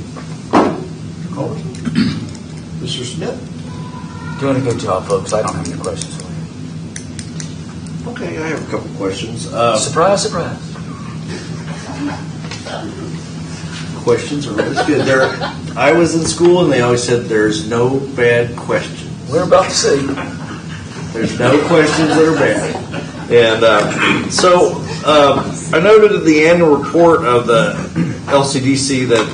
Mr. Smith? Doing a good job, folks. I don't have any questions for you. Okay, I have a couple questions. Surprise, surprise. Questions are always good. I was in school, and they always said there's no bad questions. We're about to see. There's no questions that are bad. And I noted in the annual report of the LCDC that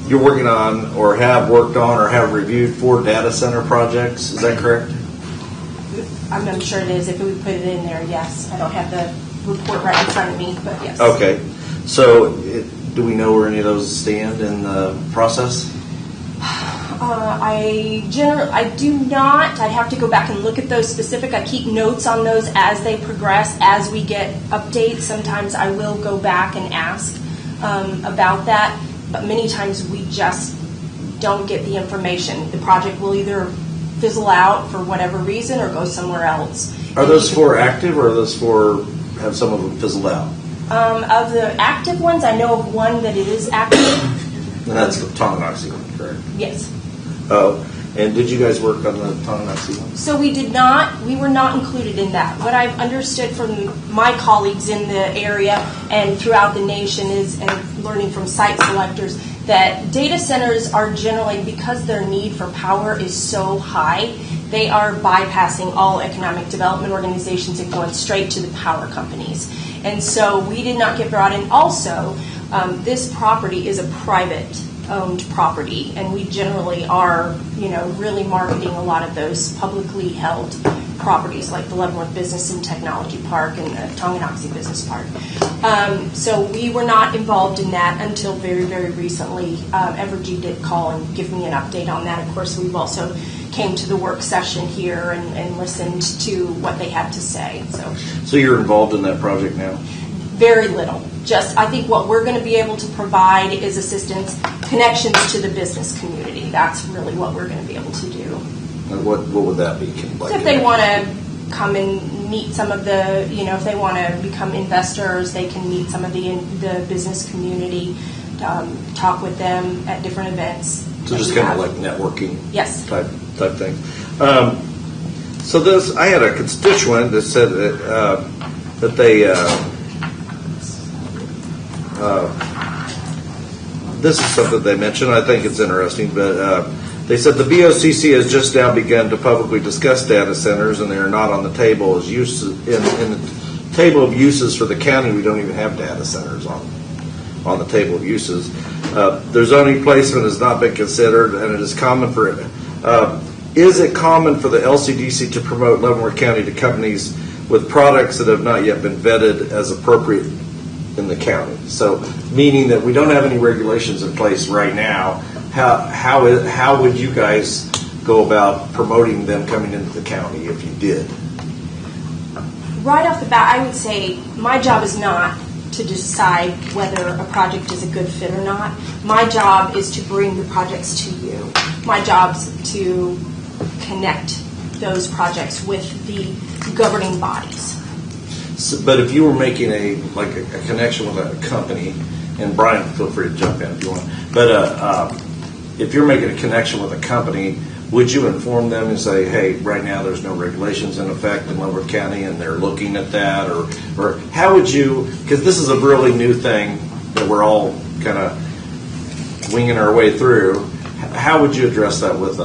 you're working on or have worked on or have reviewed 4 data center projects. Is that correct? I'm sure it is. If we put it in there, yes. I don't have the report right in front of me, but yes. Okay. So do we know where any of those stand in the process? I do not. I'd have to go back and look at those specific. I keep notes on those as they progress, as we get updates. Sometimes I will go back and ask about that, but many times we just don't get the information. The project will either fizzle out for whatever reason or go somewhere else. Are those 4 active, or are those 4 have some of them fizzled out? Of the active ones, I know of one that is active. And that's the Tonganoxie one, correct? Yes. Oh, And did you guys work on the Tonganoxie one? So we did not, we were not included in that. What I've understood from my colleagues in the area and throughout the nation is, and learning from site selectors, that data centers are generally, because their need for power is so high, they are bypassing all economic development organizations and going straight to the power companies. And so we did not get brought in. Also, this property is a private owned property, and we generally are, really marketing a lot of those publicly held properties like the Leavenworth Business and Technology Park and the Tonganoxie Business Park. So we were not involved in that until very, very recently. Evergy did call and give me an update on that. Of course, we've also came to the work session here and listened to what they had to say. So you're involved in that project now? Very little. Just, I think what we're going to be able to provide is assistance, connections to the business community. That's really what we're going to be able to do. And what would that be? So if they want to come and meet some of the, if they want to become investors, they can meet some of the business community, talk with them at different events. So just kind of like networking, yes, type thing. So this, I had a constituent that said that they. This is something they mentioned. I think it's interesting, but they said the BOCC has just now begun to publicly discuss data centers, and they are not on the table as uses in the table of uses for the county. We don't even have data centers on the table of uses. Their zoning placement has not been considered, and it is common for is it common for the LCDC to promote Leavenworth County to companies with products that have not yet been vetted as appropriate in the county? So, meaning that we don't have any regulations in place right now. How would you guys go about promoting them coming into the county if you did? Right off the bat, I would say my job is not to decide whether a project is a good fit or not. My job is to bring the projects to you. My job's to connect those projects with the governing bodies. So, but if you were making a connection with a company, and Brian, feel free to jump in if you want, but if you're making a connection with a company, would you inform them and say, hey, right now there's no regulations in effect in Leavenworth County and they're looking at that? Or how would you, because this is a really new thing that we're all kind of winging our way through, how would you address that with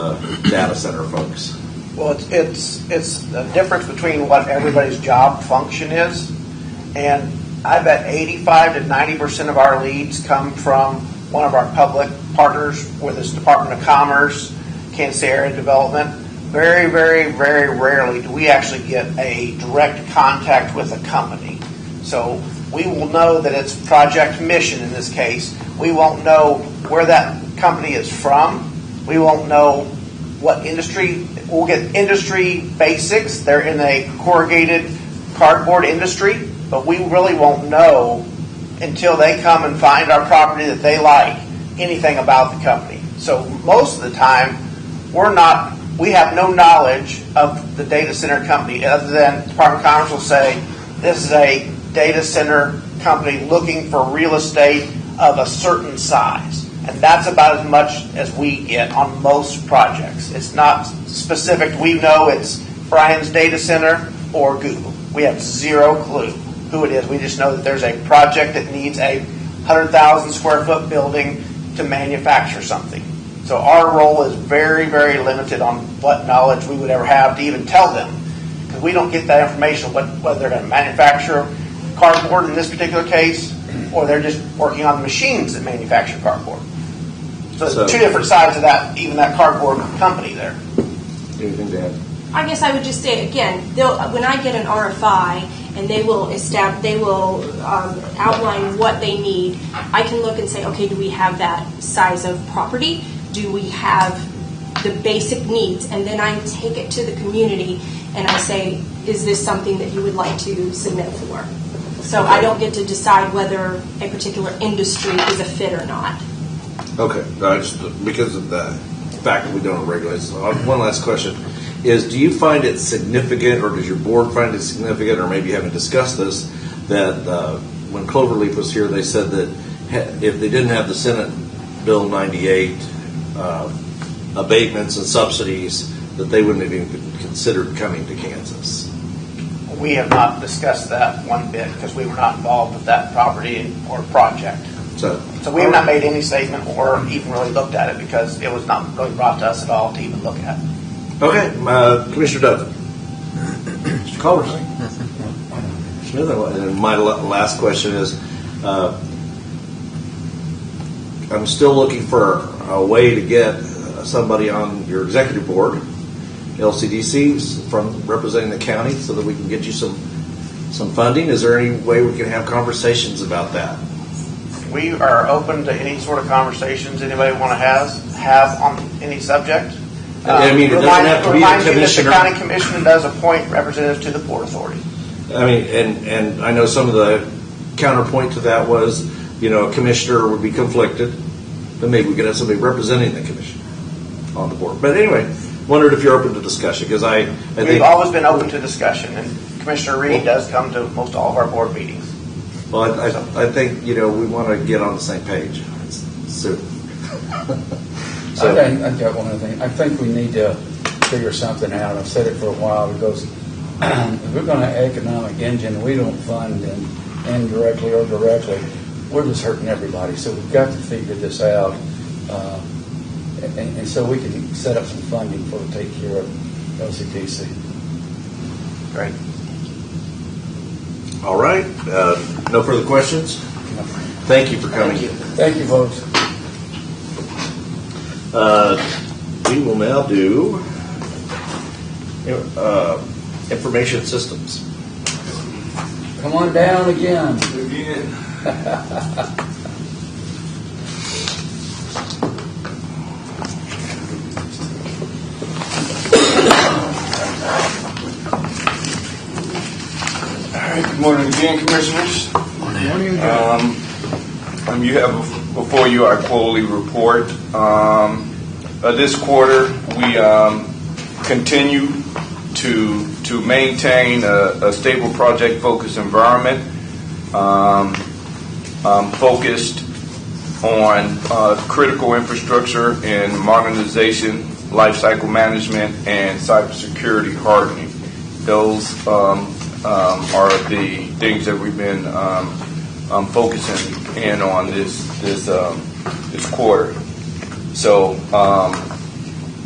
data center folks? Well, it's the difference between what everybody's job function is, and I bet 85 to 90% of our leads come from one of our public partners, whether it's Department of Commerce, Kansas Area Development. Very, very, very rarely do we actually get a direct contact with a company. So we will know that it's Project Mission in this case. We won't know where that company is from. We won't know what industry. We'll get industry basics. They're in a corrugated cardboard industry, but we really won't know until they come and find our property that they like anything about the company. So most of the time, we have no knowledge of the data center company other than Department of Commerce will say, this is a data center company looking for real estate of a certain size. And that's about as much as we get on most projects. It's not specific. We know it's Brian's Data Center or Google. We have zero clue who it is. We just know that there's a project that needs a 100,000 square foot building to manufacture something. So our role is very, very limited on what knowledge we would ever have to even tell them, because we don't get that information, whether they're going to manufacture cardboard in this particular case, or they're just working on the machines that manufacture cardboard. So two different sides of that, even that cardboard company there. Anything to add? I guess I would just say again, when I get an RFI and they will outline what they need, I can look and say, okay, do we have that size of property? Do we have the basic needs? And then I take it to the community and I say, is this something that you would like to submit for? So I don't get to decide whether a particular industry is a fit or not. Okay, because of the fact that we don't regulate. So one last question is, do you find it significant, or does your board find it significant, or maybe you haven't discussed this, that when Cloverleaf was here, they said that if they didn't have the Senate Bill 98 abatements and subsidies, that they wouldn't have even considered coming to Kansas. We have not discussed that one bit because we were not involved with that property or project. So we have not made any statement or even really looked at it because it was not really brought to us at all to even look at. Okay, Commissioner Duffy. Mr. Culberson. Smith, and my last question is, I'm still looking for a way to get somebody on your executive board, LCDC, from representing the county, so that we can get you some funding. Is there any way we can have conversations about that? We are open to any sort of conversations anybody want to have on any subject. I mean, it doesn't have to be the commissioner. The county commission does appoint representatives to the Port Authority. I mean, and I know some of the counterpoint to that was, a commissioner would be conflicted, then maybe we could have somebody representing the commission on the board. But anyway, wondered if you're open to discussion, because I think we've always been open to discussion, and Commissioner Reed does come to most all of our board meetings. Well, I think we want to get on the same page soon. I've got one other thing. I think we need to figure something out. I've said it for a while. Because if we're going to economic engine, we don't fund indirectly or directly. We're just hurting everybody. So we've got to figure this out, and so we can set up some funding to take care of LCDC. Great. All right. No further questions? Thank you for coming. Thank you, folks. We will now do information systems. Come on down again. Good morning again, Commissioners. Morning. You have before you our quarterly report. This quarter, we continue to maintain a stable project-focused environment, focused on critical infrastructure and modernization, lifecycle management, and cybersecurity hardening. Those are the things that we've been focusing in on this quarter. So,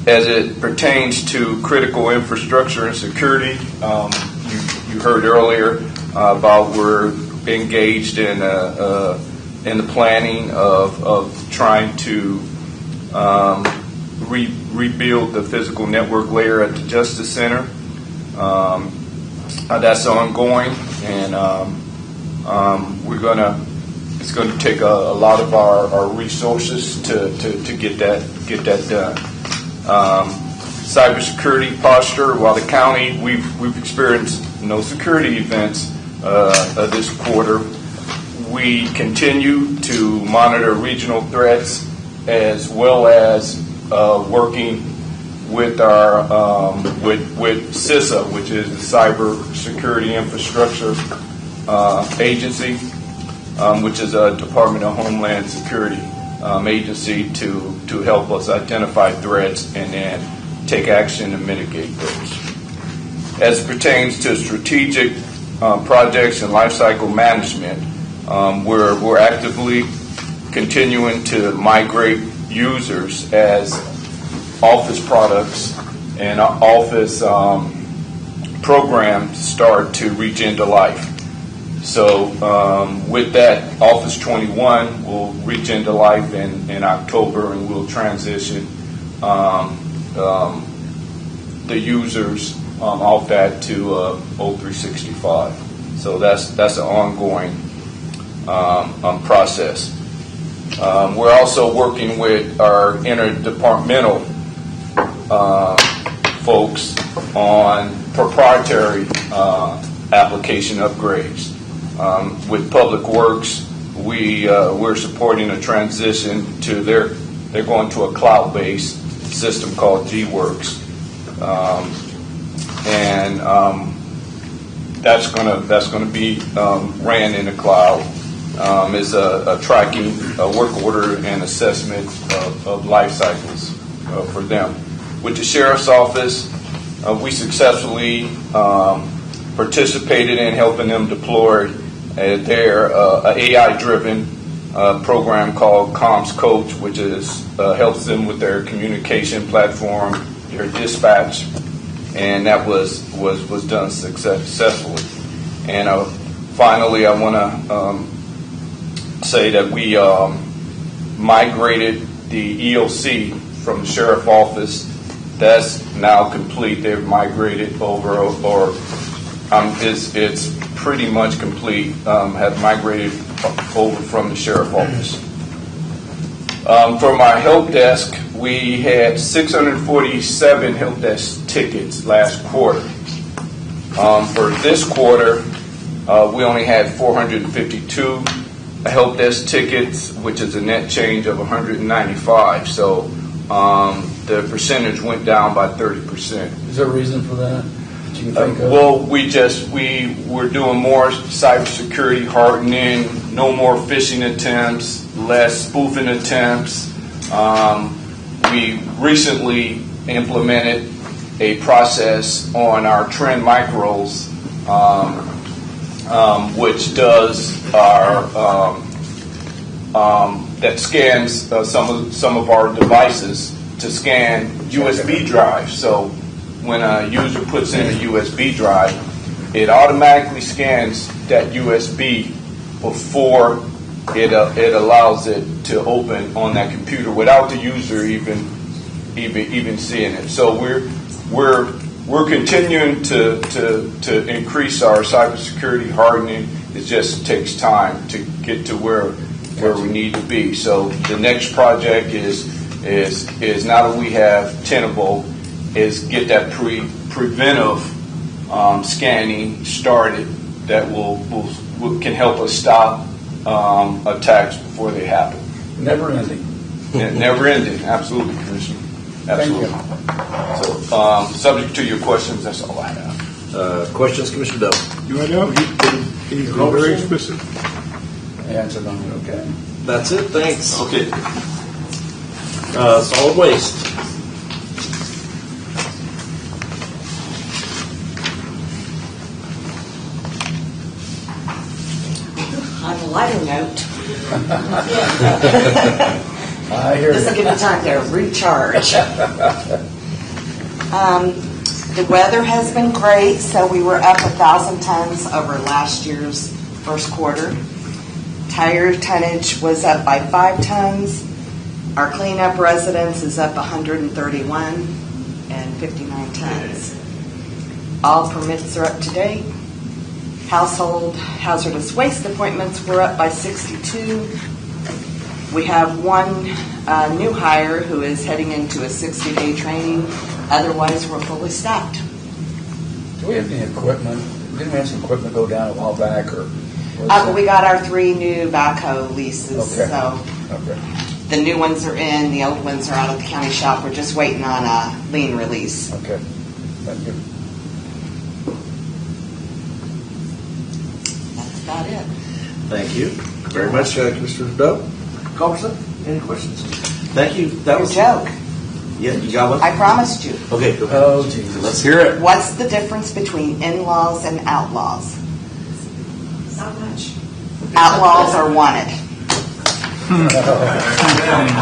as it pertains to critical infrastructure and security, you heard earlier about we're engaged in the planning of trying to rebuild the physical network layer at the Justice Center. That's ongoing, and it's going to take a lot of our resources to get that done. Cybersecurity posture. While the county, we've experienced no security events this quarter, we continue to monitor regional threats as well as working with our with CISA, which is the Cyber Security Infrastructure Agency, which is a Department of Homeland Security agency to help us identify threats and then take action to mitigate those. As it pertains to strategic projects and lifecycle management, we're actively continuing to migrate users as Office products and Office programs start to reach into life. So with that, Office 21 will reach into life in October, and we'll transition the users off that to 0365. So that's an ongoing process. We're also working with our interdepartmental folks on proprietary application upgrades. With Public Works, we're supporting a transition to they're going to a cloud-based system called G-Works, and that's going to be ran in the cloud. Is a tracking, a work order, and assessment of life cycles for them. With the Sheriff's Office, we successfully participated in helping them deploy their AI-driven program called Comms Coach, which helps them with their communication platform, their dispatch, and that was done successfully. And finally, I want to say that we migrated the EOC from the Sheriff's Office. That's now complete. They've migrated over, it's pretty much complete. Have migrated over from the Sheriff's Office. For my help desk, we had 647 help desk tickets last quarter. For this quarter, we only had 452 help desk tickets, which is a net change of 195. So the percentage went down by 30%. Is there a reason for that? You can think of? Well, we're doing more cybersecurity hardening, no more phishing attempts, less spoofing attempts. We recently implemented a process on our trend micros, which does our that scans some of our devices to scan USB drives. So when a user puts in a USB drive, it automatically scans that USB before it allows it to open on that computer without the user even seeing it. So we're continuing to increase our cybersecurity hardening. It just takes time to get to where we need to be. So the next project is now that we have Tenable, is get that preventive scanning started that can help us stop attacks before they happen. Never ending. Never ending, absolutely, Commissioner. Absolutely. So, subject to your questions, that's all I have. Questions, Commissioner Dove? You want to know? He's very explicit. Answered on it, okay. That's it, thanks. Okay. Solid waste. On a lighter note, I hear this will you. give you time to recharge. The weather has been great, so we were up 1,000 tons over last year's first quarter. Tire tonnage was up by 5 tons. Our cleanup residence is up 131 and 59 tons. All permits are up to date. Household hazardous waste appointments were up by 62. We have one new hire who is heading into a 60-day training. Otherwise, we're fully staffed. Do we have any equipment? Didn't we have some equipment go down a while back? Or We got our 3 new backhoe leases. Okay. So Okay. the new ones are in, the old ones are out at the county shop. We're just waiting on a lien release. Okay. Thank you. That's about it. Thank you very much, Commissioner Dove. Culberson, any questions? Thank you. That was a joke. Yeah, you got one? I promised you. Okay, go ahead. Oh, Jesus. Let's hear it. What's the difference between in-laws and outlaws? Not much. Outlaws are wanted.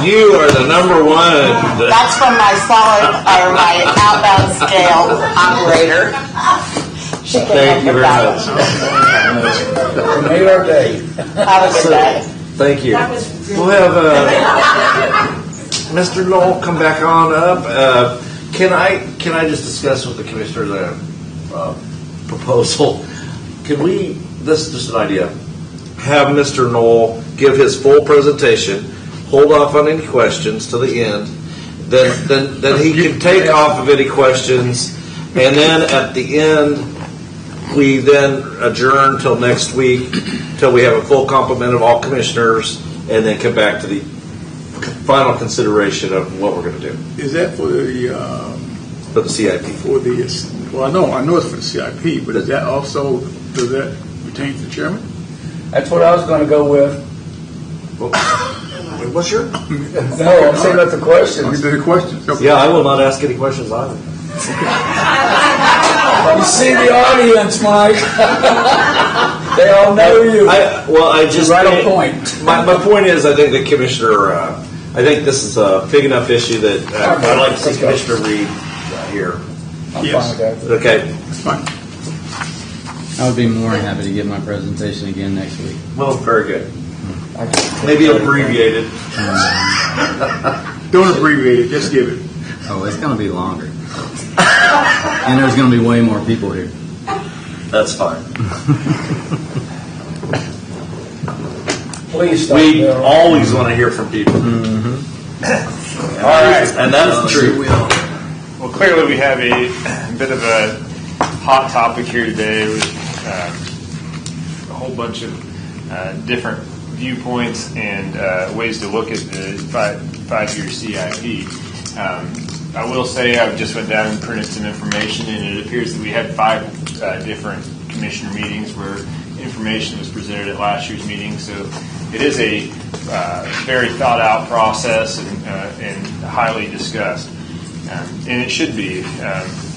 You are the number one. That's from my my outbound scale operator. She came Thank up you with very that much. one. Made our day. Have a good day. Thank you. That was really We'll have Mr. Knoll come back on up. Can I just discuss with the commissioner the proposal? Can we? This is just an idea. Have Mr. Knoll give his full presentation. Hold off on any questions to the end. Then he can take off of any questions, and then at the end we then adjourn till next week, till we have a full complement of all commissioners, and then come back to the final consideration of what we're going to do. Is that for the CIP? I know it's for the CIP, but does that pertain to the chairman? That's what I was going to go with. What's your? No, I'm saying about the questions. The questions. Okay. Yeah, I will not ask any questions either. You see the audience, Mike. They all know you. I just right on point. My point is, I think the commissioner. I think this is a big enough issue that I'd like to see Commissioner Reed here. I'm fine with that. Okay. That's fine. I would be more than happy to give my presentation again next week. Well, very good. Maybe abbreviated. Don't abbreviate it. Just give it. Oh, it's going to be longer. And there's going to be way more people here. That's fine. Please stop. We always want to hear from people. All right. And that's true. Well, clearly we have a bit of a hot topic here today with a whole bunch of different viewpoints and ways to look at the five-year CIP. I will say I just went down and printed some information, and it appears that we had 5 different commissioner meetings where information was presented at last year's meeting. So it is a very thought-out process and highly discussed. And it should be.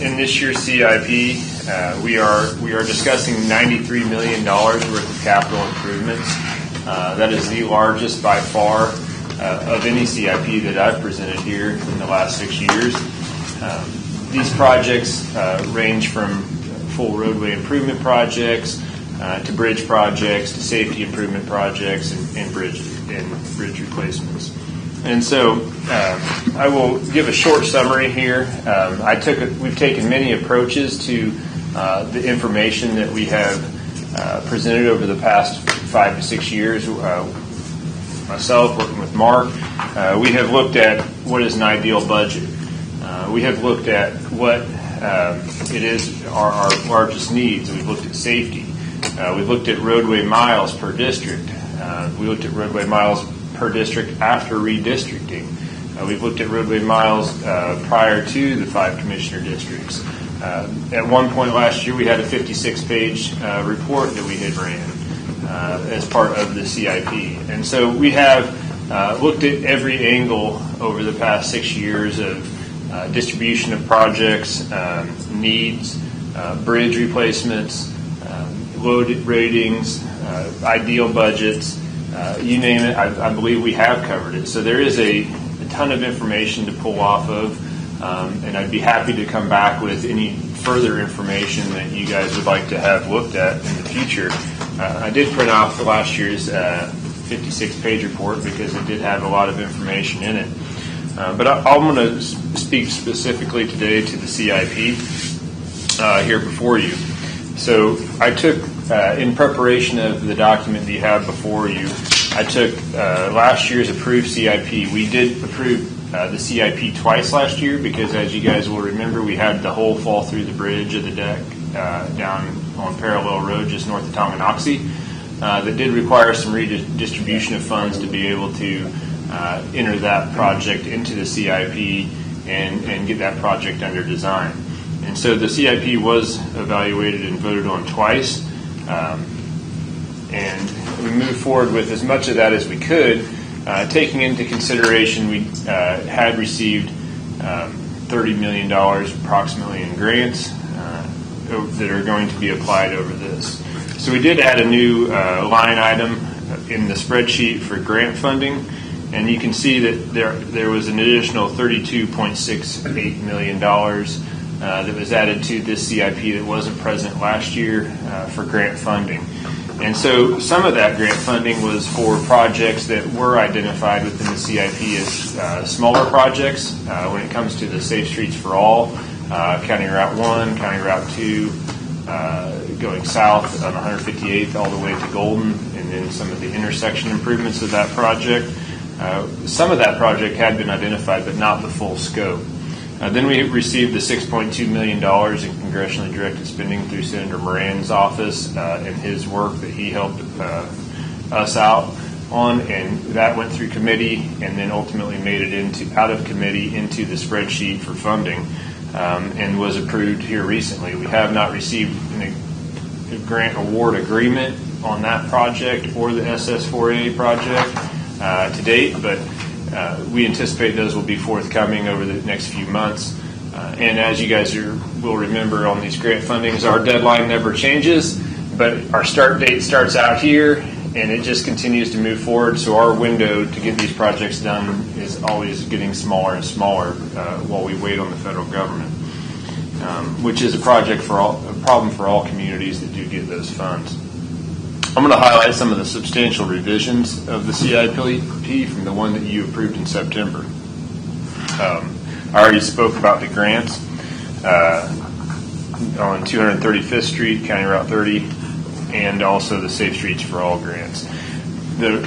In this year's CIP, we are discussing $93 million worth of capital improvements. That is the largest by far of any CIP that I've presented here in the last 6 years. These projects range from full roadway improvement projects to bridge projects to safety improvement projects and bridge replacements. And so I will give a short summary here. We've taken many approaches to the information that we have presented over the past 5 to 6 years. Myself, working with Mark, we have looked at what is an ideal budget. We have looked at what it is our largest needs. We've looked at safety. We've looked at roadway miles per district. We looked at roadway miles per district after redistricting. We've looked at roadway miles prior to the 5 commissioner districts. At one point last year, we had a 56-page report that we had ran as part of the CIP. And so we have looked at every angle over the past 6 years of distribution of projects, needs, bridge replacements, load ratings, ideal budgets, you name it. I believe we have covered it. So there is a ton of information to pull off of, and I'd be happy to come back with any further information that you guys would like to have looked at in the future. I did print out the last year's 56-page report because it did have a lot of information in it. But I'm going to speak specifically today to the CIP here before you. So I took, in preparation of the document that you have before you, I took last year's approved CIP. We did approve the CIP twice last year because, as you guys will remember, we had the hole fall through the bridge of the deck down on Parallel Road just north of Tonganoxie. That did require some redistribution of funds to be able to enter that project into the CIP and get that project under design. And so the CIP was evaluated and voted on twice, and we moved forward with as much of that as we could, taking into consideration we had received $30 million approximately in grants that are going to be applied over this. So we did add a new line item in the spreadsheet for grant funding, and you can see that there was an additional $32.68 million that was added to this CIP that wasn't present last year for grant funding. And so some of that grant funding was for projects that were identified within the CIP as smaller projects when it comes to the Safe Streets for All, County Route 1, County Route 2, going south on 158th all the way to Golden, and then some of the intersection improvements of that project. Some of that project had been identified, but not the full scope. Then we received the $6.2 million in congressionally directed spending through Senator Moran's office and his work that he helped us out on, and that went through committee and then ultimately made it out of committee into the spreadsheet for funding and was approved here recently. We have not received a grant award agreement on that project or the SS4A project, to date, but we anticipate those will be forthcoming over the next few months. And as you guys will remember on these grant fundings, our deadline never changes, but our start date starts out here, and it just continues to move forward. So our window to get these projects done is always getting smaller and smaller while we wait on the federal government, which is a problem for all communities that do get those funds. I'm going to highlight some of the substantial revisions of the CIP from the one that you approved in September. I already spoke about the grants on 235th Street, County Route 30, and also the Safe Streets for All grants. The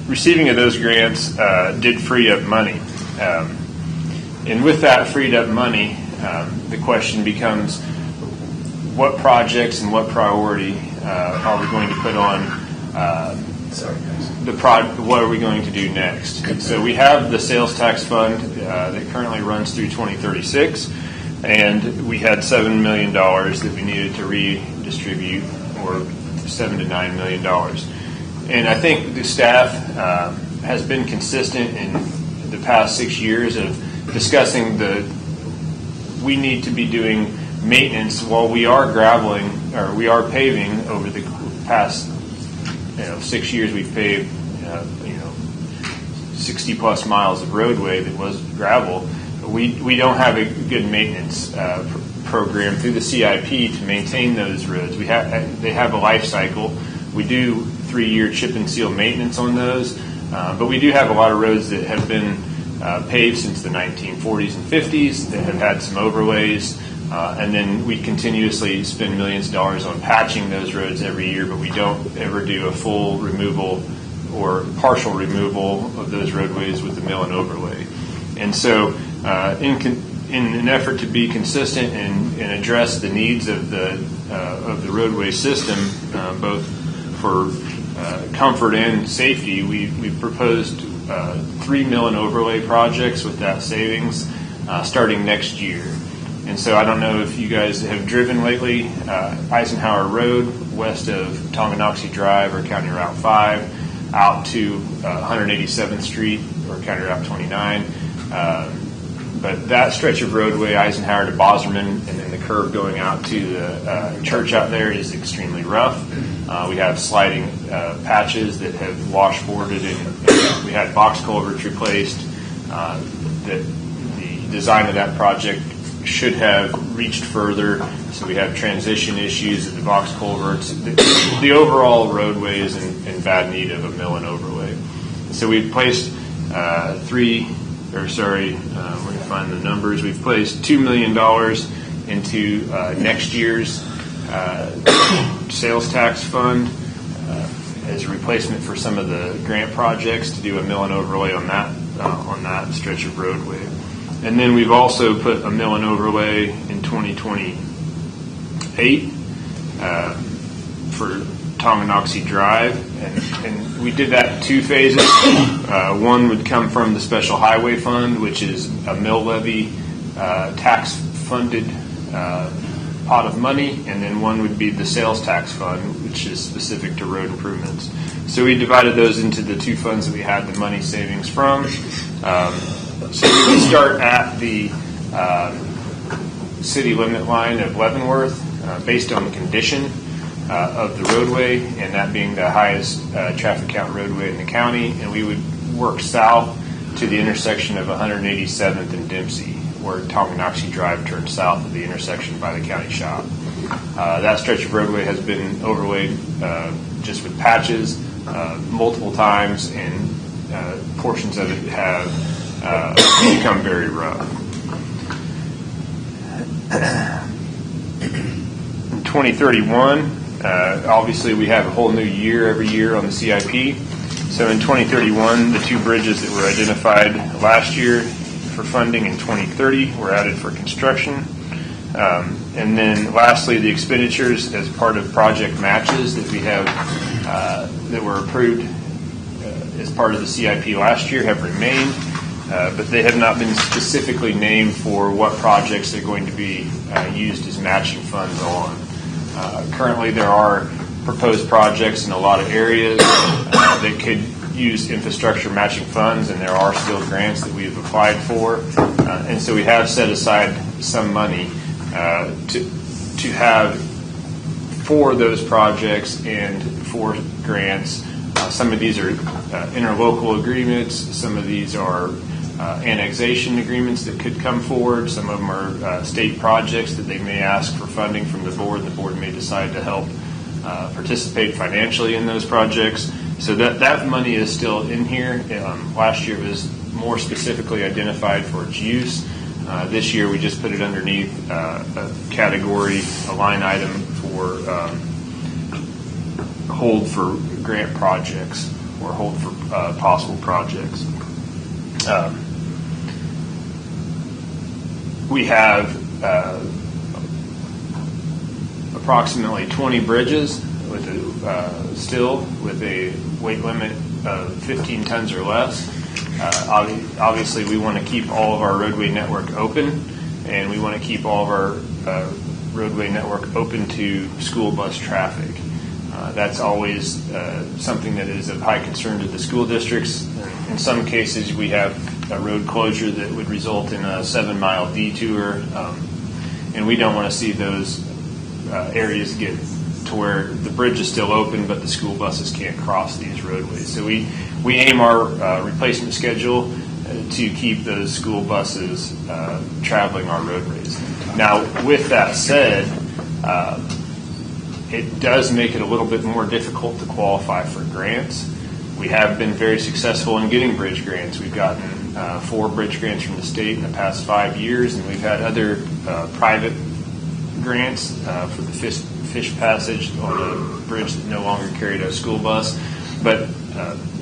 receiving of those grants did free up money. And with that freed up money, the question becomes, what projects and what priority are we going to put on what are we going to do next? So we have the sales tax fund that currently runs through 2036, and we had $7 million that we needed to redistribute, or $7 to $9 million. And I think the staff has been consistent in the past 6 years of discussing we need to be doing maintenance while we are we are paving. Over the past 6 years, we've paved 60 plus miles of roadway that was gravel. We don't have a good maintenance program through the CIP to maintain those roads. They have a life cycle. We do 3-year chip and seal maintenance on those, but we do have a lot of roads that have been paved since the 1940s and 50s that have had some overlays. And then we continuously spend millions of dollars on patching those roads every year, but we don't ever do a full removal or partial removal of those roadways with the mill and overlay. And so in an effort to be consistent and address the needs of the roadway system, both for comfort and safety, we've proposed 3 mill and overlay projects with that savings starting next year. And so I don't know if you guys have driven lately, Eisenhower Road, west of Tonganoxie Drive or County Route 5, out to 187th Street or County Route 29. But that stretch of roadway, Eisenhower to Boserman, and then the curve going out to the church out there is extremely rough. We have sliding patches that have washboarded, and we had box culverts replaced. The design of that project should have reached further, so we have transition issues at the box culverts. The overall roadway is in bad need of a mill and overlay. So we've placed we're going to find the numbers. We've placed $2 million into next year's sales tax fund as a replacement for some of the grant projects to do a mill and overlay on that stretch of roadway. And then we've also put a mill and overlay in 2028 for Tonganoxie Drive, and we did that in 2 phases. One would come from the Special Highway Fund, which is a mill levy tax-funded pot of money, and then one would be the sales tax fund, which is specific to road improvements. So we divided those into the 2 funds that we had the money savings from. So we would start at the city limit line of Leavenworth based on the condition of the roadway, and that being the highest traffic count roadway in the county. And we would work south to the intersection of 187th and Dempsey, where Tonganoxie Drive turns south of the intersection by the county shop. That stretch of roadway has been overlaid just with patches multiple times, and portions of it have become very rough. In 2031, obviously we have a whole new year every year on the CIP. So in 2031, the 2 bridges that were identified last year for funding in 2030 were added for construction. And then lastly, the expenditures as part of project matches that we have that were approved as part of the CIP last year have remained. But they have not been specifically named for what projects they're going to be used as matching funds on. Currently, there are proposed projects in a lot of areas that could use infrastructure matching funds, and there are still grants that we have applied for. And so we have set aside some money to have for those projects and for grants. Some of these are interlocal agreements. Some of these are annexation agreements that could come forward. Some of them are state projects that they may ask for funding from the board. The board may decide to help participate financially in those projects. So that money is still in here. Last year it was more specifically identified for its use. This year we just put it underneath a category, a line item for hold for grant projects or hold for possible projects. We have approximately 20 bridges with still with a weight limit of 15 tons or less. Obviously, we want to keep all of our roadway network open, and we want to keep all of our roadway network open to school bus traffic. That's always something that is of high concern to the school districts. In some cases, we have a road closure that would result in a 7-mile detour, and we don't want to see those areas get to where the bridge is still open, but the school buses can't cross these roadways. So we aim our replacement schedule to keep those school buses traveling our roadways. Now, with that said, it does make it a little bit more difficult to qualify for grants. We have been very successful in getting bridge grants. We've gotten 4 bridge grants from the state in the past 5 years, and we've had other private grants for the fish passage on a bridge that no longer carried a school bus. But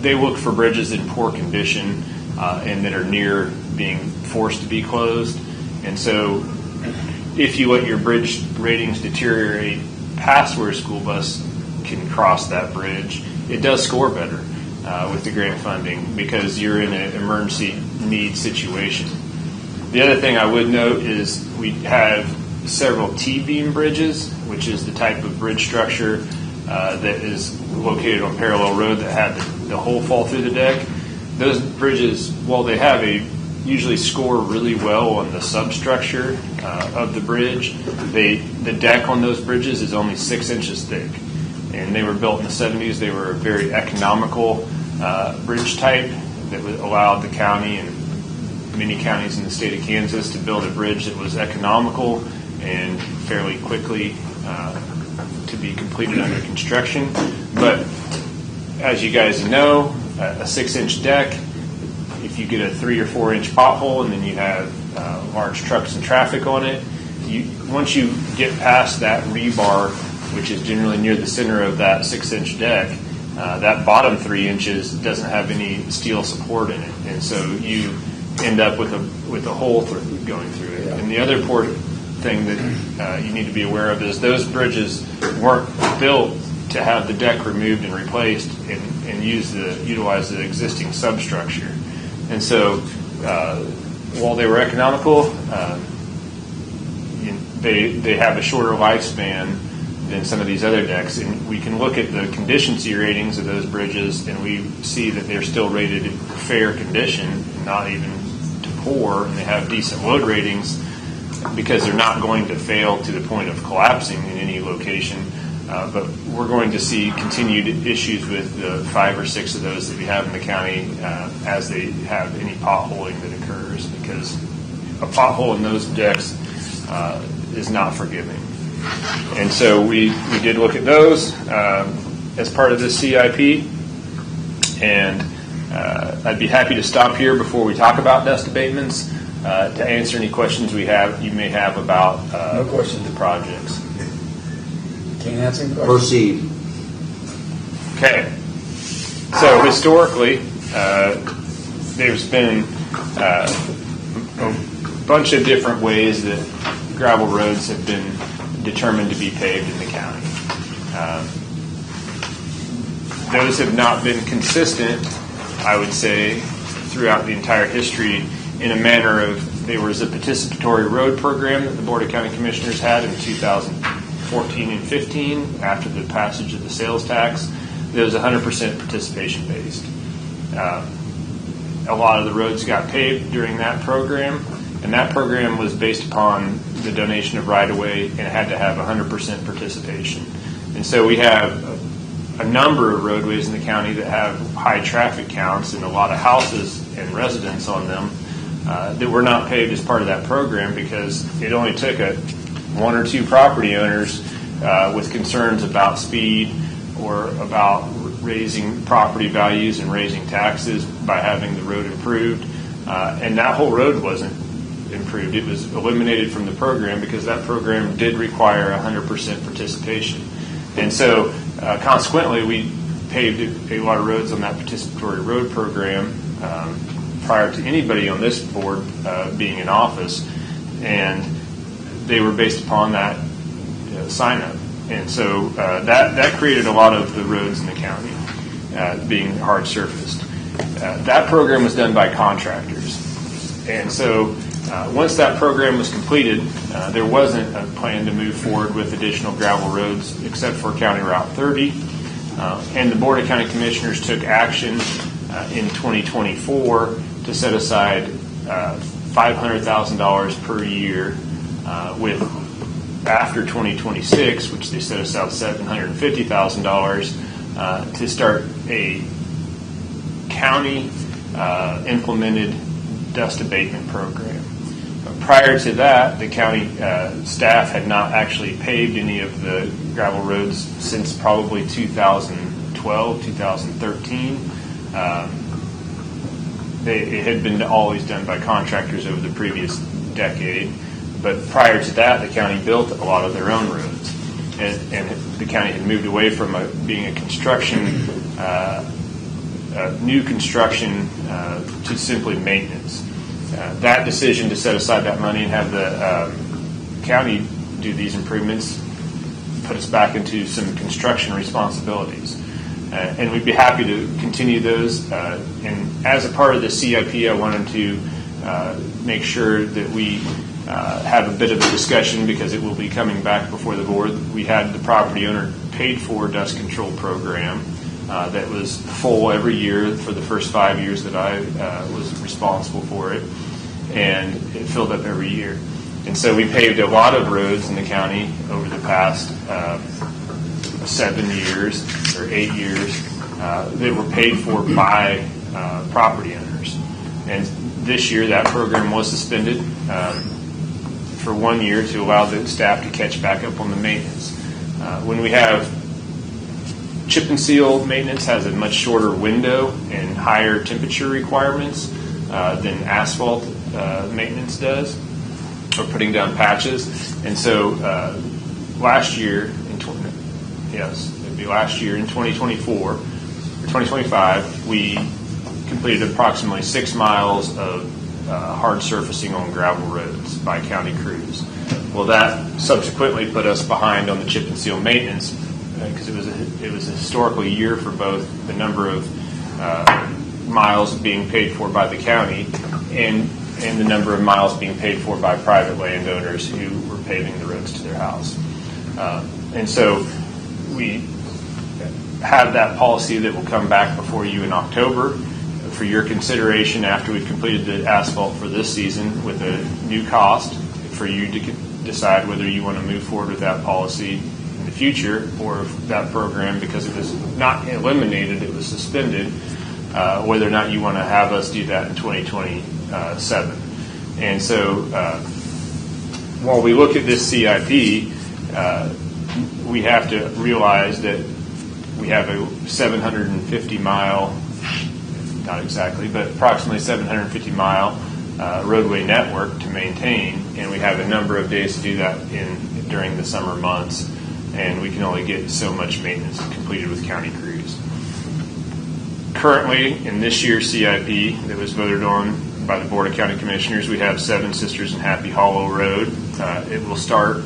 they look for bridges in poor condition and that are near being forced to be closed. And so if you let your bridge ratings deteriorate past where a school bus can cross that bridge, it does score better with the grant funding because you're in an emergency need situation. The other thing I would note is we have several T-beam bridges, which is the type of bridge structure that is located on parallel road that had the hole fall through the deck. Those bridges, while they have usually score really well on the substructure of the bridge, the deck on those bridges is only 6 inches thick. And they were built in the 70s. They were a very economical bridge type that allowed the county and many counties in the state of Kansas to build a bridge that was economical and fairly quickly to be completed under construction. But as you guys know, a 6-inch deck, if you get a 3 or 4 inch pothole and then you have large trucks and traffic on it, once you get past that rebar, which is generally near the center of that 6-inch deck, that bottom 3 inches doesn't have any steel support in it, and so you end up with a hole going through it. And the other important thing that you need to be aware of is those bridges weren't built to have the deck removed and replaced and utilize the existing substructure. And so while they were economical, they have a shorter lifespan than some of these other decks. And we can look at the condition-C ratings of those bridges, and we see that they're still rated in fair condition, not even to poor, and they have decent load ratings because they're not going to fail to the point of collapsing in any location. But we're going to see continued issues with the 5 or 6 of those that we have in the county as they have any potholing that occurs, because a pothole in those decks is not forgiving. And so we did look at those as part of this CIP, and I'd be happy to stop here before we talk about dust abatements to answer any questions you may have about No questions. the projects. Can't answer any questions. Proceed. Okay. So historically, there's been a bunch of different ways that gravel roads have been determined to be paved in the county. Those have not been consistent, I would say, throughout the entire history in a manner of there was a participatory road program that the Board of County Commissioners had in 2014 and 15 after the passage of the sales tax. That was 100% participation based. a lot of the roads got paved during that program, and that program was based upon the donation of right-of-way, and it had to have 100% participation. And so we have a number of roadways in the county that have high traffic counts and a lot of houses and residents on them that were not paved as part of that program because it only took one or two property owners with concerns about speed or about raising property values and raising taxes by having the road improved. And that whole road wasn't improved. It was eliminated from the program because that program did require 100% participation. And so consequently, we paved a lot of roads on that participatory road program prior to anybody on this board being in office, and they were based upon that sign-up. And so that created a lot of the roads in the county being hard surfaced. That program was done by contractors. And so once that program was completed, there wasn't a plan to move forward with additional gravel roads except for County Route 30. And the Board of County Commissioners took action in 2024 to set aside $500,000 per year with after 2026, which they set aside $750,000 to start a county implemented dust abatement program. Prior to that, the county staff had not actually paved any of the gravel roads since probably 2012, 2013. It had been always done by contractors over the previous decade. But prior to that, the county built a lot of their own roads. And the county had moved away from being a construction, new construction to simply maintenance. That decision to set aside that money and have the county do these improvements put us back into some construction responsibilities. And we'd be happy to continue those. And as a part of the CIP, I wanted to make sure that we have a bit of a discussion because it will be coming back before the board. We had the property owner paid for dust control program that was full every year for the first 5 years that I was responsible for it, and it filled up every year. And so we paved a lot of roads in the county over the past 7 years or 8 years that were paid for by property owners. And this year that program was suspended for 1 year to allow the staff to catch back up on the maintenance. When we have chip and seal maintenance has a much shorter window and higher temperature requirements than asphalt maintenance does, or putting down patches. And so last year, in 2024 or 2025, we completed approximately 6 miles of hard surfacing on gravel roads by county crews. Well, that subsequently put us behind on the chip and seal maintenance because it was a historical year for both the number of miles being paid for by the county and the number of miles being paid for by private landowners who were paving the roads to their house. And so we have that policy that will come back before you in October for your consideration after we've completed the asphalt for this season with a new cost for you to decide whether you want to move forward with that policy in the future or if that program, because it was not eliminated, it was suspended, whether or not you want to have us do that in 2027. And so while we look at this CIP, we have to realize that we have a 750-mile, not exactly, but approximately 750-mile roadway network to maintain, and we have a number of days to do that during the summer months, and we can only get so much maintenance completed with county crews. Currently, in this year's CIP that was voted on by the Board of County Commissioners, we have Seven Sisters and Happy Hollow Road. It will start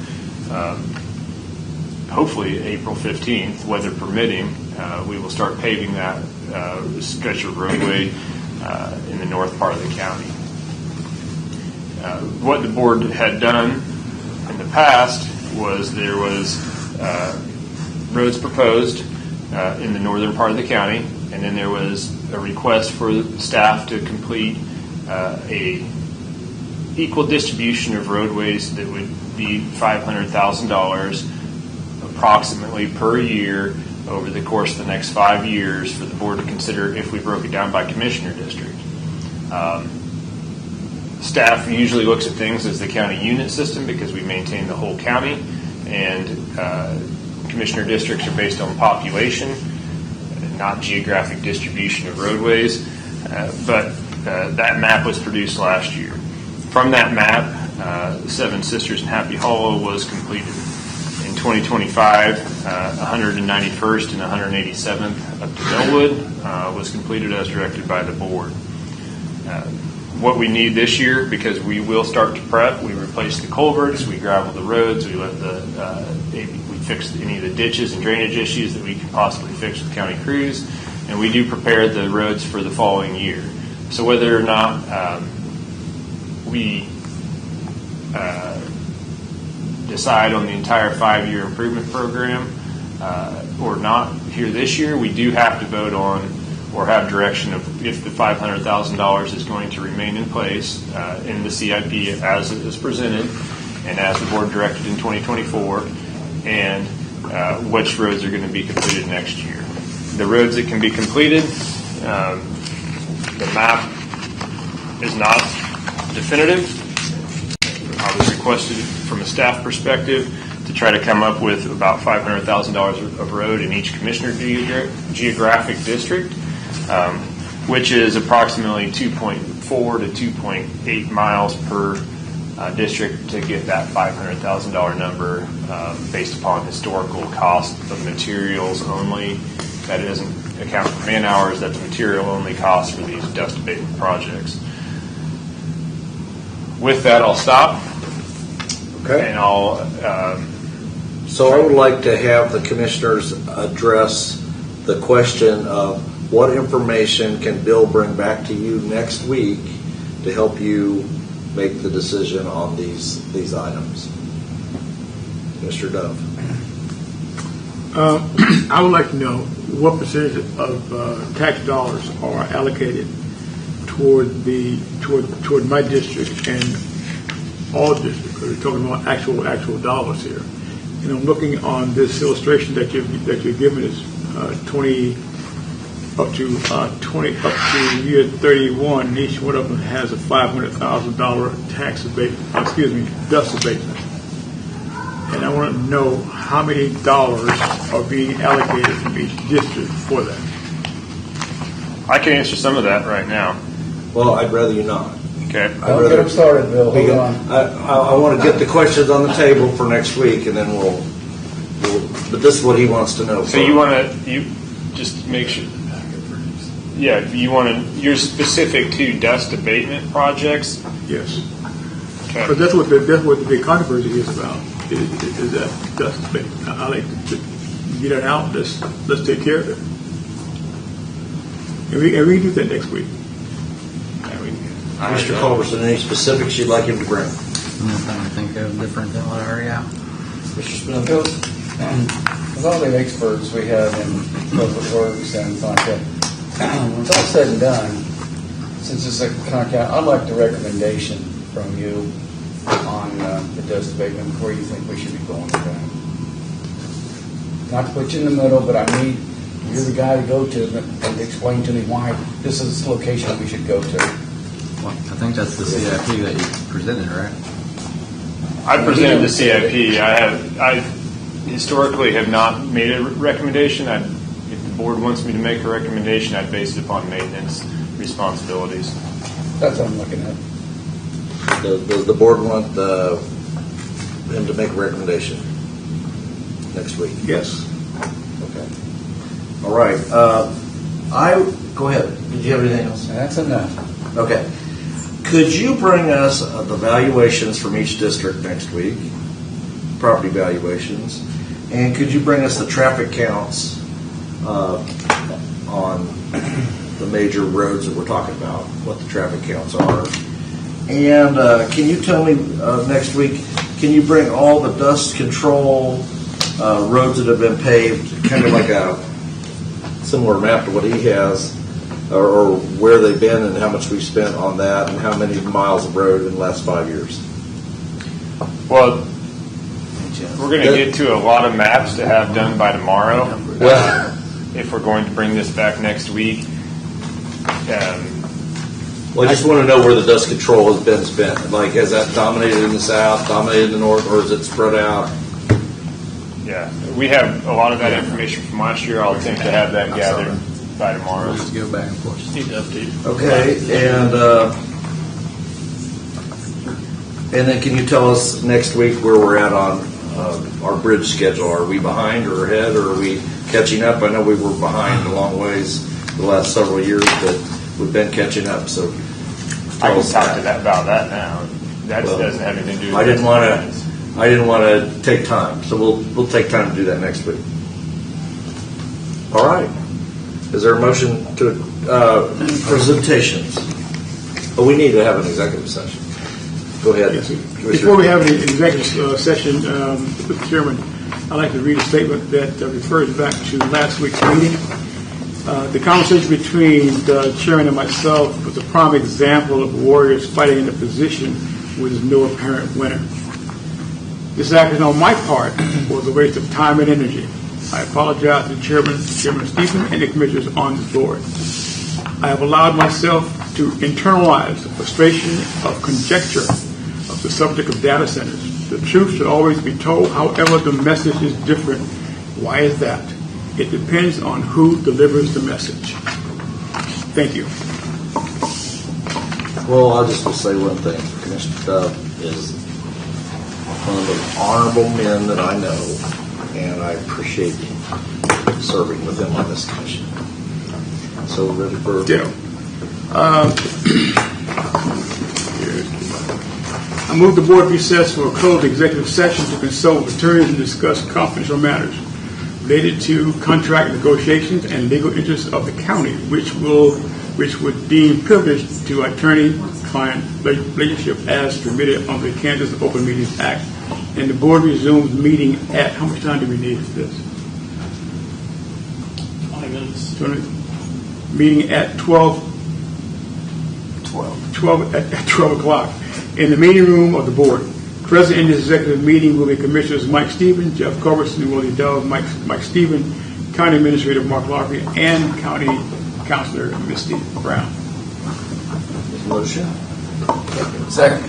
hopefully April 15th, weather permitting. We will start paving that stretch of roadway in the north part of the county. What the board had done in the past was there was roads proposed in the northern part of the county, And then there was a request for the staff to complete a equal distribution of roadways that would be $500,000 approximately per year over the course of the next 5 years for the board to consider if we broke it down by commissioner district. Staff usually looks at things as the county unit system because we maintain the whole county, and commissioner districts are based on population, not geographic distribution of roadways. But that map was produced last year. From that map, Seven Sisters and Happy Hollow was completed. In 2025, 191st and 187th up to Millwood was completed as directed by the board. What we need this year, because we will start to prep, we replace the culverts, we gravel the roads, we let we fix any of the ditches and drainage issues that we can possibly fix with county crews, and we do prepare the roads for the following year. So whether or not we decide on the entire 5-year improvement program or not here this year, we do have to vote on or have direction of if the $500,000 is going to remain in place in the CIP as it is presented and as the board directed in 2024, and which roads are going to be completed next year. The roads that can be completed, the map is not definitive. I was requested from a staff perspective to try to come up with about $500,000 of road in each commissioner geographic district, which is approximately 2.4 to 2.8 miles per district to get that $500,000 number based upon historical cost of materials only. That doesn't account for man hours. That's material only cost for these dust abatement projects. With that, I'll stop. Okay. And I'll. So I would like to have the commissioners address the question of what information can Bill bring back to you next week to help you make the decision on these items. Mr. Dove. I would like to know what percentage of tax dollars are allocated toward my district and all districts. We're talking about actual dollars here. And I'm looking on this illustration that you've given us, 20 up to year 31. Each one of them has a $500,000 dust abatement. And I want to know how many dollars are being allocated from each district for that. I can answer some of that right now. Well, I'd rather you not. Okay. Don't get them started, Bill. Hold on. I want to get the questions on the table for next week, and then we'll but this is what he wants to know. So you just make sure. Yeah, you're specific to dust abatement projects? Yes. Okay. But that's what the big controversy is about. Is that dust abatement? I like to get it out. Let's take care of it. And we can do that next week. Mr. Culberson, any specifics you'd like him to bring? I think of different than what I already have. Mr. Smith? With all the experts we have in public works and things like that, when it's all said and done, since it's a county, I'd like the recommendation from you on the dust abatement, where you think we should be going with that. Not to put you in the middle, but you're the guy to go to and explain to me why this is the location we should go to. Well, I think that's the CIP that you presented, right? I presented the CIP. I historically have not made a recommendation. If the board wants me to make a recommendation, I'd base it upon maintenance responsibilities. That's what I'm looking at. Does the board want him to make a recommendation next week? Yes. Okay. All right. Go ahead. Did you have anything else? That's enough. Okay. Could you bring us the valuations from each district next week, property valuations, and could you bring us the traffic counts on the major roads that we're talking about, what the traffic counts are? And can you tell me next week, can you bring all the dust control roads that have been paved, kind of like a similar map to what he has, or where they've been and how much we've spent on that and how many miles of road in the last 5 years. Well, we're going to get to a lot of maps to have done by tomorrow. If we're going to bring this back next week. Well, I just want to know where the dust control has been spent. Like, has that dominated in the south, dominated in the north, or is it spread out? Yeah, we have a lot of that information from last year. I'll attempt to have that gathered by tomorrow. Let's go back and forth. Just need to update. Okay, and then can you tell us next week where we're at on our bridge schedule? Are we behind or ahead, or are we catching up? I know we were behind a long ways the last several years, but we've been catching up. So I can talk to that about that now. That doesn't have anything to do with I didn't want to take time, so we'll take time to do that next week. All right. Is there a motion to presentations? Oh, we need to have an executive session. Go ahead. Yes, before we have an executive session, Mr. Chairman, I'd like to read a statement that refers back to last week's meeting. The conversation between the chairman and myself was a prime example of warriors fighting in a position where there's no apparent winner. This action on my part was a waste of time and energy. I apologize to Chairman Stephen, and the commissioners on the board. I have allowed myself to internalize the frustration of conjecture of the subject of data centers. The truth should always be told, however the message is different. Why is that? It depends on who delivers the message. Thank you. Well, I'll just say one thing. Commissioner Dove is one of the honorable men that I know, and I appreciate serving with him on this commission. So ready for... Yeah. I move the board recess for a closed executive session to consult with attorneys and discuss confidential matters related to contract negotiations and legal interests of the county, which would deem privileged to attorney-client relationship as permitted under the Kansas Open Meetings Act. And the board resumes meeting at, how much time do we need for this? 20 minutes. 20, meeting at 12 o'clock in the meeting room of the board. Present in this executive meeting will be Commissioners Mike Stevens, Jeff Culbertson, Willie Dove, Mike Stevens, County Administrator Mark Larkin, and County Councilor Misty Brown. Motion? Second.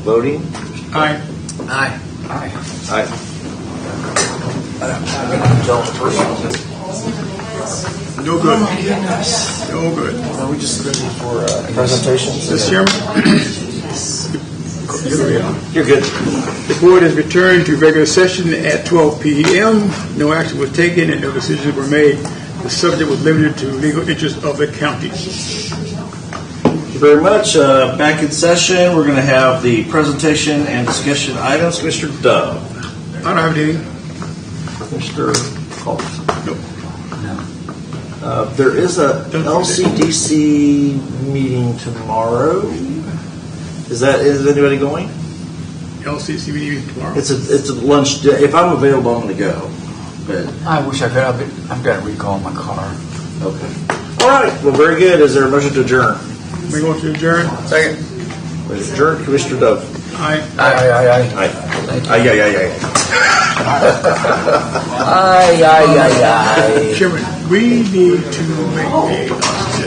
Voting? Aye. Aye. Aye. No good. No good. Are we just ready for presentations? Mr. Chairman? You're good. The board has returned to regular session at 12 p.m. No action was taken and no decisions were made. The subject was limited to legal interests of the county. Thank you very much. Back in session, we're going to have the presentation and discussion items. Mr. Dove. I don't have anything. Mr. Culbertson. Nope. There is a LCDC meeting tomorrow. Is anybody going? LCC meeting tomorrow? It's a lunch. If I'm available, I'm going to go. But I wish I could. I've got to recall my car. okay. All right. Well, very good. Is there a motion to adjourn? We go to adjourn. Second. Let's adjourn. Commissioner Dove. Aye. Aye. Aye. Chairman, we need to make a